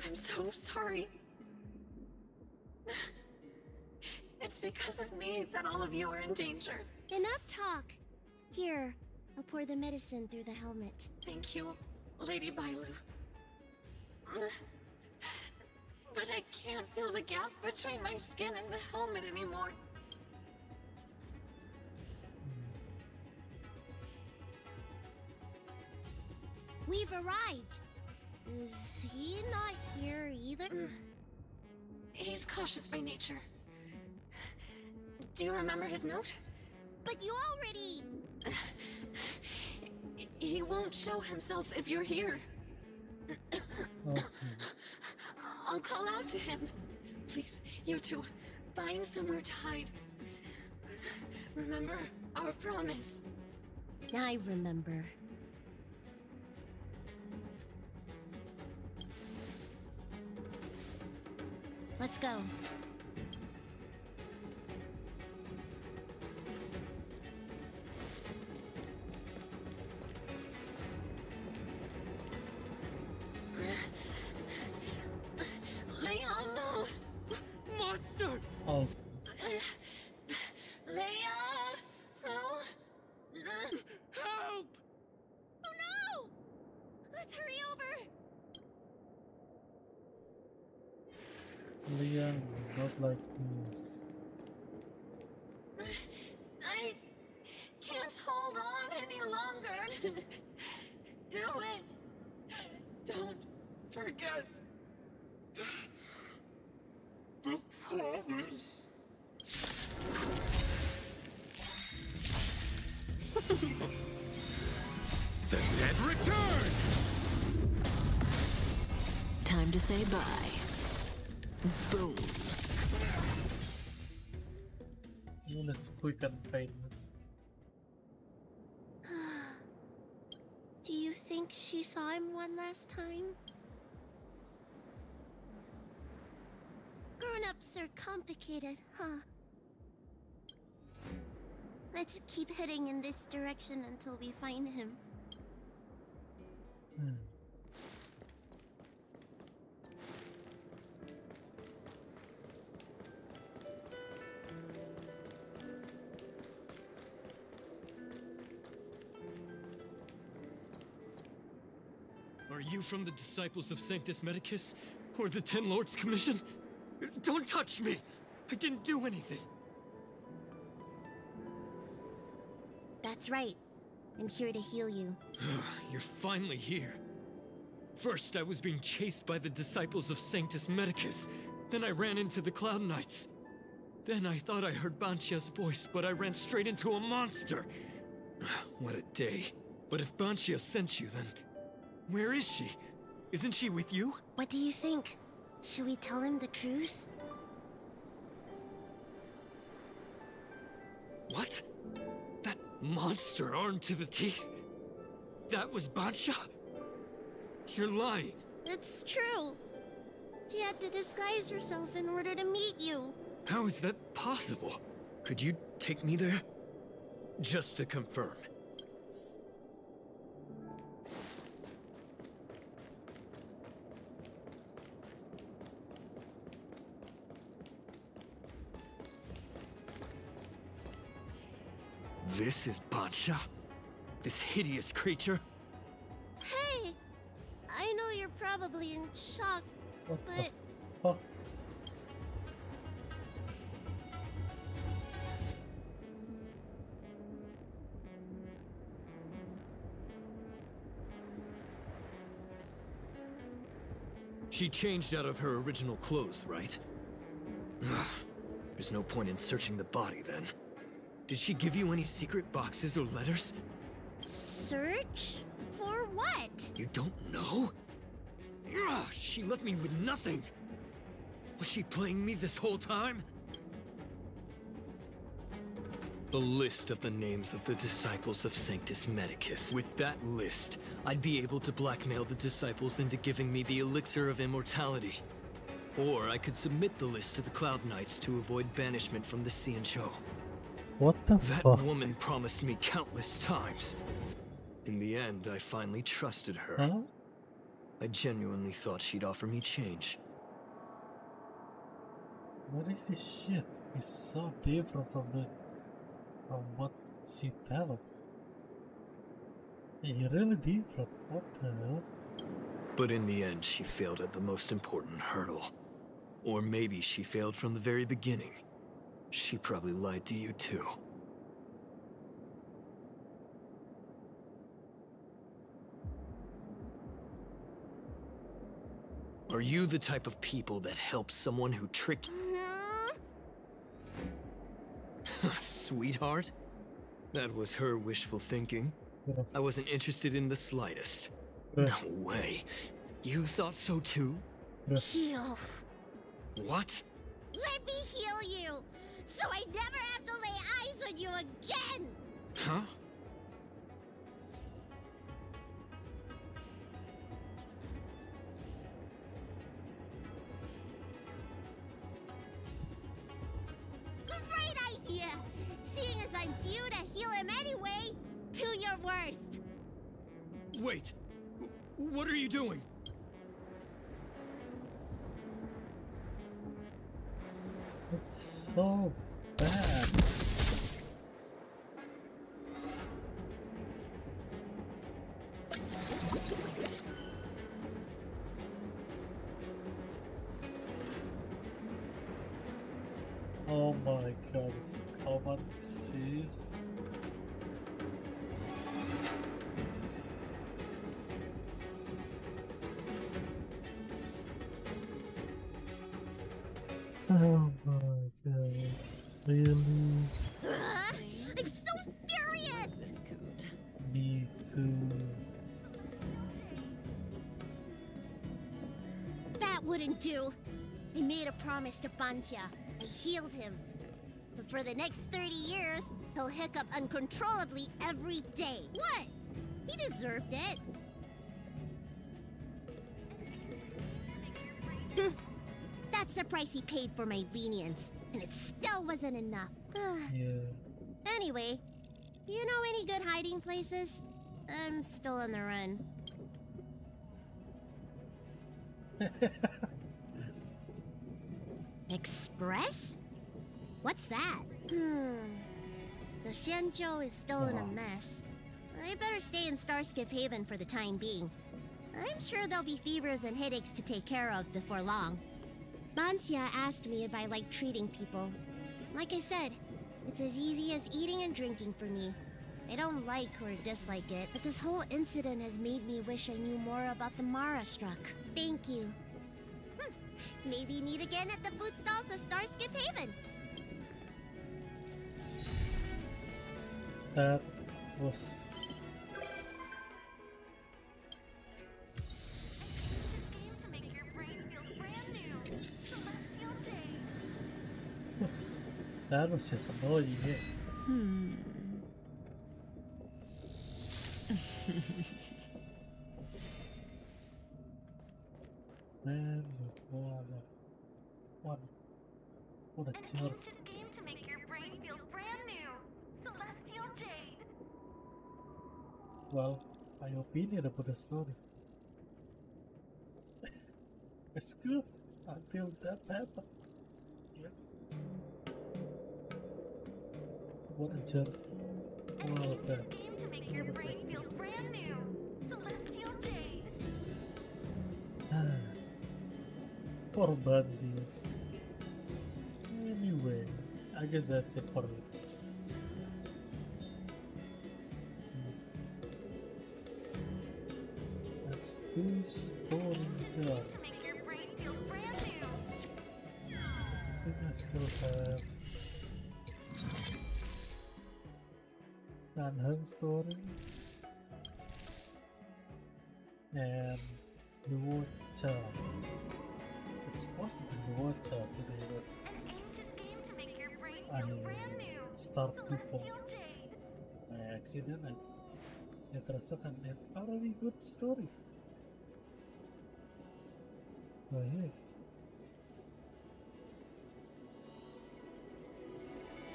I'm so sorry. It's because of me that all of you are in danger. Enough talk. Here, I'll pour the medicine through the helmet. Thank you, Lady Bailu. But I can't feel the gap between my skin and the helmet anymore. We've arrived. Is he not here either? He's cautious by nature. Do you remember his note? But you already... He won't show himself if you're here. I'll call out to him. Please, you two, find somewhere to hide. Remember our promise. I remember. Let's go. Leon, no! Monster! Oh. Leon! No! Help! Oh no! Let's hurry over! Leon, not like this. I can't hold on any longer. Do it! Don't forget the promise. The dead return! to say bye. Boom. Let's quick and painless. Do you think she saw him one last time? Grown-ups are complicated, huh? Let's keep heading in this direction until we find him. Are you from the Disciples of Sanctus Medicus? Or the Ten Lords Commission? Don't touch me! I didn't do anything! That's right. I'm here to heal you. You're finally here. First, I was being chased by the Disciples of Sanctus Medicus. Then I ran into the Cloud Knights. Then I thought I heard Banchia's voice, but I ran straight into a monster. What a day. But if Banchia sent you, then where is she? Isn't she with you? What do you think? Should we tell him the truth? What? That monster armed to the teeth? That was Banchia? You're lying. It's true. She had to disguise herself in order to meet you. How is that possible? Could you take me there? Just to confirm. This is Banchia? This hideous creature? Hey! I know you're probably in shock, but... Oh. She changed out of her original clothes, right? There's no point in searching the body then. Did she give you any secret boxes or letters? Search? For what? You don't know? She left me with nothing! Was she playing me this whole time? The list of the names of the Disciples of Sanctus Medicus. With that list, I'd be able to blackmail the Disciples into giving me the Elixir of Immortality. Or I could submit the list to the Cloud Knights to avoid banishment from the Xianzhou. What the fuck? That woman promised me countless times. In the end, I finally trusted her. Huh? I genuinely thought she'd offer me change. What is this shit? It's so different from what she told. It's really different. What the hell? But in the end, she failed at the most important hurdle. Or maybe she failed from the very beginning. She probably lied to you too. Are you the type of people that help someone who tricked Sweetheart? That was her wishful thinking. I wasn't interested in the slightest. No way. You thought so too? Heal. What? Let me heal you, so I never have to lay eyes on you again! Huh? Great idea! Seeing as I'm due to heal him anyway, do your worst! Wait. What are you doing? It's so bad. Oh my god, it's a common disease. Oh my god, really? I'm so furious! Me too. Bad didn't do. I made a promise to Banxia. I healed him. But for the next 30 years, he'll hiccup uncontrollably every day. What? He deserved it. That's the price he paid for my lenience, and it still wasn't enough. Yeah. Anyway, you know any good hiding places? I'm still on the run. Express? What's that? The Xianzhou is still in a mess. I better stay in Starskiff Haven for the time being. I'm sure there'll be fevers and headaches to take care of before long. Banxia asked me if I like treating people. Like I said, it's as easy as eating and drinking for me. I don't like or dislike it, but this whole incident has made me wish I knew more about the Mara struck. Thank you. Maybe meet again at the food stalls of Starskiff Haven. That was... That was just annoying, yeah. Man, what a jerk. Game to make your brain feel brand new. Celestial Jade. Well, my opinion about the story. It's good until that happened. Yeah. What a jerk. What a Game to make your brain feel brand new. Celestial Jade. Poor Bugsy. Anyway, I guess that's it for me. Let's do story done. To make your brain feel brand new. I think I still have Nanheng story and the water. It's supposed to be the water today, but I start before by accident and it was such an entirely good story. Oh yeah.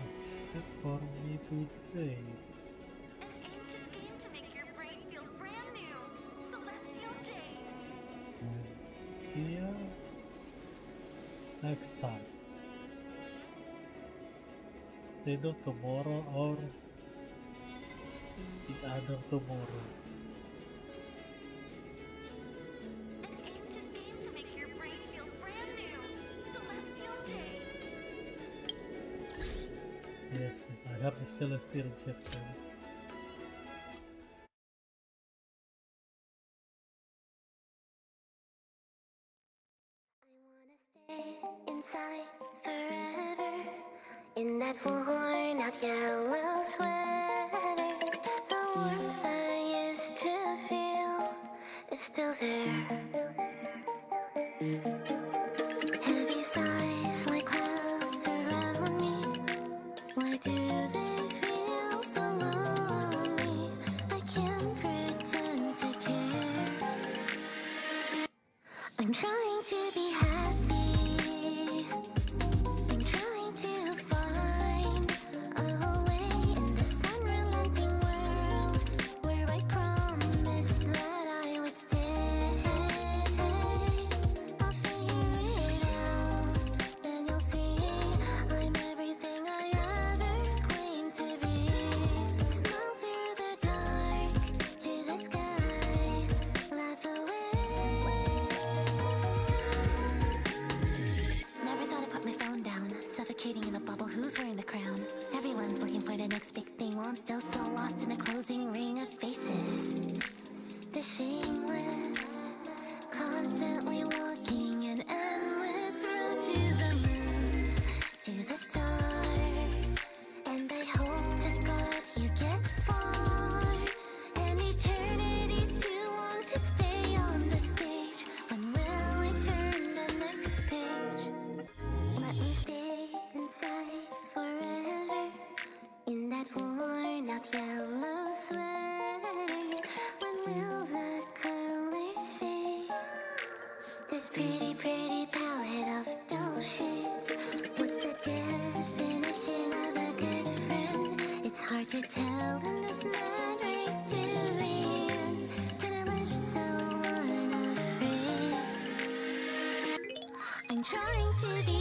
It's good for me today's. Game to make your brain feel brand new. Celestial Jade. See ya next time. Either tomorrow or the other tomorrow. Game to make your brain feel brand new. Celestial Jade. Yes, I have the Celestial chapter. Inside forever. In that worn out yellow sweater. The warmth I used to feel is still there. Heavy sighs like clouds surround me. Why do they feel so lonely? I can't pretend to care. I'm trying to be happy. I'm trying to find a way in this unrelenting world where I promised that I would stay. I'll figure it out, then you'll see I'm everything I ever claimed to be. Smile through the dark to the sky, laugh away. Never thought I'd put my phone down, suffocating in a bubble. Who's wearing the crown? Everyone's looking for the next big thing while I'm still so lost in a closing ring of faces. The shameless, constantly walking an endless road to the moon, to the stars. And I hope to God you get far. And eternity's too long to stay on the stage. When will I turn and to tell in this mad race to the end. Can I live so unafraid? I'm trying to be